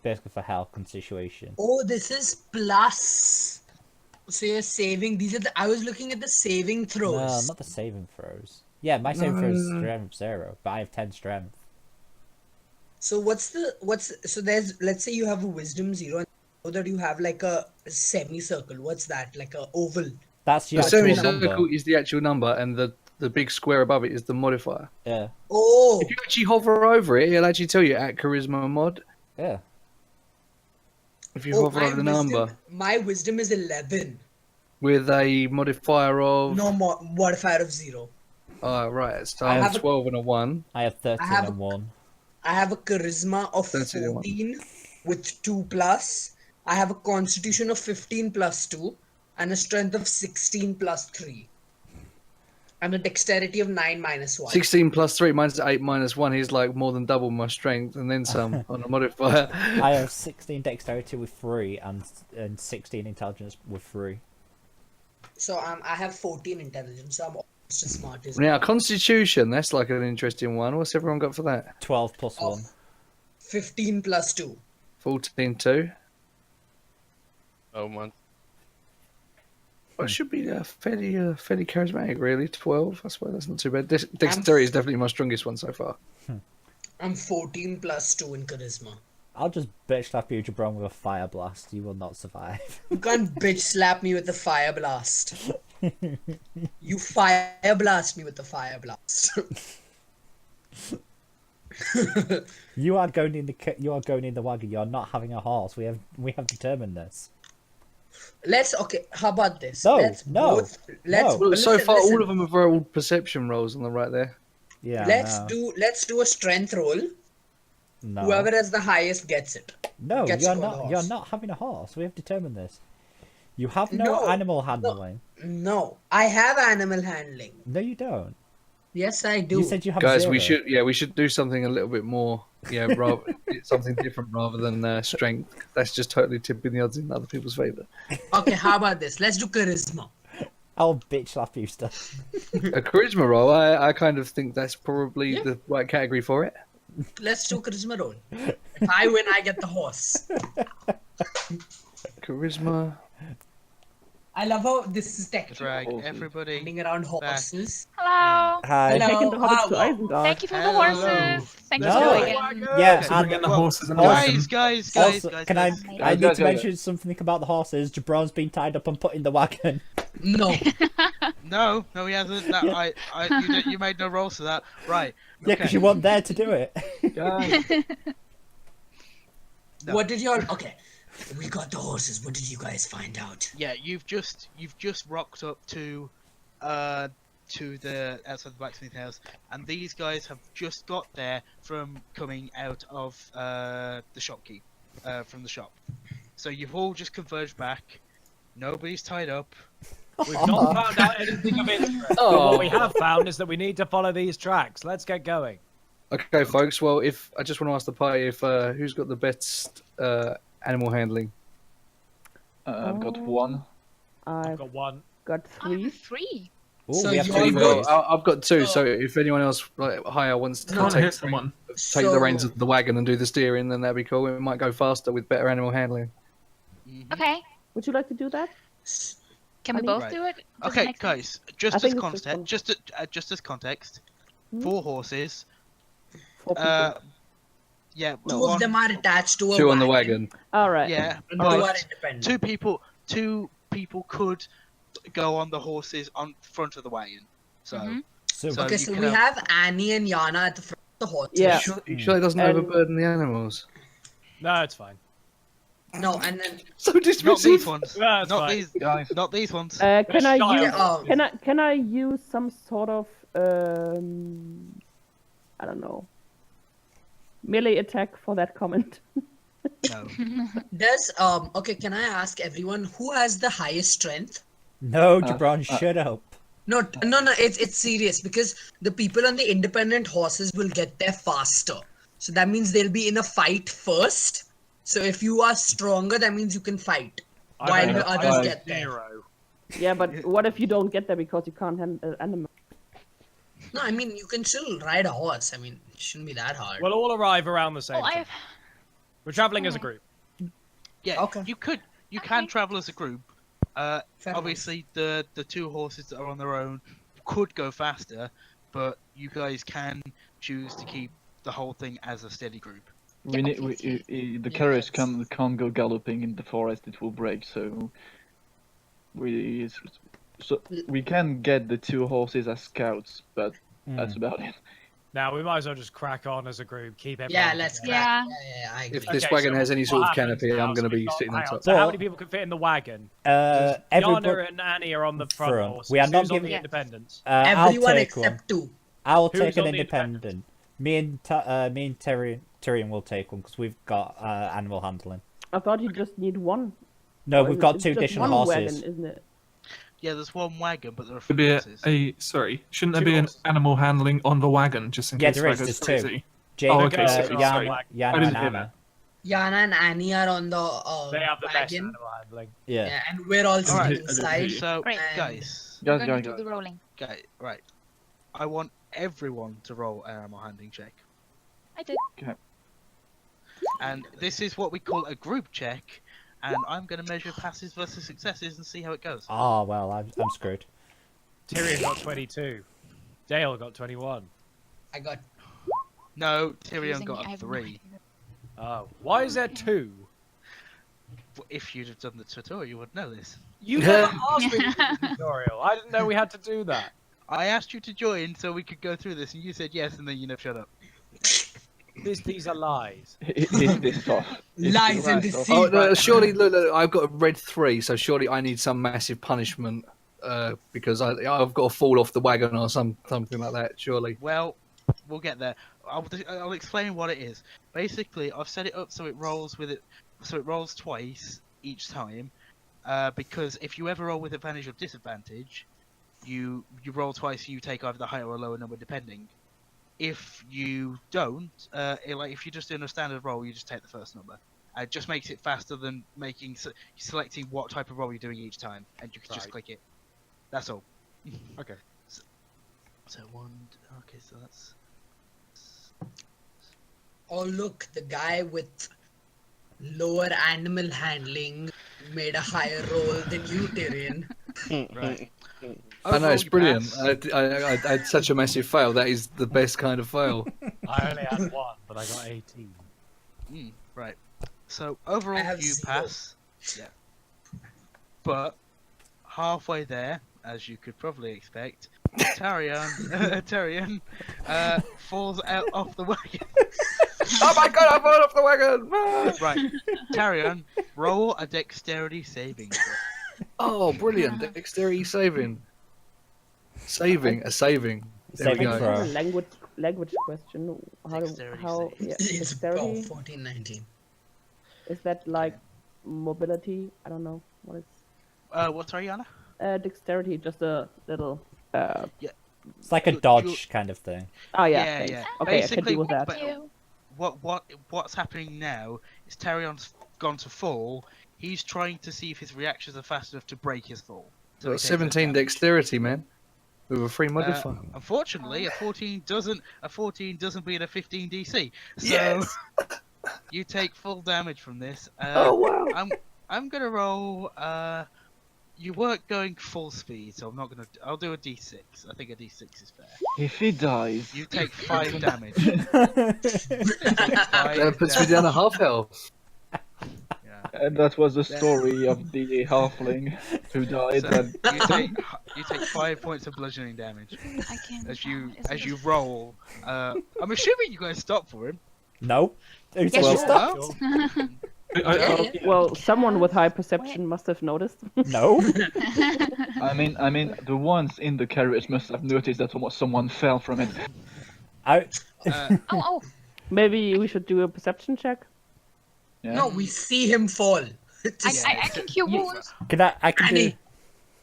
basically for health and situation. Oh, this is plus. So you're saving. These are the. I was looking at the saving throws. No, not the saving throws. Yeah, my saving throw is strength 0, but I have 10 strength. So so there's, let's say you have a wisdom 0 and know that you have like a semicircle. What's that? Like a oval. That's your The actual semicircle number. is the actual number, and the big square above it is the modifier. Yeah. Oh. If you actually hover over it, it'll actually tell you at charisma mod. Yeah. If you hover over the number My wisdom is 11. with a modifier of. No modifier of 0. Oh, right. So I I have have 12 and a 1. I have 13 have and 1. I have a charisma of 13 and 1. 14 with 2 plus. I have a constitution of 15 plus 2 and a strength of 16 plus 3. And a dexterity of 9 minus 1. 16 plus 3 minus 8 minus 1 is like more than double my strength and then some on a modifier. I have 16 dexterity with 3 and 16 intelligence with 3. So I have 14 intelligence. So I'm almost as smart as Now, Constitution, that's like an interesting one. What's everyone got for that? 12 plus 1. 15 plus 2. 14, 2. Oh, man. Well, it should be fairly charismatic, really. 12, I suppose that's not too bad. Dexterity is definitely my strongest one so far. I'm 14 plus 2 in charisma. I'll just bitch slap you, Jabron, with a fire blast. You will not survive. You can't bitch slap me with the fire blast. You fire blast me with the fire blast. You are going in the wagon. You're not having a horse. We have determined this. Okay, how about this? No, let's no, both, let's, no. Well, so listen, far, listen. all of them have rolled perception rolls on the right there. Yeah. Let's do a strength roll. No. Whoever has the highest gets it. No, gets you're to go on the not. horse. You're not having a horse. We have determined this. You have no, No, animal handling. No, I have animal handling. No, you don't. Yes, I do. You said you have Guys, 0. we should do something a little bit more, rather something different rather than strength. That's just totally tipping the odds in other people's favor. Okay, how about this? Let's do charisma. I'll bitch slap you still. A charisma roll. I kind of think that's probably the right category for it. Let's do charisma roll. If I win, I get the horse. Charisma. I love how this is technical. Drag everybody Running around horses. Hello. Hi. They're taking the hobbits to Hello. Isengard. Thank you for the Hello. horses. Thank you No. for the wagon. Yeah, So we're and getting the horses and the also- wagon. Guys, also, can I need Guys, to guys. mention something about the horses. Jabron's been tied up and put in the wagon. No. No, he hasn't. That, you made no rolls for that. Right. Yeah, because you weren't there to do it. No. What did y'all? Okay, we got the horses. What did you guys find out? Yeah, you've just rocked up to the outside the blacksmith house, and these guys have just got there from coming out of the shopkeep, from the shop. So you've all just converged back. Nobody's tied up. We've not found out anything of interest. But what we have found is that we need to follow these tracks. Let's get going. Okay, folks. Well, if I just want to ask the party if who's got the best animal handling. I've got one. I've Got one. got I have 3. 3. Ooh, So we have you two all boys. go- I've got 2. So if anyone else higher wants to Can't hear take someone. the reins of the wagon and do the steering, then that'd be cool. It might go faster with better animal handling. Okay. Would you like to do that? Can we Honey? both Right. do it? Does it Okay, make sense? guys. I Just as think it's just context, one. just as context, Hmm? 4 horses. 4 people. Yeah, Two of them are attached to a 2 on the wagon. All right. Yeah, And two are but independent. two people could go on the horses on front of the wagon. So, Mhm. So, So Okay, you so can we have- have Annie and Yana at the front of the horses. Yeah. You sure it doesn't And- overburden the animals? No, it's fine. No, and then So not these dismissive. ones. No, it's Not fine. these. Guys, Not these ones. Can I Shy use? of it. Can I use some sort of I don't know, melee attack for that comment? No. does okay, can I ask everyone who has the highest strength? no, Jabron, shut up. No, it's serious because the people on the independent horses will get there faster. So that means they'll be in a fight first. So if you are stronger, that means you can fight. While the others get there. 0. Yeah, but what if you don't get there because you can't handle animal? No, I mean you can still ride a horse. I mean, it shouldn't be that hard. We'll all arrive around the same Oh, I time. have. We're traveling as a group. Yeah. Okay. You can Okay. travel as a group. Fair Obviously, the 2 horses that are on their own could go faster, but you guys can choose to keep the whole thing as a steady group. we need the carriage that's- can't go galloping in the forest; it will break. So we can get the 2 horses as scouts, but that's about it. Now, we might as well just crack on as a group. Keep everyone Yeah, let's together. crack. Yeah. Yeah, I agree. If this Okay, wagon so has any sort what of happens canopy, now I'm is going to we've be got- sitting on hang top. So how Well- many people can fit in the wagon? Everyone, Yana and Annie are on the front Front. horses. We are not Who's on giving- the independents. I'll Everyone take one. except 2. I'll Who's take an on the independent. Me and Tyrion will take one because we've got animal handling. I thought you just need one. No, Or we've is got it 2 just additional one horses. wagon, isn't it? Yeah, there's 1 wagon, but there are 4 Should be horses. shouldn't there 2 be an horses. animal handling on the wagon just in Yeah, case there that is, goes there's 2. crazy? Jake, Oh, okay, sorry. Yana I and didn't hear Anna. Yana and Annie are on the They have the best wagon. animal handling. Yeah. Yeah, and we're all sitting Alright, inside. So, Great. guys, We're Guys, going guys, to do the rolling. right. I want everyone to roll an animal handling check. I did. And this is what we call a group check, and I'm going to measure passes versus successes and see how it goes. Oh, well, I'm screwed. Tyrion got 22. Dale got 21. I got No, Tyrion Using got me, I a have no 3. idea. Oh, why is there 2? If you'd have done the tutorial, you would know this. You never asked me to do the tutorial. I didn't know we had to do that. I asked you to join so we could go through this, and you said yes, and then you never shut up. These are lies. This off. lies and It's deceit. Oh, no, surely, look, I've got a red 3, so surely I need some massive punishment because I've got to fall off the wagon or something like that, surely. Well, we'll get there. I'll explain what it is. Basically, I've set it up so it rolls twice each time. Because if you ever roll with advantage or disadvantage, you roll twice. You take either the higher or lower number depending. If you don't, if you're just doing a standard roll, you just take the first number. It just makes it faster than selecting what type of roll you're doing each time, and you can just Right. click it. That's all. Okay. So one. Okay, so that's. Oh look, the guy with lower animal handling made a higher roll than you, Tyrion. Right. I know, it's you brilliant. pass. I had such a massive fail. That is the best kind of fail. I only had one, but I got 18. Right. So overall, have you 0. pass. Yeah. But halfway there, as you could probably expect, Tyrion falls out off the wagon. Oh my god, I fallen off the wagon! Ah! Right. Tyrion, roll a dexterity saving throw. Oh, brilliant. Dexterity saving. Saving. There Saving we I go. have a language question. Dexterity How save. yeah, It's dexterity? 14, 19. Is that like mobility? I don't know what is. What's Ariana? Dexterity, just a little. It's like a dodge kind of thing. Oh yeah. Yeah, thanks. yeah. Okay, I can Basically, deal with that. Thank you. What's happening now is Tyrion's gone to fall. He's trying to see if his reactions are fast enough to break his fall. So he Got takes 17 less damage. dexterity, man. With a free modifier. Unfortunately, a 14 doesn't beat a 15 DC. So Yes! you take full damage from this. Oh, wow. I'm gonna roll. You weren't going full speed, so I'm not gonna. I'll do a D6. I think a D6 is fair. If he dies, You take 5 damage. That puts me down to half health. and that was the story of the halfling who died. So and you take 5 points of bludgeoning damage I can't. as you is it- roll. I'm assuming you guys stop for him. Nope. Who's Yeah, supposed sure. to? Well, someone with high perception must have noticed. No. I mean, the ones in the carriage must have noticed that someone fell from it. Oh, Maybe we should do a perception check. Yeah. No, we see him fall. I can cure wounds. I can do. Annie,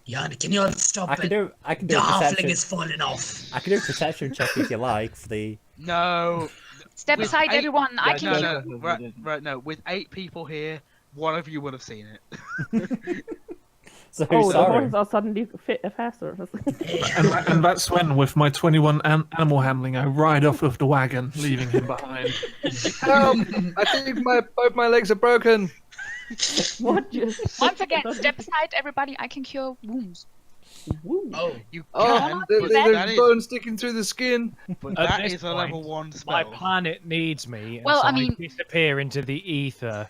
Jan, can you all stop I it? can do The a halfling perception. is falling off. I can do a perception check if you like for the. No. Step With aside, 8 everyone. I can no, cure. no. Right, no. With 8 people here, one of you would have seen it. So Oh, the sorry. horses are suddenly faster. And that's when, with my 21 animal handling, I ride off of the wagon, leaving him behind. Help! I think both my legs are broken. What? Once again, step aside, everybody. I can cure wounds. Oh, You Oh, can, but there's that is, bone sticking through the skin. but At that this is a point, level 1 My spell. planet needs me, and Well, so I mean- disappear into the ether.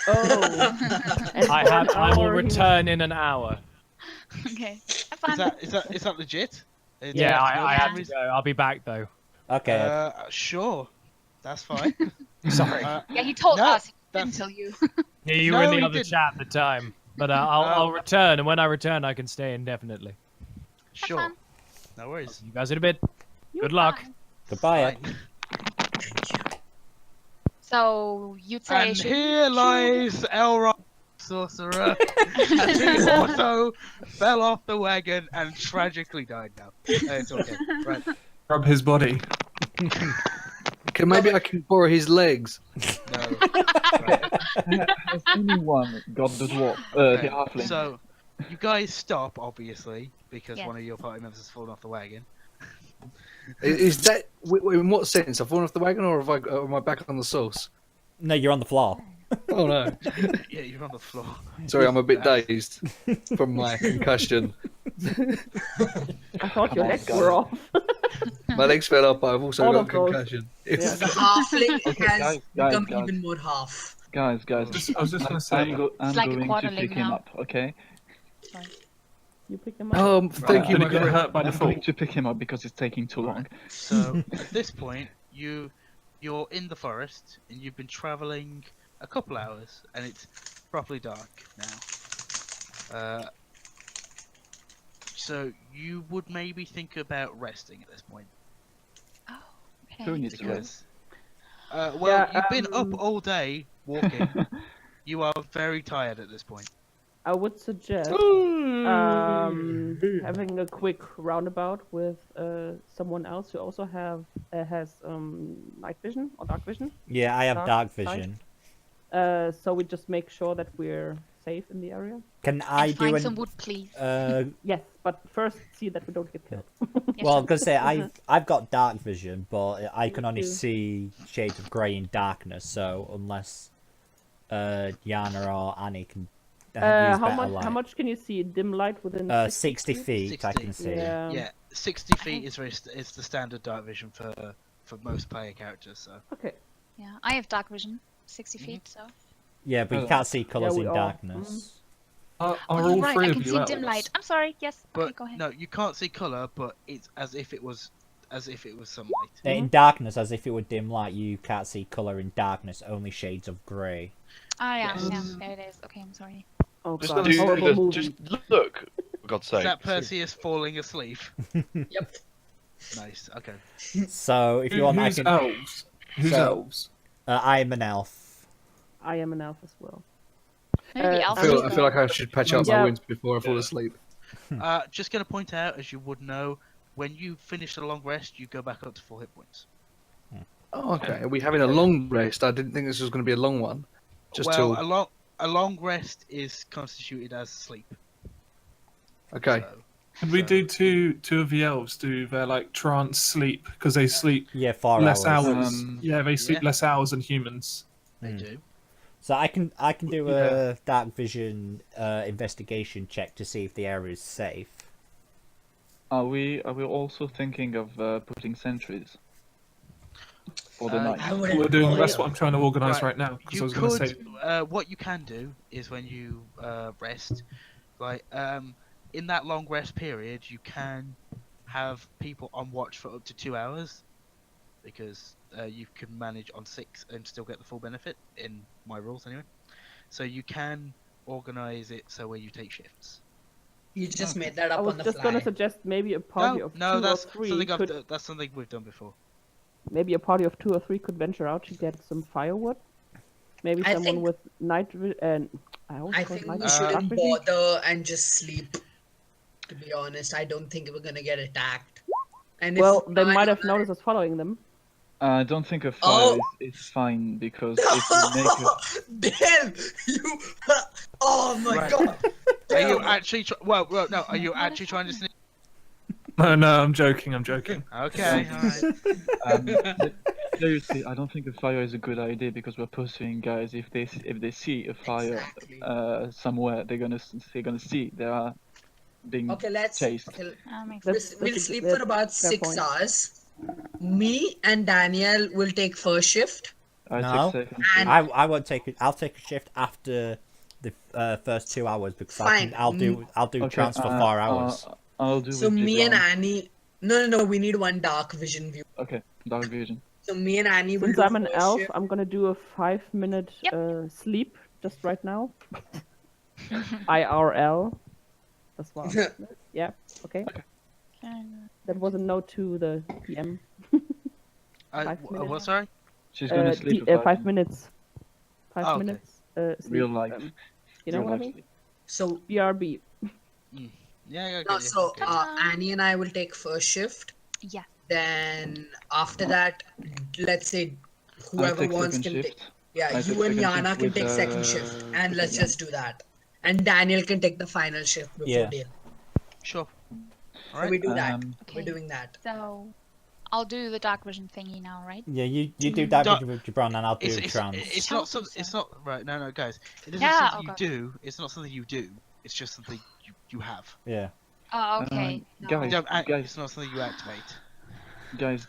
Oh. And I will our return in an hour. Okay. Have Is fun. that legit? Yeah, I have to reason? go. I'll be back though. Okay. Sure. That's fine. Sorry. Yeah, he told No, us. He didn't that's- tell you. Yeah, you No, were in the he other didn't. chat at the time. But I'll return, and when I return, I can stay indefinitely. Sure. fun. No worries. You guys in a bit. You're Good luck. fine. Goodbye. Ed. Fine. So you'd say. And should- here lies Elrond, sorcerer, as he also fell off the wagon and tragically died now. It's okay. Right. Rub his body. Maybe I can borrow his legs. No. Right. Has anyone got the dwarf? Okay, The halfling. So, you guys stop, obviously, because Yes. one of your party members has fallen off the wagon. Is that in what sense? I've fallen off the wagon, or am I back on the sauce? No, you're on the floor. Oh no! Yeah, you're on the floor. Sorry, I'm a bit dazed from my concussion. I thought your on, legs guys. were off. My legs fell off, but I've also All got a of those. concussion. Yeah. the halfling Okay, has guys, become guys. even more half. Guys, I was just gonna say. I'm like a going to quarterling pick him now. up, okay? You pick them up. Thank you, Did my he get friend. hurt by I'm default? going to pick him up because it's taking too long. So, at this point, you're in the forest, and you've been travelling a couple hours, and it's properly dark now. So, you would maybe think about resting at this point. Who Okay. needs to rest? Well, Yeah, you've been up all day walking. You are very tired at this point. I would suggest having a quick roundabout with someone else who also has night vision or dark vision. Yeah, I have Dark dark side? vision. So we just make sure that we're safe in the area. Can I And do find an? some wood, please. Yes, but first see that we don't get killed. Yeah, Well, sure. I'm gonna say I've got dark vision, but I can only too. see shades of grey in darkness. So unless Yana or Annie can use How better much? light. How much can you see? Dim light within 60 feet, I 60. can see. Yeah. Yeah, 60 feet is is the standard dark vision for most player characters. So Okay. Yeah, I have dark vision, 60 feet, so. Yeah, but you Oh. can't see colours we in all- darkness. Are Oh, all you're right, three I of can you see elves? dim light. I'm sorry, yes. but Okay, go ahead. no, you can't see color, but it's as if it was sunlight. In darkness, as if it were dim light, you can't see colour in darkness, only shades of grey. Ah, yeah, Yes. yeah, there it is. Okay, I'm sorry. Oh Just god, do horrible the, movie. just look. For God's Is sake. that Perseus falling asleep? Yep. Nice. Okay. So if you want, I Who's can. elves? Who's So- elves? I am an elf. I am an elf as well. Maybe I Alpha. I feel like I should patch up my Yeah. wounds before I fall asleep. Just gonna point out, as you would know, when you finish a long rest, you go back up to 4 hit points. Oh, okay. Are we having a long rest? I didn't think this was going to be a long one. Just well, till. a long rest is constituted as sleep. Okay. So, Could we do two of the elves do their like trance sleep because they sleep Yeah, 4 less hours. hours? Yeah, they sleep Yeah. less hours than humans. they do. So I can do Yeah. a dark vision investigation check to see if the area is safe. Are we also thinking of putting sentries for the Uh, night? I wouldn't. We're doing. bother That's you. what I'm trying to organise Right. right now. Because I You was going to could. say. What you can do is when you rest, like in that long rest period, you can have people on watch for up to 2 hours, because you can manage on 6 and still get the full benefit in my rules anyway. So you can organise it so where you take shifts. You just made that I up was on the just fly. gonna suggest maybe a party No, of no, 2 or that's 3 something could. that's something we've done before. Maybe a party of 2 or 3 could venture out to get some firewood. Maybe I someone think- with night and I think we vision. shouldn't dark vision. bother and just sleep. To be honest, I don't think we're gonna get attacked. And if Well, they I might know have that- noticed us following them. I don't think a Oh! fire is fine because if we make a Damn! You. Oh my Right. god! Are you actually? Well, no. Are you actually trying to sneak? No, I'm joking. I'm joking. Okay. Alright. seriously, I don't think a fire is a good idea because we're pursuing guys. If they see a fire Exactly. somewhere, they're gonna see they are being Okay, let's. chased. Okay, Makes we'll, sense. we'll that's a sleep good- for about fair 6 point. hours. Me and Daniel will take first shift. I No. take second. And- I won't take it. I'll take a shift after the first 2 hours because Fine. I'll do Okay, trance for 4 hours. I'll do. So with me and Gibran. Annie. No. We need one dark vision view. Okay, dark vision. So me and Annie will Since do I'm an first elf, shift. I'm gonna do a 5-minute Yep. sleep just right now. IRL. That's what. Yeah. Okay. That was a note to the PM. 5 minutes. What? Sorry. She's gonna sleep. for 5 minutes. 5 Oh, okay. minutes. Sleep. Real life. You know Real what I life mean? sleep. So BRB. Yeah. no, so Ta-da. Annie and I will take first shift. Yeah. Then after that, let's say I'll whoever take wants second can shift. take. Yeah, I you take and second Yana shift can with, take second shift, and let's yeah. just do that. And Daniel can take the final shift before Yeah. Dale. Sure. So we do that. Okay. We're doing that. So, I'll do the dark vision thingy now, right? Yeah, you do dark Dark- vision with Gibran and I'll do It's trance. not Shall something. we, It's sir? not right. No, guys. It isn't Yeah, something you okay. do. It's not something you do. It's just something you have. Yeah. Oh, okay. No. guys, You don't act, guys. it's not something you activate. Guys,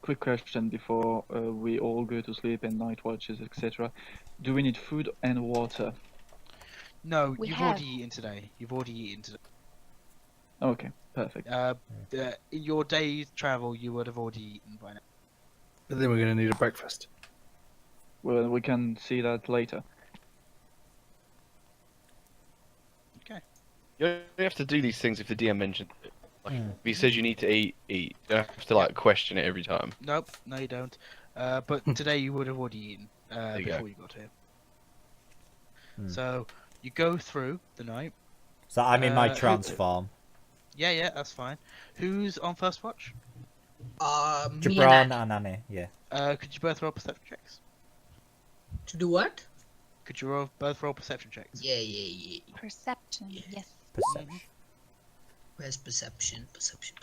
quick question before we all go to sleep and night watches, etc. Do we need food and water? No, We you've have. already eaten today. You've already eaten today. Okay, perfect. In your day's travel, you would have already eaten by now. But then we're going to need a breakfast. Well, we can see that later. You only have to do these things if the DM mentions it. Like, Mm. if he says you need to eat. You don't have to like question it every time. Nope, no, you don't. But today you would have already eaten you go. before you got here. Hmm. So you go through the night. So I'm in my who- trance form. Yeah, that's fine. Who's on first watch? Me and Gibran Annie. and Annie, yeah. Could you both roll perception checks? To do what? Could you both roll perception checks? Yeah. Perception, yes. Perception. Where's perception? Perception.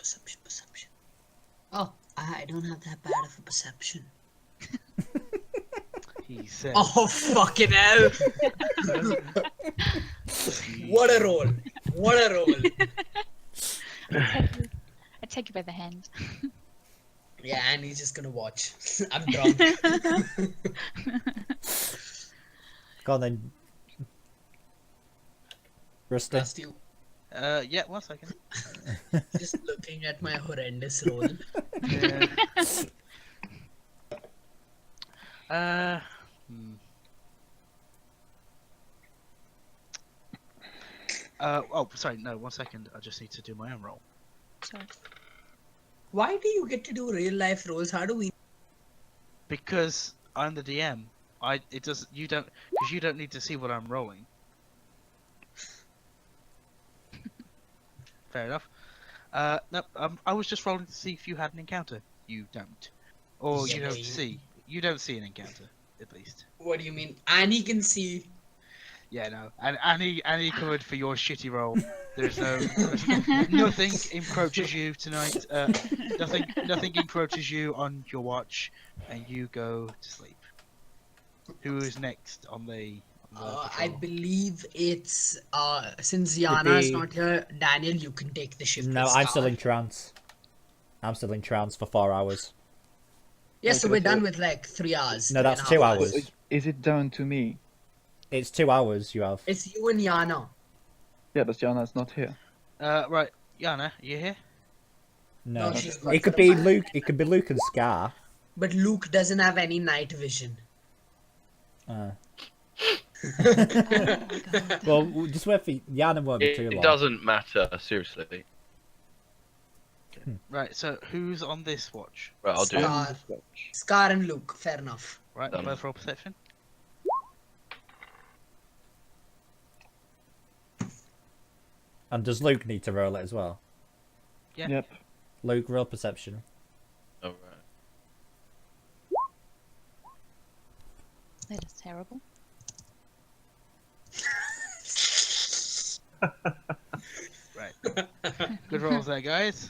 Oh, I don't have that bad of a perception. He said. Oh, fucking hell! What a roll! I take you by the hand. Yeah, and he's just gonna watch. I'm drunk. Go on then. Rusty. Rusty, Yeah, 1 second. just looking at my horrendous roll. Yeah. Oh, sorry. No, 1 second. I just need to do my own roll. Sorry. Why do you get to do real life rolls? How do we? Because I'm the DM. Because you don't need to see what I'm rolling. Fair enough. No, I was just rolling to see if you had an encounter. You don't, or you don't see. You don't see an encounter, at least. What do you mean? Annie can see. Yeah, no. And Annie covered for your shitty roll. There's nothing encroaches you tonight. Nothing encroaches you on your watch, and you go to sleep. Who is next on the I believe it's since Yana is not here, Daniel, you can take the shift. No, with I'm Scar. still in trance. I'm still in trance for 4 hours. Yeah, so we're done with like 3 hours. No, that's 2 hours. Is it down to me? It's 2 hours you have. It's you and Yana. Yeah, but Jana's not here. Right, Yana, you here? No, No, she's got it could the be back. Luke. It could be Luke and Scar. But Luke doesn't have any night vision. Well, we'll just wait for Yana. Won't be too It long. doesn't matter, seriously. Right, so who's on this watch? Right, I'll do it. Scar and Luke, fair enough. Right, both roll perception. And does Luke need to roll it as well? Yeah. Yep. Luke, roll perception. Alright. That is terrible. Right. Good rolls there, guys.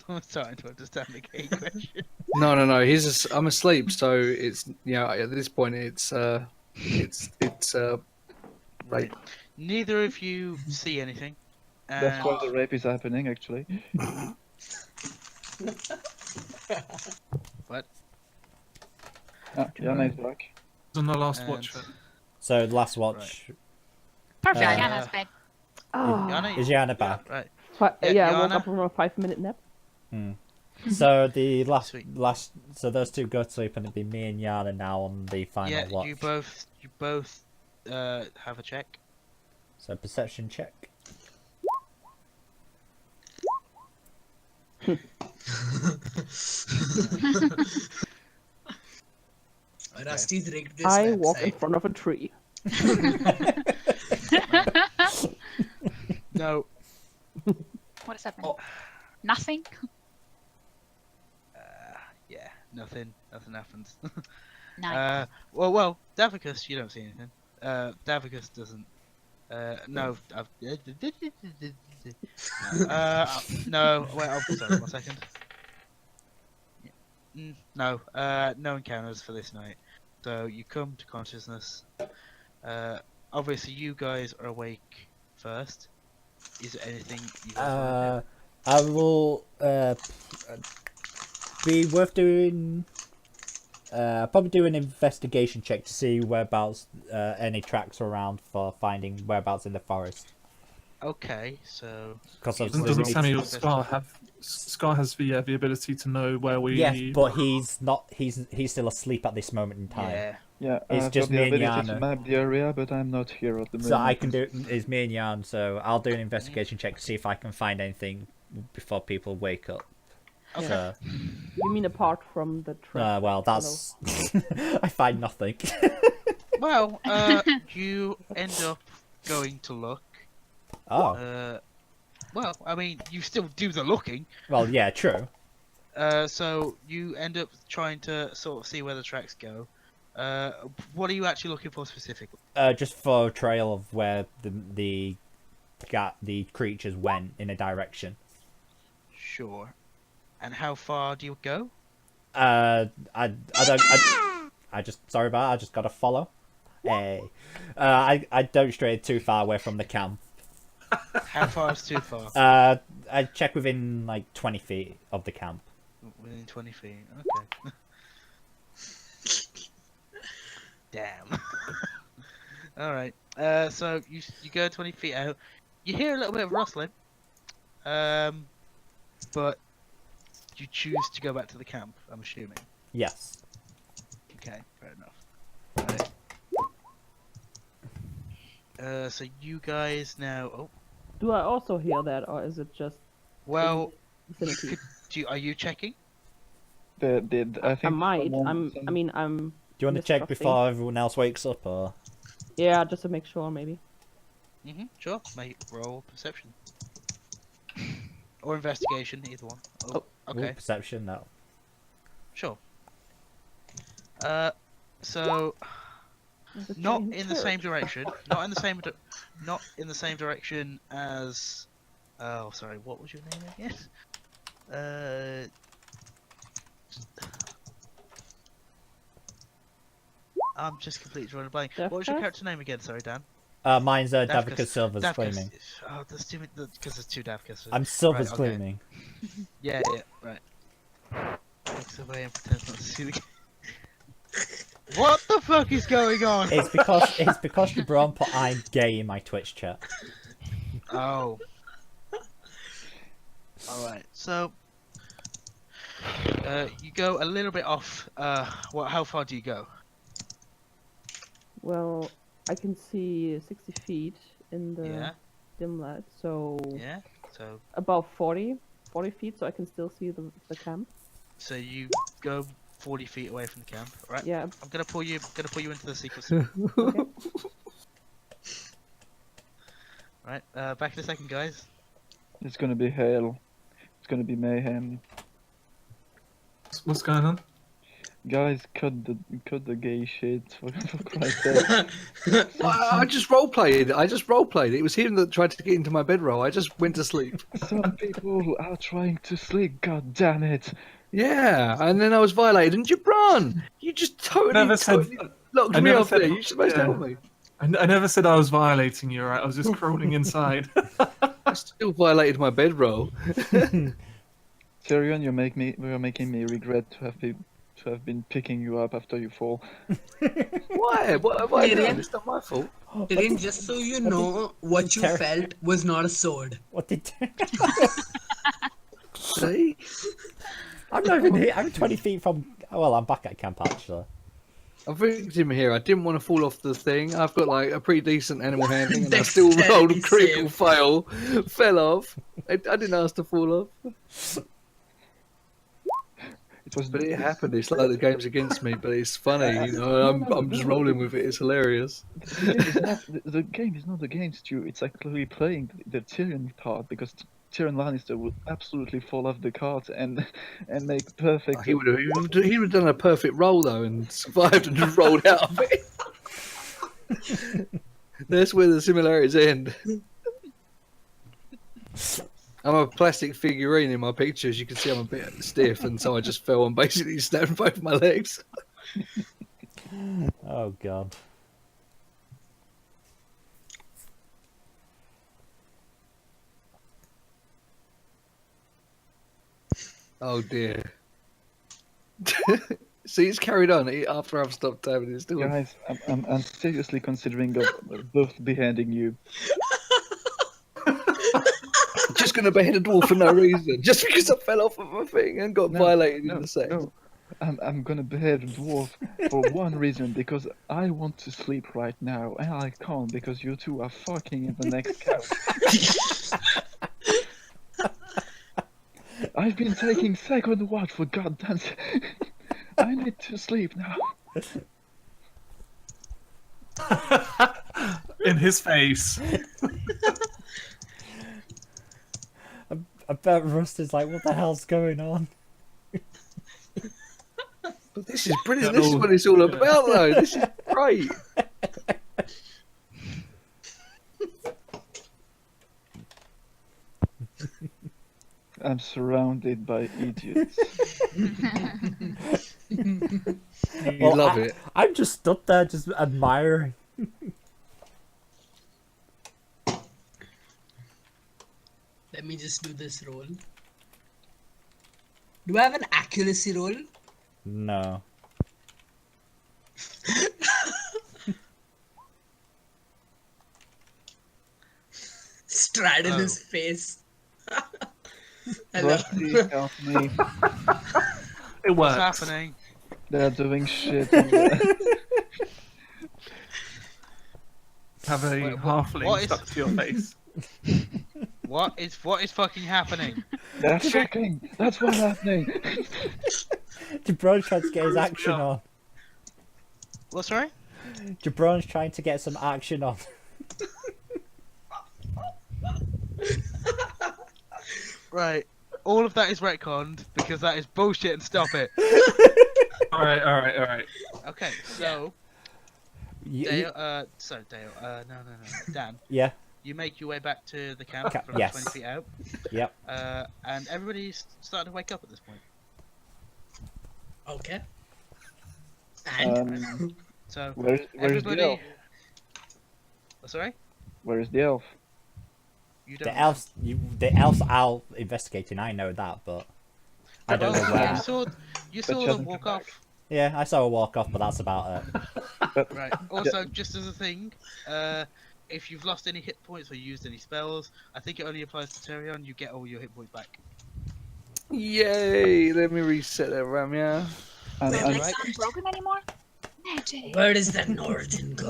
I'm starting to understand the game question. No. I'm asleep, so it's at this point it's rape. Neither of you see anything. That's why the rape is happening, actually. What? Ah, Jana is back. On the last watch. So the last watch. Perfect, Uh, Yana's back. Oh. Yana, Is Yana back? Right. Yeah, I woke Yana? up from a 5-minute nap. So the last, so those two go to sleep, and it'd be me and Yana now on the final Yeah, watch. you both have a check. So perception check. Rusty's rigged this I walk in website. front of a tree. No. What is happening? Nothing? Yeah, nothing happens. Nice. Well, Davicus, you don't see anything. Davicus doesn't. No. No. Wait. Oh, sorry. 1 second. No. No encounters for this night. So you come to consciousness. Obviously, you guys are awake first. Is there anything you guys want to do? I will be worth doing. Probably do an investigation check to see whereabouts any tracks are around for finding whereabouts in the forest. Okay, so. Because Doesn't Samuel Scar have? Scar has the ability to know where we. Yes, but he's not. He's still asleep at this moment in time. Yeah. Yeah, It's I've just got the me and ability to Yana. map the area, but I'm not here at the moment. So I can do is me and Jan. So I'll do an investigation check to see if I can find anything before people wake up. Okay. So, You mean apart from the tree? well, that's I find nothing. Well, you end up going to look. Oh, Well, I mean, you still do the looking. well, yeah, true. So you end up trying to sort of see where the tracks go. What are you actually looking for specifically? Just for a trail of where the creatures went in a direction. Sure. And how far do you go? I just sorry about it, I just gotta follow. Hey. I don't stray too far away from the camp. How far is too far? I check within like 20 feet of the camp. Within 20 feet. Okay. Damn. All right. So you go 20 feet out. You hear a little bit of rustling. But you choose to go back to the camp, I'm assuming. Yes. Okay, fair enough. Right. So you guys now. Oh, Do I also hear that, or is it just well. vicinity? Are you checking? I I think might. someone- I'm. Do you want to check mistrusting. before everyone else wakes up, or? Yeah, just to make sure, maybe. Sure. Mate, roll perception. Or investigation, either one. Oh, okay. Ooh, perception, no. Sure. So not in the same direction. Not in the same direction as. Oh, sorry. What was your name again? I'm just completely drawing a blank. What was your Davkas? character name again? Sorry, Dan. Mine's Davika Silver's Davkas. Gleaming. Oh, that's too many. Because there's two Davkas. I'm Silver's Right, okay. Gleaming. Yeah, right. Looks away and pretends not to see the. What the fuck is going on? It's because Jabron put I'm gay in my Twitch chat. Oh. Alright, so you go a little bit off. How far do you go? Well, I can see 60 feet in the Yeah. dim light, so Yeah. So about 40 feet, so I can still see the camp. so you go 40 feet away from the camp. Right. Yeah. I'm gonna pull you into the sequence. Okay. Right. Back in a second, guys. It's gonna be hell. It's gonna be mayhem. What's going on? Guys, cut the gay shit. For Christ's sake. I just roleplayed. It was him that tried to get into my bedroll. I just went to sleep. Some people are trying to sleep. God damn it! Yeah, and then I was violated. And Jabron, you just totally locked me up there. You're supposed to help me. I never said I was violating you, right? I was just crawling inside. I still violated my bedroll. Tyrion, you're making me regret to have been picking you up after you fall. Why? What have I done? It's not my fault. Tyrion, just so you know, what you felt was not a sword. What did? See? I'm not even here. I'm 20 feet from. Well, I'm back at camp actually. I'm victim here. I didn't want to fall off the thing. I've got like a pretty decent animal handling, and I still rolled a critical fail. Fell off. I didn't ask to fall off. But it happened. It's like the game's against me, but it's funny. You know, I'm just rolling with it. It's hilarious. The game is not against you. It's actually playing the Tyrion part, because Tyrion Lannister would absolutely fall off the cart and make perfect. He would have done a perfect roll though, and survived and just rolled out of it. That's where the similarities end. I'm a plastic figurine in my pictures. You can see I'm a bit stiff, and so I just fell and basically snapped both my legs. Oh god. Oh dear. See, it's carried on after I've stopped having it still. Guys, I'm seriously considering of both beheading you. Just gonna behead a dwarf for no reason, just because I fell off of a thing and got violated in the sex. No, I'm gonna behead a dwarf for one reason, because I want to sleep right now, and I can't because you two are fucking in the next couch. I've been taking second watch for goddamn. I need to sleep now. In his face. I bet Rust is like, what the hell's going on? But this is brilliant. This is what it's all about, though. This is great. I'm surrounded by idiots. You love it. I'm just stood there, just admiring. Let me just do this roll. Do I have an accuracy roll? No. Straddle his face. Hello. Rusty, help me. It What's works. happening? They're doing shit. On the... Have a Wait, halfling what is- stuck to your face. What is fucking happening? They're fucking. That's what's happening. Jabron's trying to get his action on. What, sorry? Jabron's trying to get some action on. Right. All of that is retconned because that is bullshit and stop it. Alright. Okay, so You- Dale, Dale, no, Dan, yeah. you make your way back to the camp from yes. 20 feet out. Yep. And everybody's starting to wake up at this point. Okay. And So Where's everybody. the elf? Oh, sorry? Where's the elf? You don't The elves are investigating. I know that, but I don't know where. You But saw she them hasn't walk come off. Yeah, I saw her walk off, but that's about it. Right. Also, just as a thing, if you've lost any hit points or used any spells, I think it only applies to Tyrion. You get all your hit points back. Yay! Let me reset that RAM, yeah. Wait, And, legs aren't broken anymore? Magic. where does that Norton go?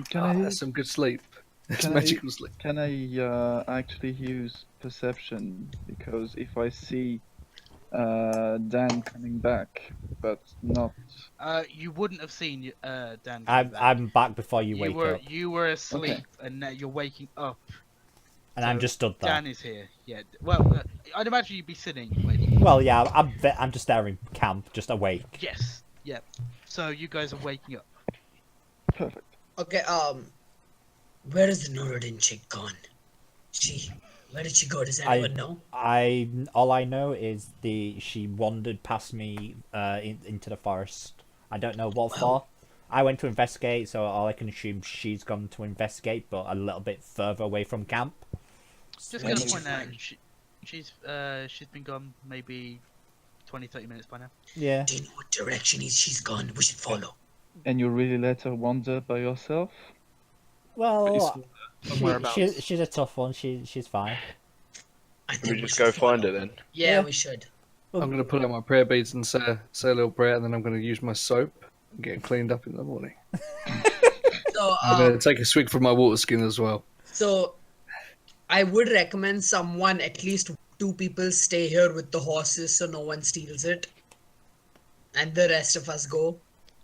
can I? That's some good sleep. That's Can I- magical sleep. Can I actually use perception? Because if I see Dan coming back, but not. You wouldn't have seen Dan. come I'm back. I'm back before you wake were up, you were asleep, and now you're waking up. and I'm so just stood there. Dan is here. Yeah. Well, I'd imagine you'd be sitting waiting. Well, yeah, I'm just there in camp, just awake. Yes. Yep. So you guys are waking up. Perfect. Okay, where is the Norton chick gone? Where did she go? Does anyone know? All I know is she wandered past me into the forest. I don't know what for. I went to investigate, so all I can assume she's gone to investigate, but a little bit further away from camp. Just Where gonna did you point out, find- she's been gone maybe 20-30 minutes by now. Yeah. Do you know what direction she's gone? We should follow. And you really let her wander by yourself? Well, Whereabouts? she's a tough one. She's fine. I Can think we just should go follow. find it then? Yeah, we should. I'm going to pull out my prayer beads and say a little prayer, and then I'm going to use my soap and get cleaned up in the morning. So, I'm going to take a swig from my water skin as well. So, I would recommend someone, at least 2 people, stay here with the horses so no one steals it. And the rest of us go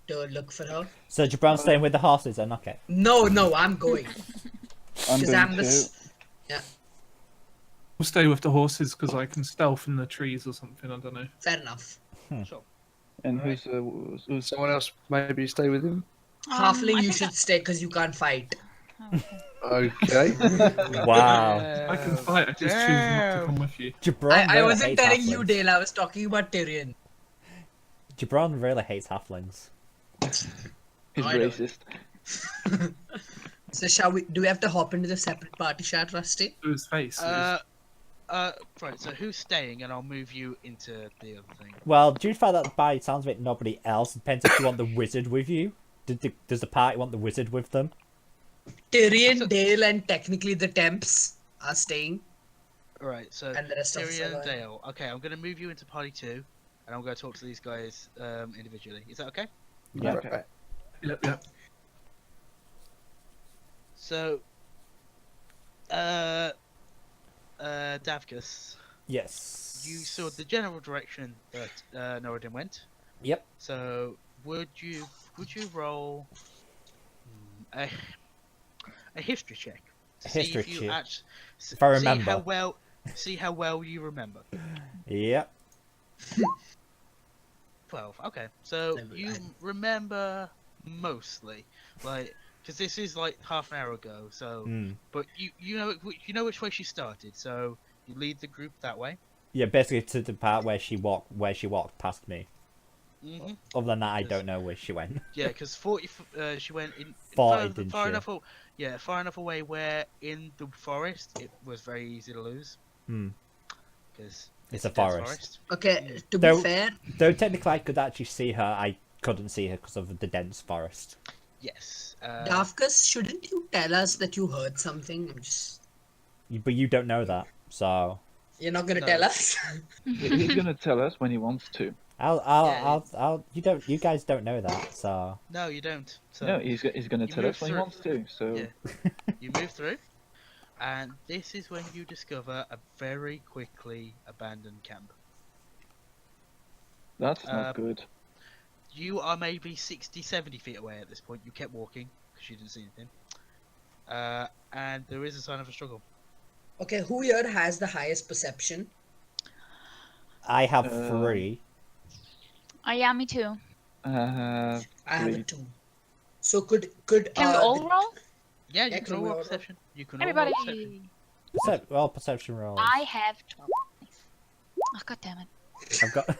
to look for her. So Jabron's staying with the horses, then okay. No, I'm going. I'm 'Cause going I'm to. this. Yeah, We'll stay with the horses because I can stealth in the trees or something. I don't know. fair enough. And Right. who's Someone else maybe stay with him? Halfling, I you think should stay because you can't fight. Okay. Wow. I can fight. I just choose not to come with you. Jabron I really wasn't hates telling you, halflings. Dale. I was talking about Tyrion. Jabron really hates halflings. he's I know. racist? So do we have to hop into the separate party chat, Rusty? To his face. Right. So who's staying, and I'll move you into the other thing. Well, due to the fact that by it sounds like nobody else, depends if you want the wizard with you. Does the party want the wizard with them? Tyrion, Dale, and technically the Temps are staying. Right. So And the rest of us are Tyrion and going. Dale. Okay, I'm gonna move you into party 2, and I'm gonna talk to these guys individually. Is that okay? Yeah. Okay. Yep. So, Davkus, Yes. you saw the general direction that Norodin went. Yep. So, would you roll a history check to History see if you check. if I remember. See how well you remember. Yep. 12. Okay, so I will- you I- remember mostly, like, because this is like half an hour ago. So, Hmm. but you know which way she started. So you lead the group that way. Yeah, basically to the part where she walked past me. Mhm. Other than that, I Yes. don't know where she went. Yeah, because 40. She went in 40, far, didn't far she? enough. Yeah, far enough away where in the forest it was very easy to lose Hmm. because It's a dense forest. Okay, to be Though- fair, Though technically I could actually see her, I couldn't see her because of the dense forest. Yes. Dafkus, shouldn't you tell us that you heard something? But you don't know that, so You're not gonna No. tell us? He's gonna tell us when he wants to. You don't. You guys don't know that, so. No, you don't. So No, he's gonna you tell move us when he through. wants to. So Yeah. You move through, and this is when you discover a very quickly abandoned camp. that's not good. You are maybe 60, 70 feet away at this point. You kept walking because you didn't see anything. And there is a sign of a struggle. Okay, who here has the highest perception? I have 3. Oh yeah, me too. I have a Three. 2. So could Can we all roll? Yeah, Yeah, you can can all we roll all perception. You can all Everybody. roll perception. Well, perception rolls. I have 12. Oh god damn it.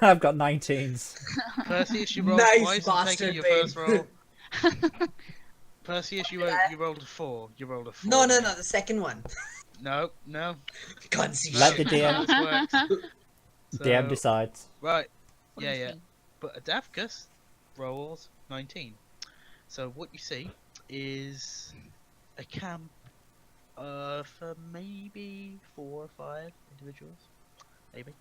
I've got 19s. Perseus, you rolled Nice twice and taking bastard, your babe. first roll. Perseus, you rolled a 4. You rolled a 4. No, the second one. No. Can't see Let shit. the DM How this works. DM So- decides. Right. What do we Yeah. see? But Adavkus rolls 19. So what you see is a camp for maybe 4 or 5 individuals, maybe,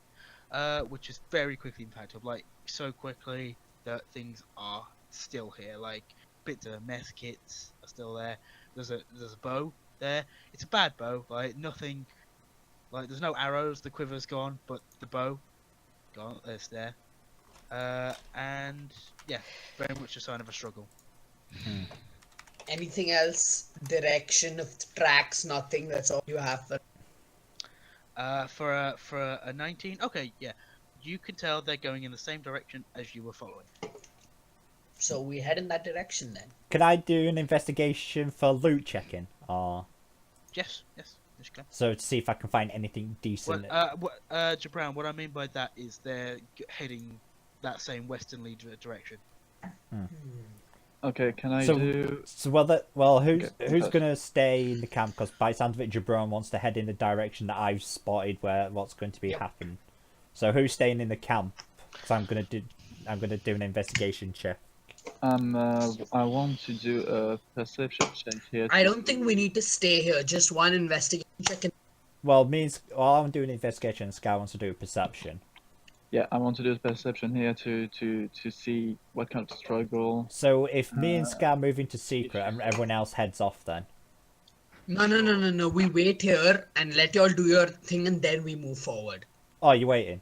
which is very quickly packed up, like so quickly that things are still here. Like bits of mess kits are still there. There's a bow there. It's a bad bow. Like nothing. Like there's no arrows. The quiver's gone, but the bow gone. It's there. And yeah, very much a sign of a struggle. Anything else? Direction of tracks? Nothing. That's all you have for. For a 19, okay, yeah, you can tell they're going in the same direction as you were following. So we head in that direction then. Can I do an investigation for loot checking, or Yes, you can. so to see if I can find anything decent? Jabran, what I mean by that is they're heading that same westernly direction. Okay, can I So- do? So who's Okay, who's first. gonna stay in the camp? Because by the sound of it, Jabron wants to head in the direction that I've spotted where what's going to be happen. So who's staying in the camp? Because I'm gonna do an investigation check. I want to do a perception check here. I don't think we need to stay here. Just one investigation check. Well, I'm doing an investigation, and Sky wants to do a perception. Yeah, I want to do a perception here to see what kind of struggle. So if me and Sky move into secret and everyone else heads off, then No. We wait here and let y'all do your thing and then we move forward. oh, you're waiting.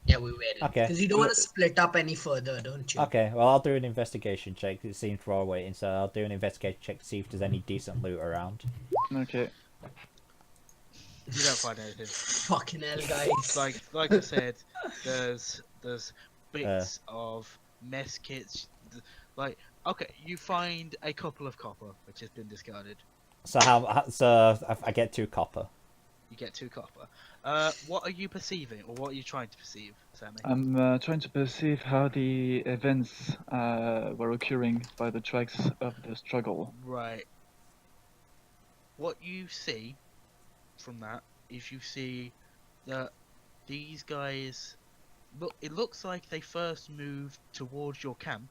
Yeah, we wait. Okay. Because you don't want to split up any further, don't you? Okay, well I'll do an investigation check. It seems we're all waiting, so I'll do an investigation check to see if there's any decent loot around. Okay. You don't find anything. Fucking hell, guys. Like I said, there's bits of mess kits. Like okay, you find a couple of copper which has been discarded. So I get 2 copper. You get 2 copper. What are you perceiving, or what are you trying to perceive, Sammy? I'm trying to perceive how the events were occurring by the tracks of the struggle. Right. What you see from that is you see that these guys it looks like they first moved towards your camp,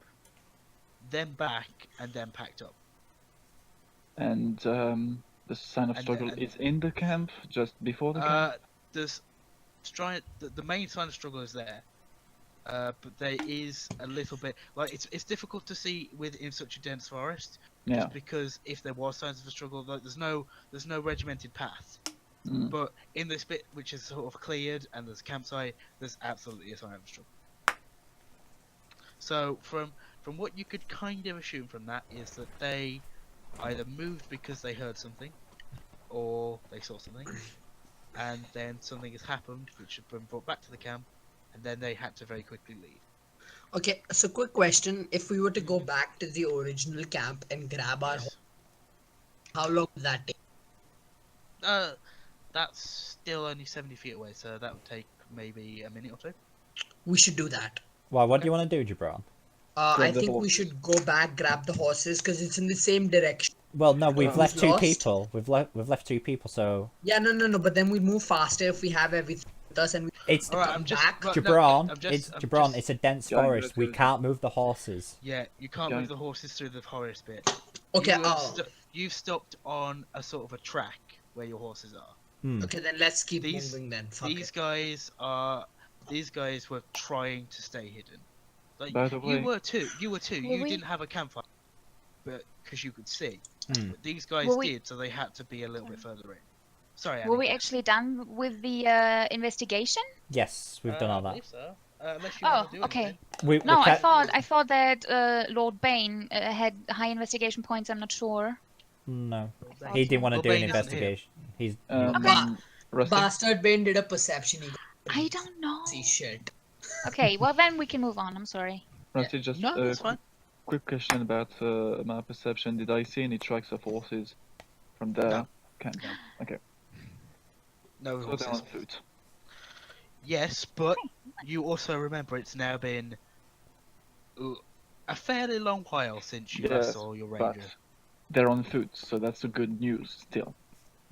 then back, and then packed up. And the sign of And- struggle and- is in the camp, just before the camp. There's the main sign of struggle is there, but there is a little bit like it's difficult to see within such a dense forest. Yeah. Just because if there was signs of a struggle, like there's no regimented path. Mm. But in this bit, which is sort of cleared and there's a campsite, there's absolutely a sign of a struggle. So from what you could kind of assume from that is that they either moved because they heard something, or they saw something, and then something has happened which has been brought back to the camp, and then they had to very quickly leave. Okay, so quick question. If we were to go back to the original camp and grab our Yes. how long would that take? That's still only 70 feet away, so that would take maybe a minute or two. We should do that. Well, what do Okay. you want to do, Jabron? I Grab the think we horses. should go back, grab the horses, because it's in the same direction. Well, no, we've We've left two lost. people. We've left two people, so Yeah, no. But then we move faster if we have everything with us, and we it's All right, come I'm just back. right, no, Jabron. I'm just- It's I'm Jabron. just- It's a dense Yeah, forest. We good. can't move the horses. Yeah, you can't Okay. move the horses through the forest bit. Okay, You have oh. you've stopped on a sort of a track where your horses are. Hmm. Okay, then let's keep These- moving then. Fuck These it. these guys were trying to stay hidden. Like By the way- you were too. You Will you we- didn't have a campfire, but because you could see. Hmm. But these guys Will we- did, so they had to be a little bit further in. Sorry, Were we Annie. actually done with the investigation? Yes, we've done all I that. believe so. Unless you Oh, want to do okay. anything. We No, I kept- thought that Lord Bane had high investigation points. I'm not sure. No, Bane- he didn't want to Well, do an Bane isn't here. investigation. He's Rusty? Bastard Bane did a perception. He I don't know. see shit. Okay, well then we can move on. I'm sorry. Rusty, just No, that's fine. quick question about my perception. Did I see any tracks of horses from there? No. Okay. Okay. No So they're on horses. foot. Yes, but you also remember it's now been a fairly long while since you last Yes, saw your but ranger. they're on foot, so that's a good news still.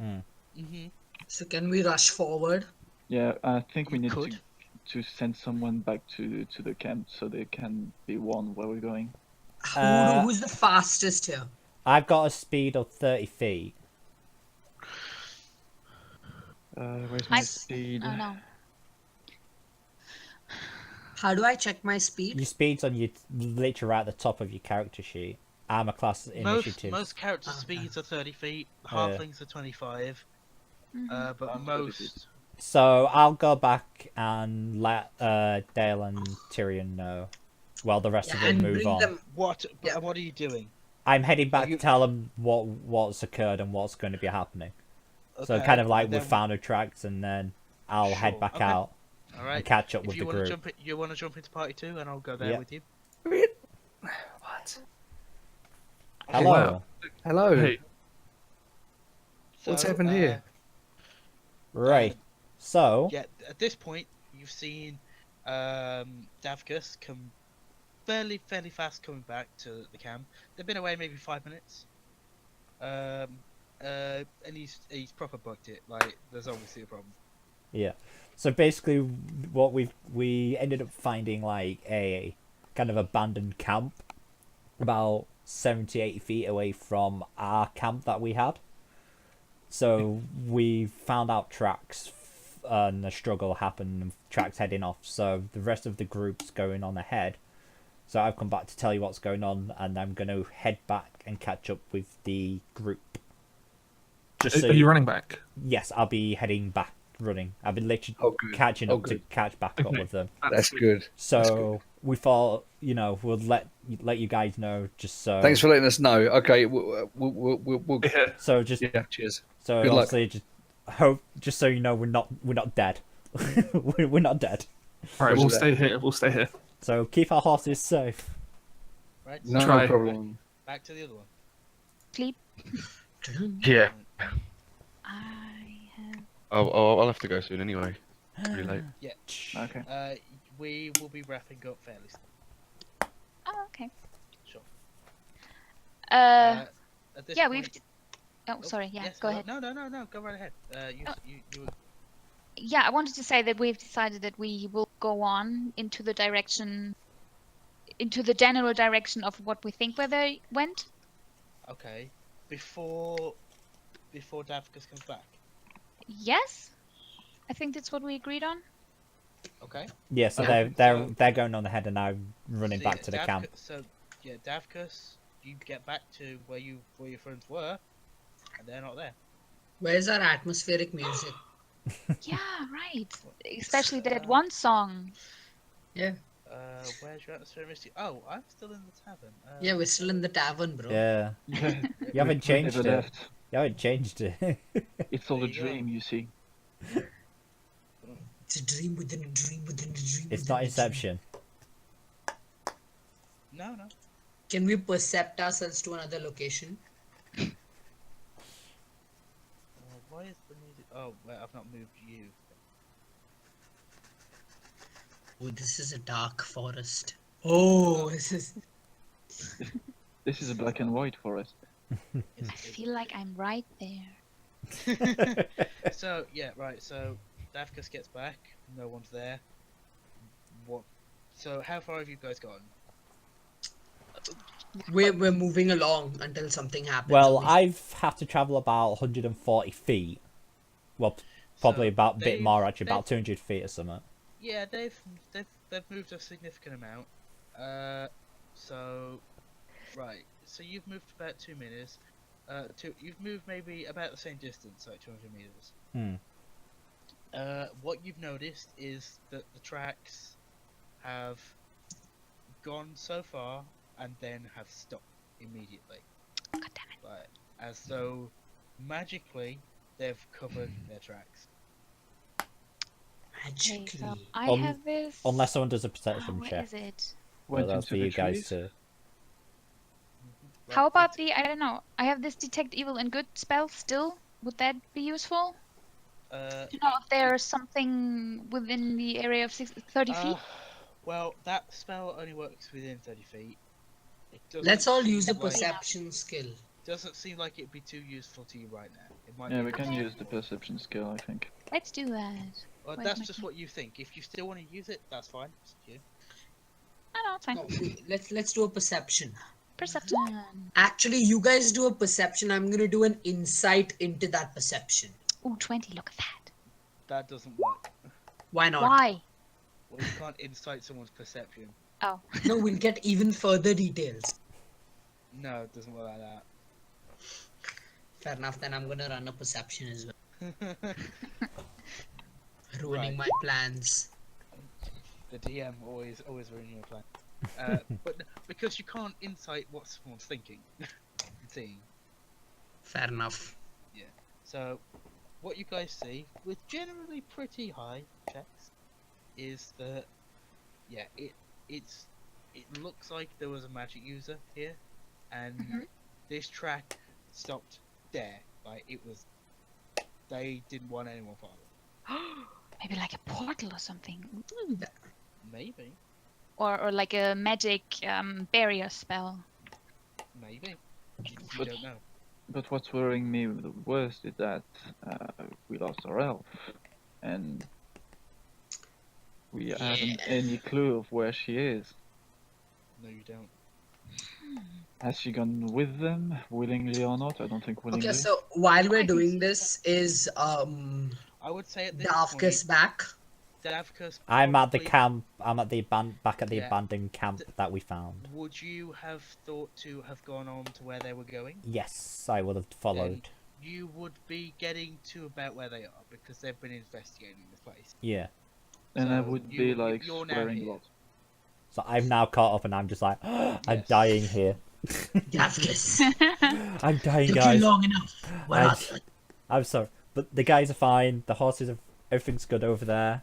Mm-hmm. So can we rush forward? Yeah, I think we You need could. to send someone back to the camp so they can be warned where we're going. Who's the fastest here? I've got a speed of 30 feet. Where's my speed? Oh no. How do I check my speed? Your speed's on your literally right at the top of your character sheet. Armor class initiative. Most character speeds are 30 feet. Halflings are 25. But I'm 30 most. So I'll go back and let Dale and Tyrion know. Well, the rest of them move on. What are you doing? I'm heading back you- to tell them what's occurred and what's going to be happening. So Okay, kind of like and we then- found the tracks, and then I'll head Sure, back okay. out All right. and catch up If with you the wanna group. jump you want to jump into party 2, and I'll go there Yeah. with you. What? Hello. Wow. Hello. Hey, What's So, happened here? Right. So Yeah, at this point, you've seen Davkus come fairly fast coming back to the camp. They've been away maybe 5 minutes. And he's proper bugged it. Like, there's obviously a problem. yeah. So basically, what we ended up finding like a kind of abandoned camp about 70, 80 feet away from our camp that we had. So we found out tracks and the struggle happened and tracks heading off. So the rest of the group's going on ahead. So I've come back to tell you what's going on, and I'm going to head back and catch up with the group. Just so are you running back? Yes, I'll be heading back running. I've been literally Oh, good. catching Oh, up to good. catch back up Okay. with them. That's good. So we thought, we'll let you guys know just so. Thanks for letting us know. Okay, we'll Yeah. So just yeah. Cheers. so Good luck. obviously just so you know we're not dead. we're not dead. All right, Roger we'll that. stay here. We'll stay here. So keep our horses safe. Right? No Try. problem. Back to the other one. Sleep. Yeah. I have. I'll have to go soon anyway. It's pretty late. Okay. We will be wrapping up fairly soon. Oh, okay. Sure. Uh, At this yeah, point... we've. Oh, sorry. Yeah, yes, go ahead. No, go right ahead. You were... Yeah, I wanted to say that we've decided that we will go on into the general direction of what we think where they went. Okay. Before Davkus comes back. Yes, I think that's what we agreed on. Okay. Yeah, so Yeah. they're going on ahead and I'm running So, back yeah, to the camp. So yeah, Davkus, you get back to where your friends were, and they're not there. Where's our atmospheric music? Yeah, right. Especially that one song. Yeah. Where's your atmosphere, Misty? Oh, I'm still in the tavern. Yeah, we're still in the tavern, bro. Yeah. Yeah. You haven't changed Never it. left. You haven't changed it. It's all a There you go. dream, you see. It's a dream within a dream within a dream. It's within not a dream. Inception. No, no. Can we percept ourselves to another location? Why is the music? Oh, wait, I've not moved you. Oh, this is a dark forest. Oh, this is. This is a black and white forest. I feel like I'm right there. So yeah, right. So Davkus gets back. No one's there. What? So how far have you guys gone? We're moving along until something happens. Well, obviously. I've had to travel about 140 feet. Well, probably So about a bit more actually, they've- about 200 feet or something. Yeah, they've moved a significant amount. So right. So you've moved about 2 meters. You've moved maybe about the same distance, like 200 meters. What you've noticed is that the tracks have gone so far and then have stopped immediately. God damn it. Like, as though magically they've covered their tracks. Okay, Magically. so I have this. Unless someone does a perception What check. is it? Well, Went that's for into you the guys trees. to. How about the, I don't know, I have this detect evil and good spell still. Would that be useful? Uh, To know if there's something within the area of 30 feet? Well, that spell only works within 30 feet. It doesn't Let's all use the seem like- perception skill. Doesn't seem like it'd be too useful to you right now. It might Yeah, be we a can bit use the more. perception skill, I think. Let's do that. Well, Where's that's my just key? what you think. If you still want to use it, that's fine. It's up to you. Oh, no, it's fine. No, let's do a perception. Perception. Actually, you guys do a perception. I'm gonna do an insight into that perception. Ooh, 20, look at that. That doesn't work. Why not? Why? Well, you can't incite someone's perception. Oh. No, we'll get even further details. No, it doesn't work like that. Fair enough, then I'm gonna run a perception as well. Ruining Right. my plans. The DM always ruining your plan. But because you can't insight what someone's thinking, and seeing. Fair enough. So, what you guys see, with generally pretty high checks, is that, yeah, it looks like there was a magic user here, and this track stopped there. Like, it was, they didn't want anyone following. Maybe like a portal or something. Ooh. Maybe, Or like a magic barrier spell. maybe. You don't know. But what's worrying me the worst is that we lost our elf, and we haven't any clue of where she is. No, you don't. Has she gone with them, willingly or not? I don't think willingly. Okay, so while we're doing this, is I would say at this Davkus back? Davkus. I'm at the probably- camp. I'm at the back at the Yeah. abandoned camp that we found. Would you have thought to have gone on to where they were going? Yes, I would have followed. You would be getting to about where they are because they've been investigating the place. Yeah. And I So would you- be like you're now swearing here. blood. So I'm now caught up, and I'm just like, I'm Yes. dying here. Davkus. I'm dying, Took guys. you long enough. Where I- are they? I'm sorry, but the guys are fine. The horses are. Everything's good over there.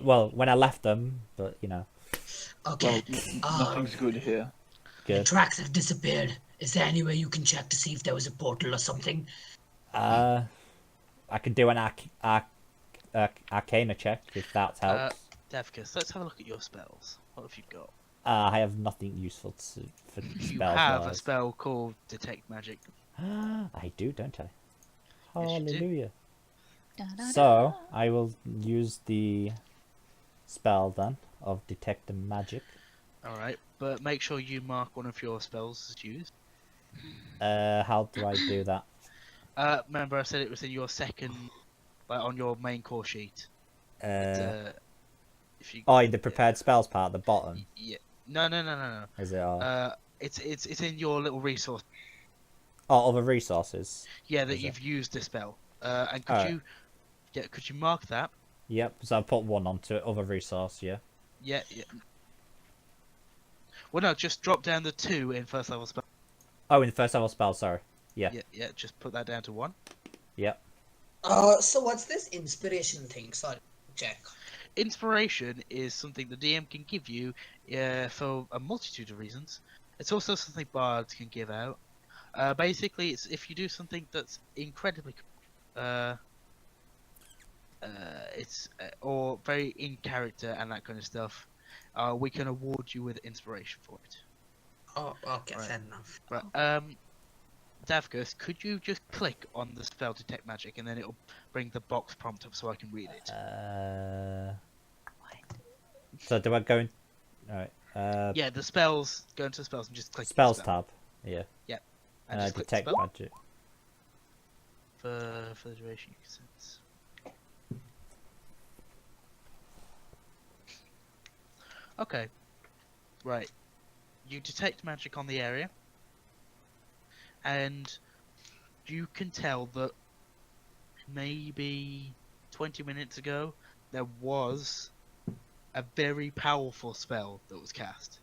Well, when I left them, but you know, Okay. Well, nothing's good here. The good. tracks have disappeared. Is there any way you can check to see if there was a portal or something? I can do an arcana check if that helps. Davkus, let's have a look at your spells. What have you got? I have nothing useful for You spells. have a wise. spell called Detect Magic. I do, don't I? Yes, you do. Hallelujah. Da-da-da. So I will use the spell then of Detect Magic. Alright, but make sure you mark one of your spells as used. How do I do that? Remember I said it was in your second, like on your main core sheet. If you, Oh, in the prepared spells part at the bottom. yeah, no. Is it all? It's in your little resource. Oh, other resources. Yeah, that Is it? you've used the spell. And Alright. could you mark that? Yep. So I put one onto it. Other resource. Yeah. Yeah. Well, no, just drop down the 2 in first level spell. Oh, in the first level spell. Sorry. Yeah. Yeah, just put that down to 1. Yep. So what's this inspiration thing? Sorry, check. inspiration is something the DM can give you for a multitude of reasons. It's also something bards can give out. Basically, it's if you do something that's incredibly, or very in character and that kind of stuff, we can award you with inspiration for it. Oh, okay, Right. fair enough. Right. Davgus, could you just click on the spell detect magic and then it'll bring the box prompt up so I can read it? So do I go in? Alright. Yeah, the spells. Go into spells and just click the Spells spell. tab. Yeah. Yep. And just click the detect spell. magic. For the duration you can sense. Okay. Right. You detect magic on the area. And you can tell that maybe 20 minutes ago there was a very powerful spell that was cast.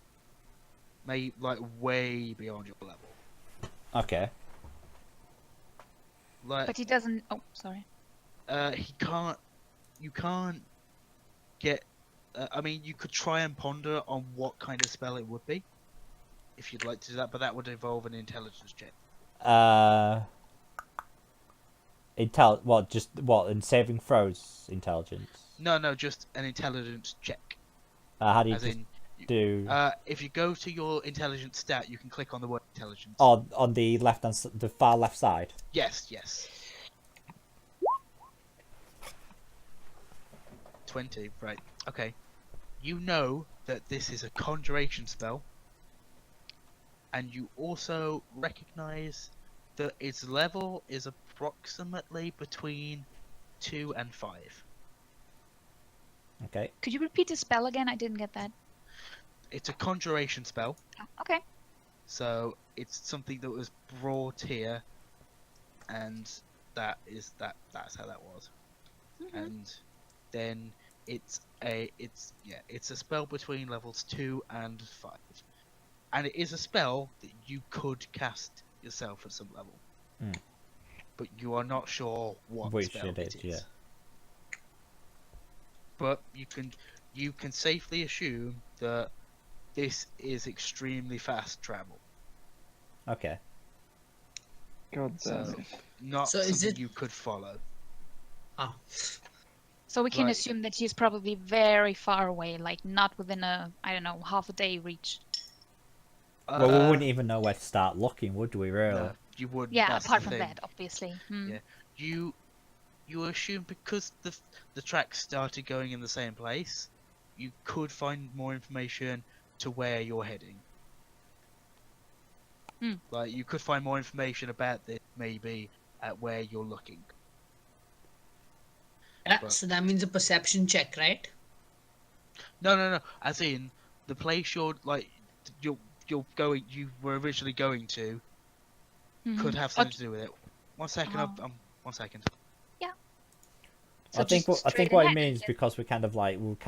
Maybe like way beyond your level. Okay. Like But he doesn't. Oh, sorry. he can't. You can't get. I mean, you could try and ponder on what kind of spell it would be, if you'd like to do that, but that would involve an intelligence check. What? Just what? In saving throws intelligence. No, just an intelligence check. How do you As just in, do? if you go to your intelligence stat, you can click on the word intelligence. On the the far left side. Yes. 20, right? Okay. You know that this is a conjuration spell, and you also recognize that its level is approximately between 2 and 5. Okay. Could you repeat the spell again? I didn't get that. It's a conjuration spell, Oh, okay. so it's something that was brought here, and that's how that was. And then it's a spell between levels 2 and 5, and it is a spell that you could cast yourself at some level, but you are not sure what Which spell it is. Yeah. But you can safely assume that this is extremely fast travel. Okay. God damn So it. not So is something it- you could follow. Oh, So we can Right. assume that he's probably very far away, like not within I don't know, half a day reach. Well, we wouldn't even know where to start looking, would we? Really? No, you wouldn't. Yeah, that's apart the from thing. that, obviously. Hmm. Yeah. You assume because the tracks started going in the same place, you could find more information to where you're heading. Like you could find more information about this maybe at where you're looking. so that means a perception check, right? No. As in the place you were originally going to could have something to do with it. 1 second. One second. Yeah. I think what straight it ahead, means I guess. because we're kind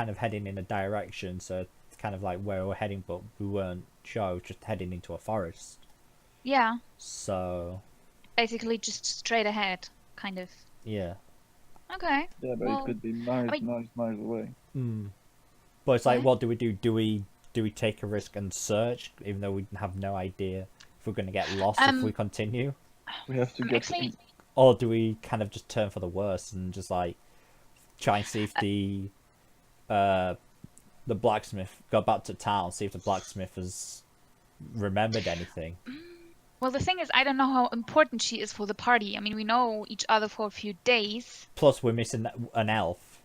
of heading in a direction, so it's kind of like where we're heading, but we weren't sure. We were just heading into a forest. Yeah, So basically just straight ahead, kind of. yeah. Okay. Yeah, but Well, it could be miles away. But it's like, Okay. what do we do? Do we take a risk and search, even though we have no idea if we're going to get lost if we continue? We have to get actually, Or do we kind of just turn for the worst and just like try and see if the blacksmith, go back to town, see if the blacksmith has remembered anything? well, the thing is, I don't know how important she is for the party. I mean, we know each other for a few days. Plus, we're missing an elf,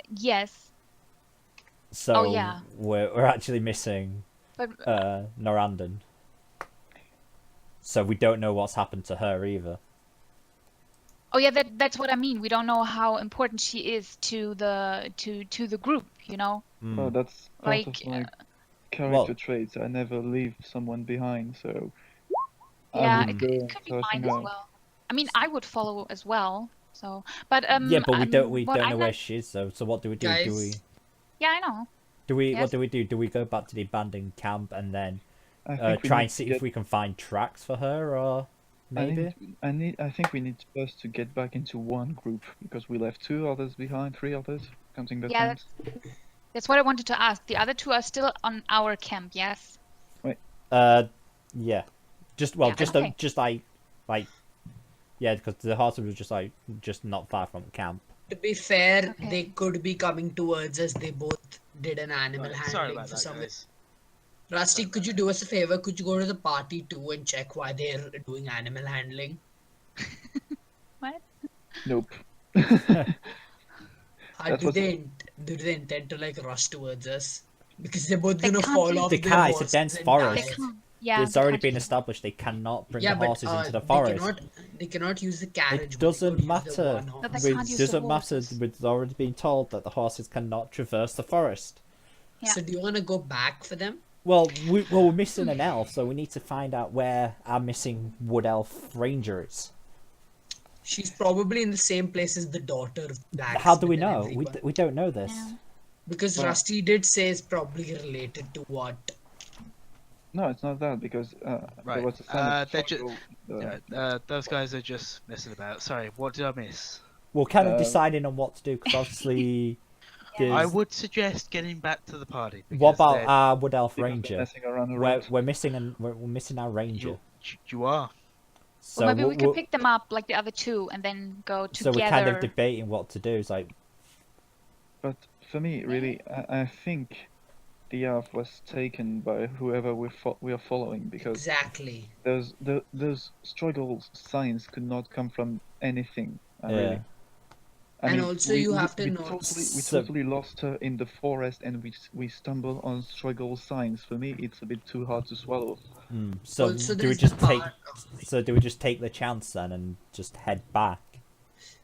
Yes, so yeah. we're actually missing but Norandon. So we don't know what's happened to her either. oh yeah, that's what I mean. We don't know how important she is to the group. You know. Well, that's part of Like, my character traits. I never leave someone behind, so Yeah, I would it go could be searching mine as out. well. I mean, I would follow as well. So, but Yeah, but we don't what know I'm where not- she is. So what do we do? Guys. Do we? Yeah, I know. What Yes. do we do? Do we go back to the abandoned camp and then I think we try need and to see get- if we can find tracks for her, or maybe. I think we need first to get back into one group because we left 2 others behind, 3 others, counting the Yeah, camps. that's what I wanted to ask. The other 2 are still on our camp, yes? Yeah. Just okay. yeah, because the horses was just not far from the camp. To be fair, Okay. they could be coming towards us. They both did an animal Sorry handling about for that, some guys. Rusty, could you do us a favor? Could you go to the party too and check why they're doing animal handling? What? Nope. How That's do what's- they intend to like rush towards us? Because they're both They gonna can't fall use- off They their can't, it's a horses dense and forest. die. They can't. Yeah, It's they already can't been use- established they cannot bring Yeah, the but horses into the forest. they cannot use the carriage. It but they doesn't could use the matter. one horse. No, they It can't use the doesn't matter. horses. We've already been told that the horses cannot traverse the forest. Yeah. So do you want to go back for them? Well, we're missing an elf, so we need to find out where our missing wood elf ranger is. She's probably in the same place as the daughter of the How do we blacksmith and know? everyone. We don't know this. Yeah. Because Well- Rusty did say it's probably related to what. No, it's not that because there Right. was a sign of They're ju- struggle, those guys are just messing about. Sorry, what did I miss? We're kind of Uh, deciding on what to do because obviously. there's- I would suggest getting back to the party. What because about they're- our wood elf because they're ranger? messing around the We're road. we're missing our ranger. you are? So Well, maybe we could we'll- pick them up like the other 2 and then go So together. we're kind of debating what to do. It's like, But for me, really, I think the elf was taken by whoever we are following because Exactly. those struggle signs could not come from anything. Yeah. Really. I And mean, also you have to know- we So- totally lost her in the forest, and we stumbled on struggle signs. For me, it's a bit too hard to swallow. so Also, do we there's just the take? part- So do we just take the chance then and just head back?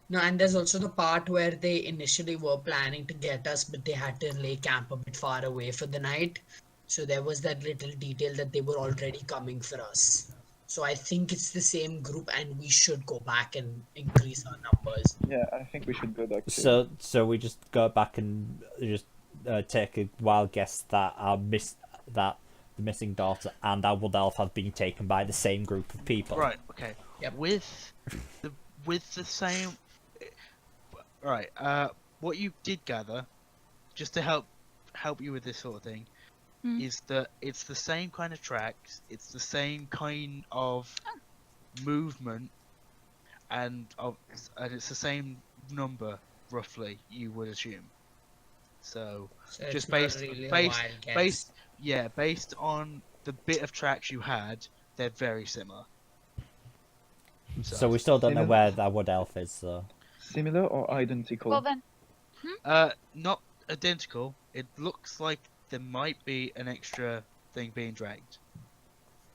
No, and there's also the part where they initially were planning to get us, but they had to lay camp a bit far away for the night. So there was that little detail that they were already coming for us. So I think it's the same group, and we should go back and increase our numbers. Yeah, I think we should go back. So we just go back and just take a wild guess that the missing daughter and our wood elf have been taken by the same group of people. Right. Okay. Yep. With the same. Right. What you did gather, just to help you with this sort of thing, is that it's the same kind of tracks, it's the same kind of movement, and it's the same number roughly. You would assume. So So just it's not based really a based wild guess. based on the bit of tracks you had, they're very similar. So we still don't know Similar. where our wood elf is. So Similar or identical? Well then, Not identical. It looks like there might be an extra thing being dragged.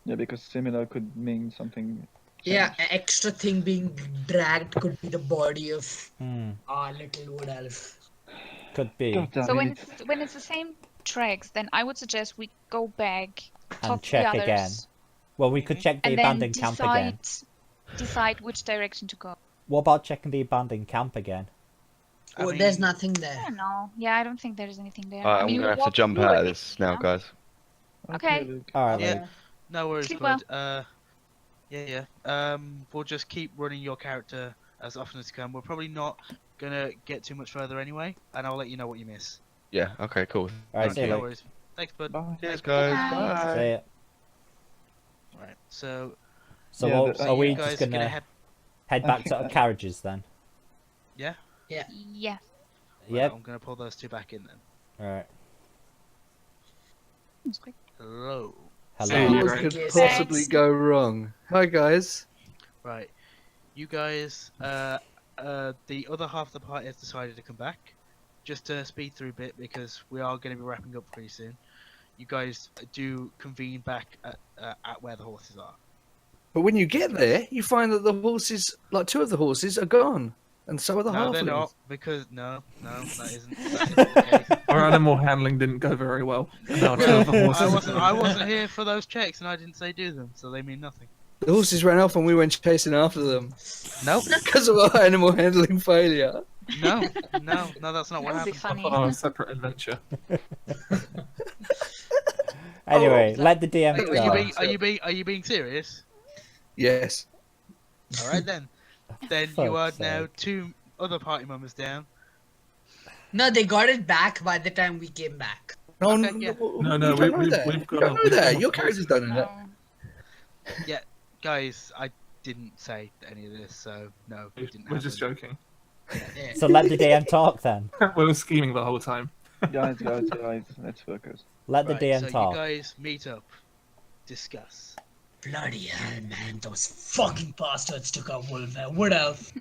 Yeah, because similar could mean something. Yeah, changed. an extra thing being dragged could be the body of Hmm. our little wood elf. could be. God damn so when it. when it's the same tracks, then I would suggest we go back, And talk to check the again. others, Well, we could check the and then abandoned camp again. decide which direction to go. What about checking the abandoned camp again? I Oh, there's mean, nothing I there. don't know. Yeah, I don't think there's anything there. Alright, I I'm mean, gonna we have to walked jump through out it, of this now, you know? guys. Okay. Luke. All right, Yeah. Luke. No worries, Sleep bud. Yeah. We'll just keep running your character as often as you can. We're probably not gonna get too much further anyway, and I'll let you know what you miss. Yeah, okay, cool. All right, Thank see you. you No later. worries. Thanks, bud. Bye. Cheers, guys. Bye. Bye. See ya. Right. So, So Yeah, what, the- are we you just guys are gonna gonna head. head I back think to our that- carriages then? Yeah. Yeah. Yep. I'm gonna pull those two back in then. All right. Hello. Hello. What Thanks. could possibly go wrong? Hi guys. Right. You guys, the other half of the party has decided to come back. Just to speed through a bit because we are going to be wrapping up pretty soon. You guys do convene back at where the horses are. But when you get there, you find that the horses, like 2 of the horses, are gone, and so are the No, they're halflings. not because no, that isn't the case. Our animal handling didn't go very well. And now 2 of the horses. I wasn't here for those checks, and I didn't say do them, so they mean nothing. The horses ran off, and we went chasing after them Nope. because of our animal handling failure. No, that's not what That would be happened. funny. Oh, a separate adventure. Anyway, Oh, let the DM Are go. you being serious? Yes. All right then. Then you are Fuck's now sake. 2 other party members down. No, they got it back by the time we came back. No, Okay, no, yeah. No, you don't know we've that. got You don't know we've got that. a Your horse. characters don't know that. No. Yeah, guys, I didn't say any of this, so no, it didn't We're just happen. joking. Yeah. So let the DM talk then. We were scheming the whole time. Guys, let's focus. Let the Right, DM so you talk. guys meet up, discuss. Bloody hell, man! Those fucking bastards took our Wood Elf.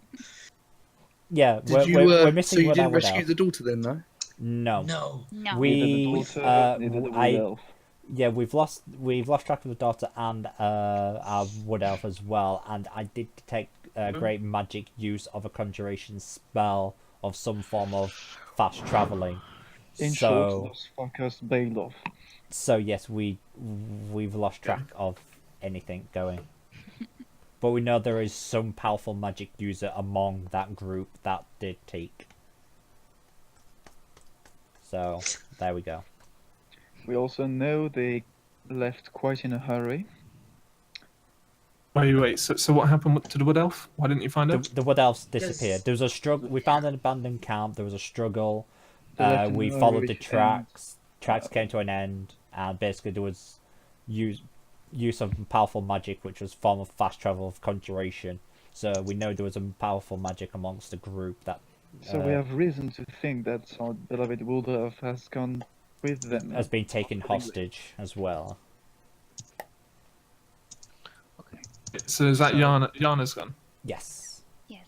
Yeah, Did you? we're missing so you Wood didn't Elf. rescue the daughter then, no? No. No. No. We Neither the daughter, neither the Wood Elf. yeah, we've lost track of the daughter and our Wood Elf as well, and I did detect great magic use of a conjuration spell of some form of fast traveling. In So short, those fuckers bailed off. so yes, we've lost track of anything going. But we know there is some powerful magic user among that group that did take. So there we go. We also know they left quite in a hurry. Wait. So what happened to the wood elf? Why didn't you find it? The Wood Elves disappeared. Yes. There was a struggle. We found an abandoned camp. There was a struggle. They left in We a followed the hurry, tracks. Tracks came to an end, and basically there was use of powerful magic, which was form of fast travel of conjuration. So we know there was a powerful magic amongst the group that So we have reason to think that our beloved Wood Elf has gone with them. has been taken hostage as well. So is that Yana's gun? Yes. Yes.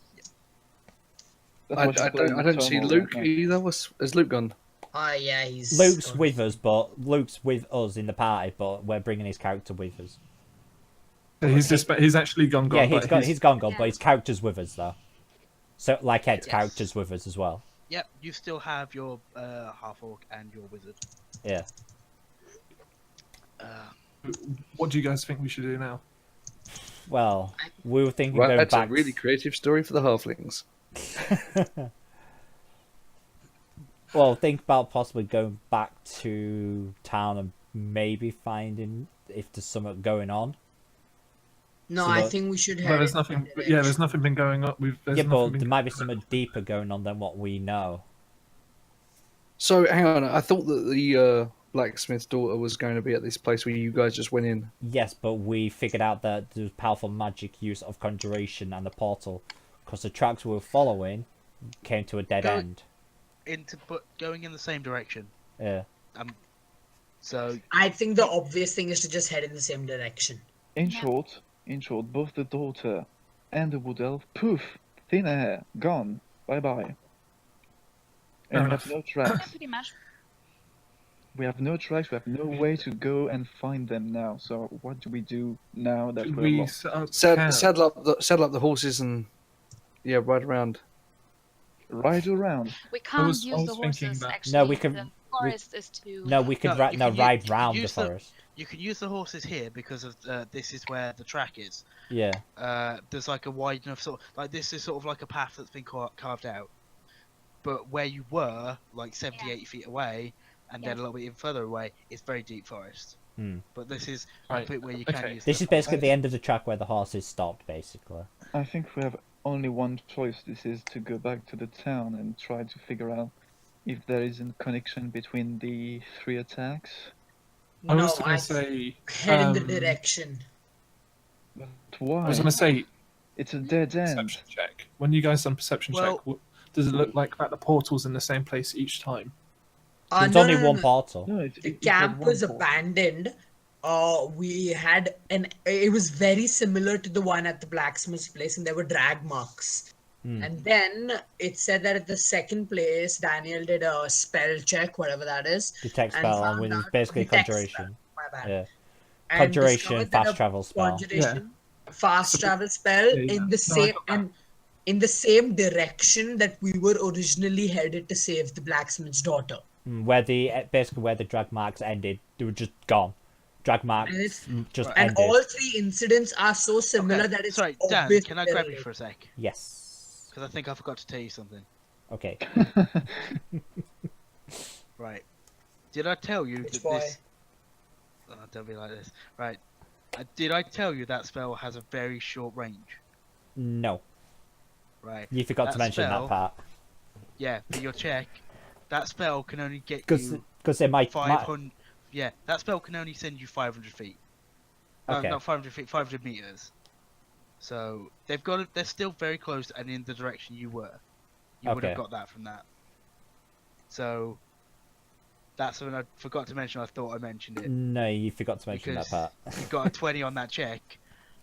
That's I what she's playing don't with see Turmoil Luke right now. either. Has Luke gone? Yeah, he's. Luke's with us, but Luke's with us in the party, but we're bringing his character with us. He's actually gone. Yeah, but he's gone, but Yeah. his character's with us though. So like Ed's Yes. character's with us as well. Yep, you still have your half orc and your wizard. Yeah. What do you guys think we should do now? Well, we were thinking Right, going that's back. a really creative story for the halflings. Well, think about possibly going back to town and maybe finding if there's something going on. No, So I that- think we should Well, head. there's in nothing. that Yeah, there's direction. nothing been going up. There's Yeah, nothing but been there might be going something deeper going on than what we know. So hang on, I thought that the blacksmith's daughter was going to be at this place where you guys just went in. Yes, but we figured out that there's powerful magic use of conjuration and the portal, because the tracks we were following came to a dead Go- end. But going in the same direction. Yeah. So I think the obvious thing is to just head in the same direction. In short, both the daughter and the Wood Elf, poof, thin air, gone, bye-bye. And we have no tracks. Pretty much. We have no tracks, we have no way to go and find them now. So what do we do now that Should we're we lost? set up camp? Saddle up the horses and ride around. Ride around. We can't was use the thinking horses. that- Actually, No, we can- The forest is too. No, we could No, you can ride use- round the use the- forest. you can use the horses here because of this is where the track is. Yeah. There's like a wide enough like this is sort of like a path that's been carved out. But where you were, like 70, Yeah. 80 feet away, and then a little bit even further away, it's very deep forest. Hmm. But this is Right, a bit where you can okay. use. This the is basically horses. the end of the track where the horses stopped, basically. I think we have only one choice. This is to go back to the town and try to figure out if there is a connection between the 3 attacks. I No, was going I to say. head in the direction. But I why? was going to say It's a dead end. perception check. When you guys done perception Well- check, does it look like that the portal's in the same place each time? There's No, only no, no, one no. portal. No, The it had camp one was portal. abandoned. We had it was very similar to the one at the blacksmith's place, and there were drag marks. Hmm. And then it said that at the second place, Daniel did a spell check, whatever that is. Detect and spell, found and it's out- basically detect conjuration. spell, my bad. Yeah. And Conjuration, discovered that fast a travel spell. conjuration, fast So- travel spell Yeah, in yeah. the No, I same got that. and in the same direction that we were originally headed to save the blacksmith's daughter. Where basically where the drag marks ended, they were just gone. Drag marks And it's- just Right. And ended. all 3 incidents are so similar that it's Sorry, Dan, obvious can I they're grab you related. for a sec? Yes. Because I think I forgot to tell you something. Okay. Right. Did I tell you Which that boy? this? Oh, don't be like this. Right. Did I tell you that spell has a very short range? No. Right. You forgot That to mention spell- that part. Yeah, for your check, that spell can only get Because you it might... 500. Yeah, that spell can only send you 500 feet. No, Okay. not 500 feet, 500 meters. So they're still very close and in the direction you were. You would have Okay. got that from that. So that's something I forgot to mention. I thought I mentioned it. No, you forgot to mention that Because part. you got a 20 on that check.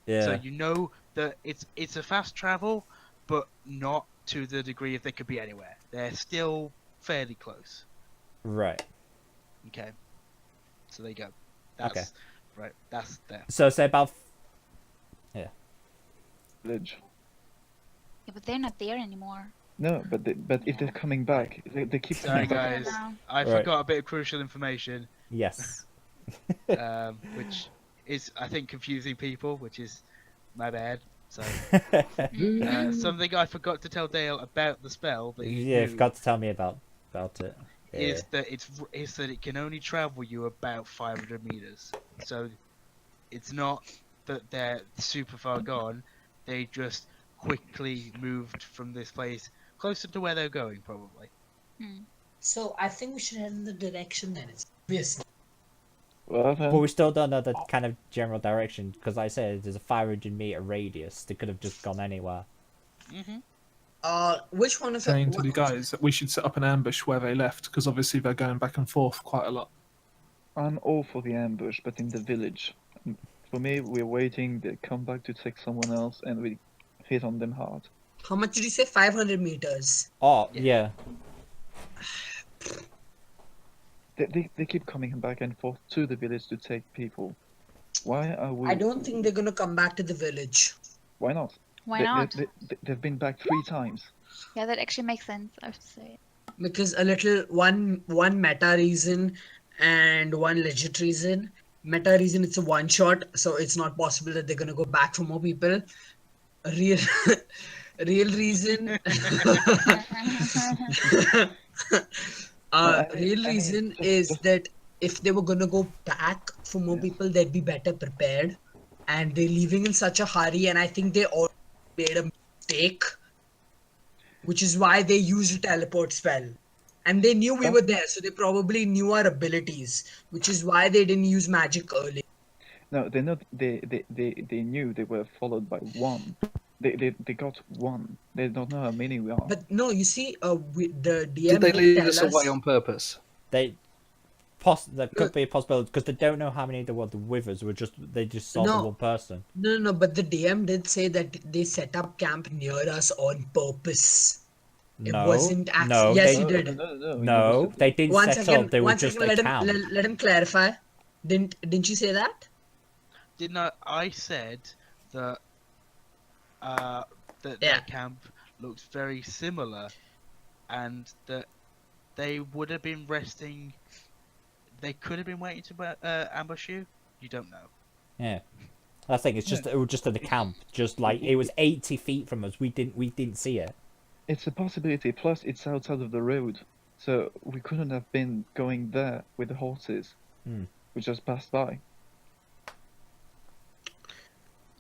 Yeah. So you know that it's a fast travel, but not to the degree if they could be anywhere. They're still fairly close. Right. Okay. So there you go. That's, Okay. Right. That's there. So say about... Yeah. Village. Yeah, but they're not there anymore. No, but if they're coming back, they keep Sorry, coming back. guys. I Right. forgot a bit of crucial information. Yes. Which is, I think, confusing people, which is my bad. So, something I forgot to tell Dale about the spell that you Yeah, knew forgot to tell me about it. is that is that it can only travel you about 500 meters. So, it's not that they're super far gone. They just quickly moved from this place closer to where they're going, probably. So I think we should head in the direction then. It's obvious. Well, then, But we still don't know the kind of general direction, because like I said, there's a 500-meter radius. They could have just gone anywhere. Which one of Saying to the guys that we should set up an ambush where they left, because obviously they're going back and forth quite a lot. I'm all for the ambush, but in the village. For me, we're waiting. They come back to take someone else, and we hit on them hard. How much did you say? 500 meters. Oh, yeah. They keep coming back and forth to the village to take people. Why are we? I don't think they're gonna come back to the village. Why not? Why not? They've been back 3 times. Yeah, that actually makes sense, I have to say. Because a little one meta reason and one legit reason. Meta reason, it's a one shot, so it's not possible that they're gonna go back for more people. Real reason. Real reason is that if they were gonna go back for more people, they'd be better prepared. And they're leaving in such a hurry, and I think they all made a mistake, which is why they used a teleport spell. And they knew we were there, so they probably knew our abilities, which is why they didn't use magic early. No, they not. They knew they were followed by 1. They got 1. They don't know how many we are. But no, you see, the DM Did they lead tell us away on purpose? There could be a possibility, because they don't know how many there were with us. They just saw the No. one person. No, but the DM did say that they set up camp near us on purpose. It No, wasn't actually. no, Yes, they- he did. No, they didn't One set second, up. They were one just second. a camp. Let him clarify. Didn't you say that? Didn't I said that that Yeah. their camp looks very similar, and that they would have been resting. They could have been waiting to ambush you. You don't know. Yeah. I think it's just it was just in the camp, just like it was 80 feet from us. We didn't see it. It's a possibility. Plus, it's outside of the road, so we couldn't have been going there with the horses. We just passed by.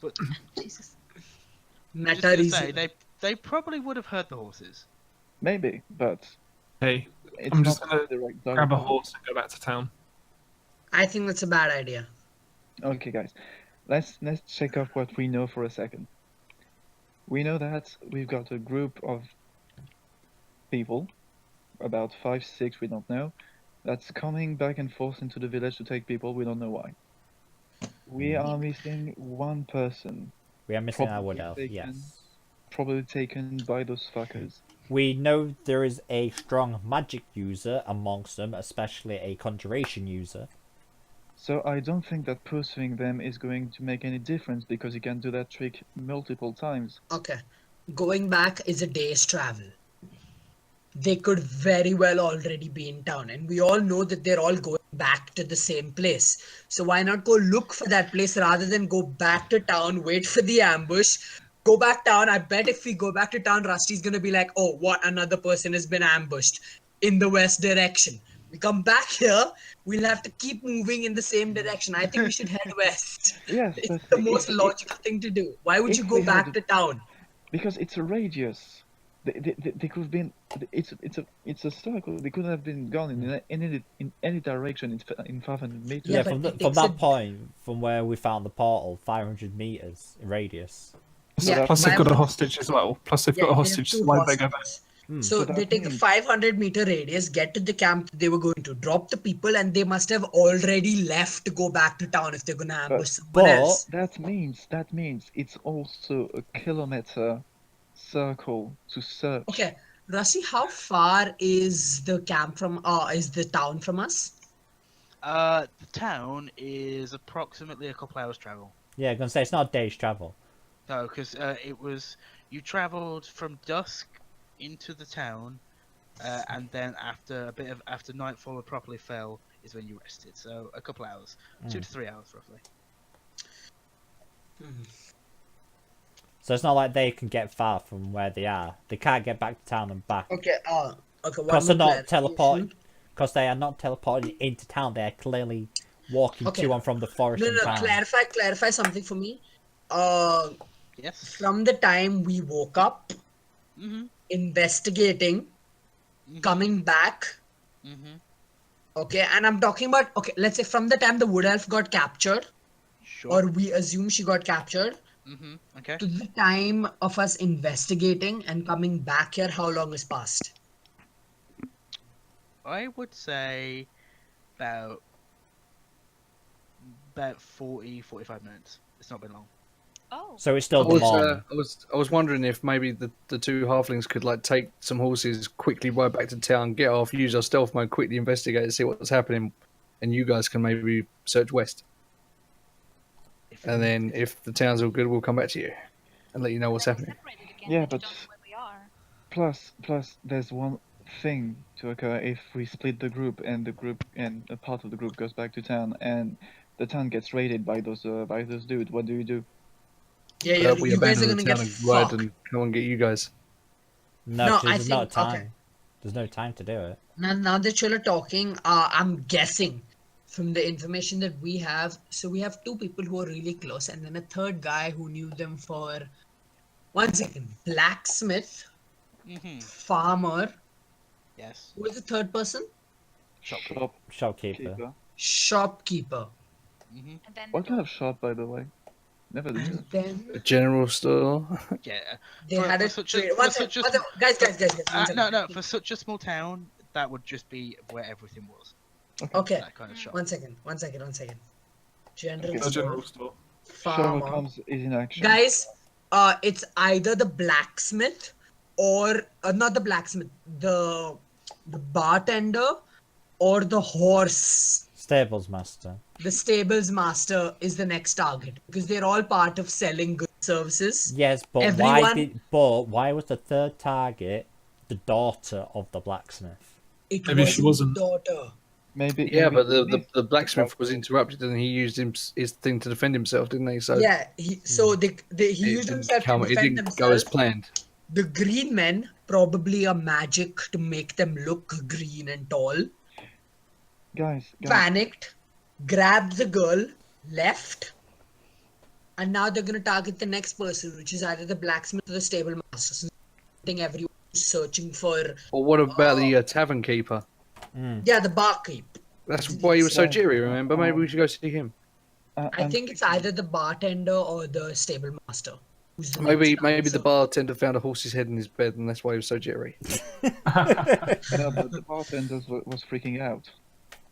But Jesus. just Meta gonna reason. say, they probably would have heard the horses. Maybe, but Hey, it's I'm just not gonna the right grab a direction. horse and go back to town. I think that's a bad idea. Okay, guys, let's check off what we know for a second. We know that we've got a group of people, about 5, 6, we don't know, that's coming back and forth into the village to take people. We don't know why. We are missing 1 person. We are missing our Probably wood elf. taken- Yes. Probably taken by those fuckers. We know there is a strong magic user amongst them, especially a conjuration user. So I don't think that pursuing them is going to make any difference, because you can do that trick multiple times. Okay. Going back is a day's travel. They could very well already be in town, and we all know that they're all going back to the same place. So why not go look for that place rather than go back to town, wait for the ambush, go back down. I bet if we go back to town, Rusty's gonna be like, oh, what, another person has been ambushed in the west direction. We come back here, we'll have to keep moving in the same direction. I think we should head west. Yes, It's but the most logical thing to do. Why would you if go we back had- to town? Because it's a radius. They could have been. It's a circle. They couldn't have been gone in any direction in 500 meters. Yeah, but it from takes that a- point, from where we found the portal, 500 meters in radius. Yeah, Plus they've why got a would- hostage as well. Plus they've got a they have hostage. So two why did they go back? hostages. Hmm. So So they that take a means- 500-meter radius, get to the camp they were going to, drop the people, and they must have already left to go back to town if they're gonna ambush someone but- else. That means it's also a kilometer circle to search. Okay, Rusty, how far is the camp from? Is the town from us? The town is approximately a couple hours travel. Yeah, I'm gonna say it's not a day's travel. No, because you travelled from dusk into the town, and then after nightfall had properly fell is when you rested. So a couple hours, 2 to 3 hours roughly. So it's not like they can get far from where they are. They can't get back to town and back. Okay. Okay. Because they're more not teleporting. clarification. Because they are not teleporting into town. They are clearly walking Okay. to and from the forest No, and no. town. Clarify something for me. Yes. From the time we woke up, Mm-hmm. investigating, coming back. Mm-hmm. Okay, and I'm talking about, okay, let's say from the time the wood elf got captured, Sure. or we assume she got captured, Mm-hmm. Okay. to the time of us investigating and coming back here, how long has passed? I would say about 40, 45 minutes. It's not been long. Oh. So it's still I the was, morning. I was wondering if maybe the two halflings could like take some horses, quickly ride back to town, get off, use our stealth mode, quickly investigate and see what's happening, and you guys can maybe search west. And then if the town's all good, we'll come back to you and let you know what's happening. Yeah, but plus there's one thing to occur if we split the group and a part of the group goes back to town and the town gets raided by those dudes. What do you do? Yeah, We you guys are abandon gonna the get town and ride fucked. and come and get you guys. No, No, 'cause I there's no think- time. okay. There's no time to do it. Now that you're talking, I'm guessing from the information that we have. So we have two people who are really close, and then a third guy who knew them for 1 second. Blacksmith, Mm-hmm. farmer. Yes. Who is the third person? Shopkeeper. Shopkeeper. Mm-hmm. And then What kind of shop, by the way? Never knew. And then A general store. Yeah. they For- had for a such a- trade. for One such second, a- guys. one second. No, for such a small town, that would just be where everything was. Okay. That kind of shop. One second. General Okay. A store, general store. Sherlock farmer. Holmes is in action. Guys, it's either the blacksmith or not the blacksmith, the bartender or the horse. Stables master. The stables master is the next target because they're all part of selling goods services. Yes, but Everyone- why was the third target the daughter of the blacksmith? It Maybe she wasn't. daughter. Maybe. Yeah, maybe- but the blacksmith was interrupted and he used his thing to defend himself, didn't he? So Yeah, he it used didn't himself to come- it defend didn't go as himself. planned. The green men probably a magic to make them look green and tall. guys. Panicked, grabbed the girl, left, and now they're gonna target the next person, which is either the blacksmith or the stable master. So I think everyone's searching for Or what about the tavern keeper? yeah the barkeep. That's why he was so Yeah. jittery. Remember? Maybe we should go see him. I think it's either the bartender or the stable master. Who's the Maybe next maybe the answer. bartender found a horse's head in his bed, and that's why he was so jittery. No, but the bartender was freaking out.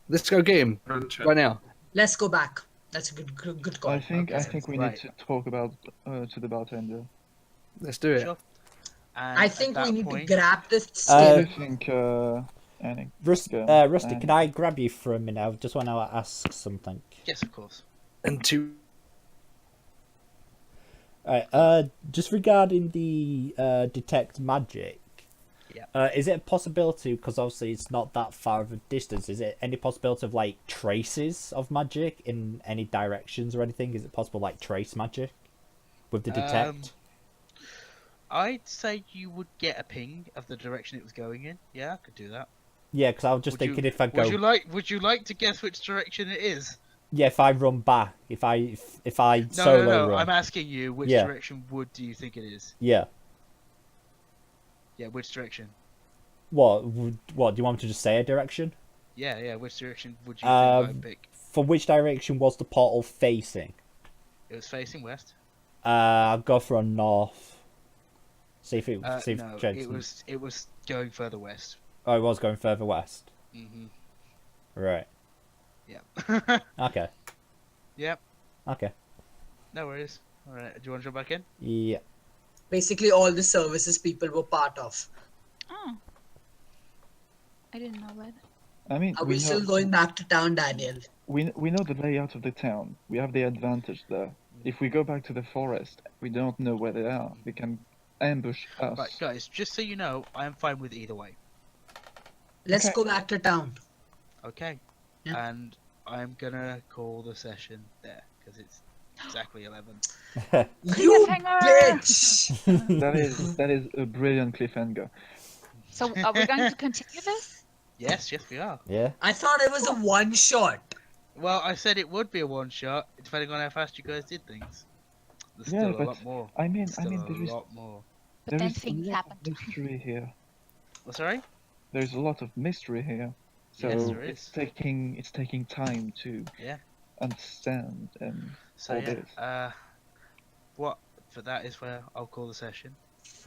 Let's go get him right now. Let's go back. That's a good call. I think Okay. we Right. need to talk about to the bartender. Let's do it. Sure. And I at think that we need point, to grab this What do stable. you think, Annie? Rusty, Go. can I grab you for a minute? I just want to ask something. Yes, of course. And to Alright, just regarding the detect magic. Yeah. Is it a possibility, because obviously it's not that far of a distance, is it any possibility of like traces of magic in any directions or anything? Is it possible like trace magic with the detect? I'd say you would get a ping of the direction it was going in. Yeah, I could do that. Yeah, because I was just Would you- thinking if I go, Would you like to guess which direction it is? yeah, if I run back, if I No, solo no. run, I'm asking you which Yeah. direction do you think it is? yeah, Yeah, which direction? What do you want me to just say a direction? Yeah, which direction would you think I'd pick? For which direction was the portal facing? It was facing west. I'll go for a north. See if it No, changes. it was going further west. Oh, it was going further west. Mhm. Right. Yep. Okay. Yep. Okay. No worries. All right. Do you want to jump back in? Yeah. Basically, all the services people were part of. Oh. I didn't know that. I mean, Are we still going back to town, Daniel? we know the layout of the town. We have the advantage there. If we go back to the forest, we don't know where they are. They can ambush us. Right, guys. Just so you know, I am fine with either way. Let's Okay. go back to town. Okay. Yeah. And I'm gonna call the session there because it's exactly 11. You Cliffhanger! bitch! That is a brilliant cliffhanger. So are we going to continue this? Yes, we are. Yeah. I thought it was a one shot. Well, I said it would be a one shot, depending on how fast you guys did things. There's Yeah, still a but lot more. I mean, Still there a is lot more. But there then is a things lot happened. of mystery here. Oh, sorry? There's a lot of mystery here. So Yes, there it's is. taking time to Yeah. understand and So all yeah, this. what for that is where I'll call the session.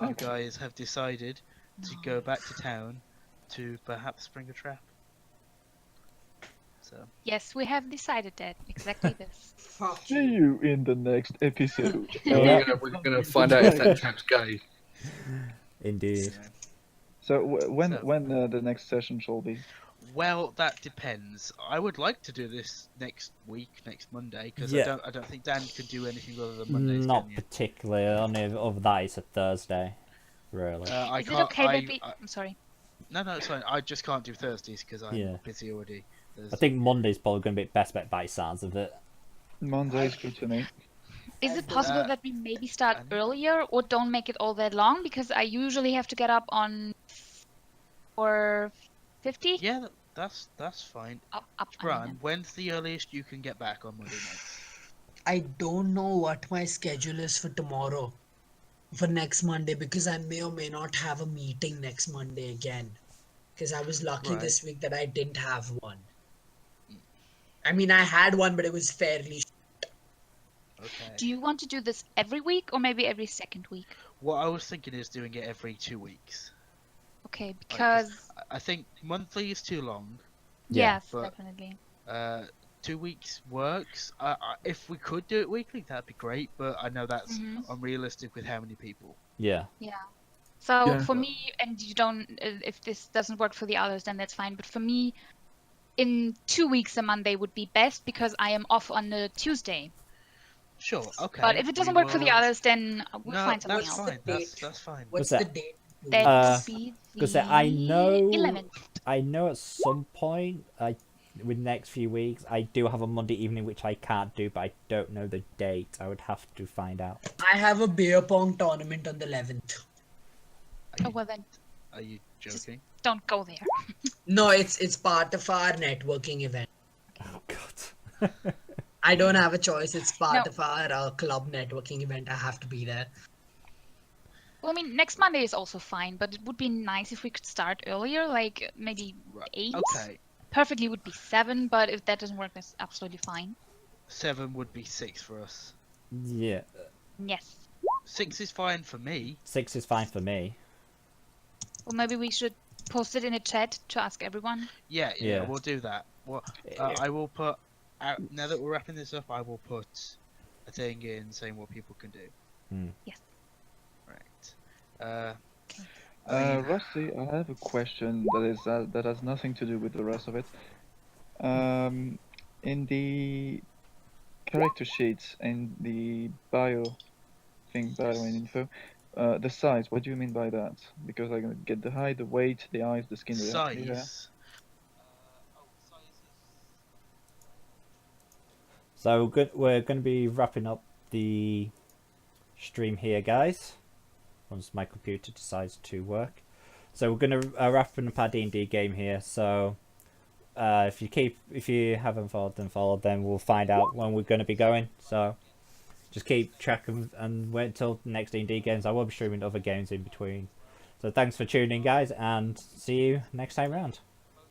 You Okay. guys have decided to go back to town to perhaps spring a trap. So Yes, we have decided that. Exactly this. See you in the next episode. Yeah. We're gonna find out if that trap's gay. Indeed. yeah. So when So- the next session shall be? Well, that depends. I would like to do this next week, next Monday, because Yeah. I don't think Dan could do anything other than Mondays. Not can you? particularly. Only of that it's a Thursday. Really. I Is it can't. okay I, that we... I'm sorry. No, it's fine. I just can't do Thursdays because I'm Yeah. busy already. I think Monday's probably going to be best bet by sounds of it. Monday's good to me. Is it possible Uh, that we maybe start and- earlier or don't make it all that long? Because I usually have to get up on 4:50. Yeah, that's fine. Up, I mean, Bran, when's the earliest you can get back on Monday nights? I don't know what my schedule is for tomorrow. For next Monday, because I may or may not have a meeting next Monday again. Because I was lucky Right. this week that I didn't have one. I mean, I had one, but it was fairly. Okay. Do you want to do this every week or maybe every second week? What I was thinking is doing it every 2 weeks. Okay, 'cause because I think monthly is too long. Yeah. yes, but- definitely. 2 weeks works. If we could do it weekly, that'd be great. But I know that's Mhm. unrealistic with how many people. Yeah. So Yeah. for me, and you don't, if this doesn't work for the others, then that's fine. But for me, in 2 weeks, a Monday would be best because I am off on a Tuesday. Sure. Okay. But if it doesn't we work for the will- others, then we'll no, find something that's else. fine. That's fine. What's What's the that? date? That Uh, would be Because I know, 11th. I know at some point, with the next few weeks, I do have a Monday evening which I can't do, but I don't know the date. I would have to find out. I have a beer pong tournament on the 11th. Oh, well then, Are you joking? don't go there. No, it's part of our networking event. Oh God. I don't have a choice. It's part No. of our club networking event. I have to be there. Well, I mean, next Monday is also fine, but it would be nice if we could start earlier, like maybe Right. 8. Okay. Perfectly would be 7, but if that doesn't work, that's absolutely fine. 7 would be 6 for us. Yeah. Yes. 6 is fine for me. 6 is fine for me. Well, maybe we should post it in a chat to ask everyone. Yeah, Yeah. we'll do that. Well, I will put out, now that we're wrapping this up. I will put a thing in saying what people can do. Yes. Right. I mean, Rusty, I have a question that has nothing to do with the rest of it. In the character sheets and the bio and info, the size. What do you mean by that? Because I get the height, the weight, the eyes, the skin, the hair. size. So we're going to be wrapping up the stream here, guys. Once my computer decides to work. So we're going to wrap up our D&D game here. So if you haven't followed, then we'll find out when we're going to be going. So just keep track and wait until the next D&D games. I will be streaming other games in between. So thanks for tuning, guys, and see you next time round.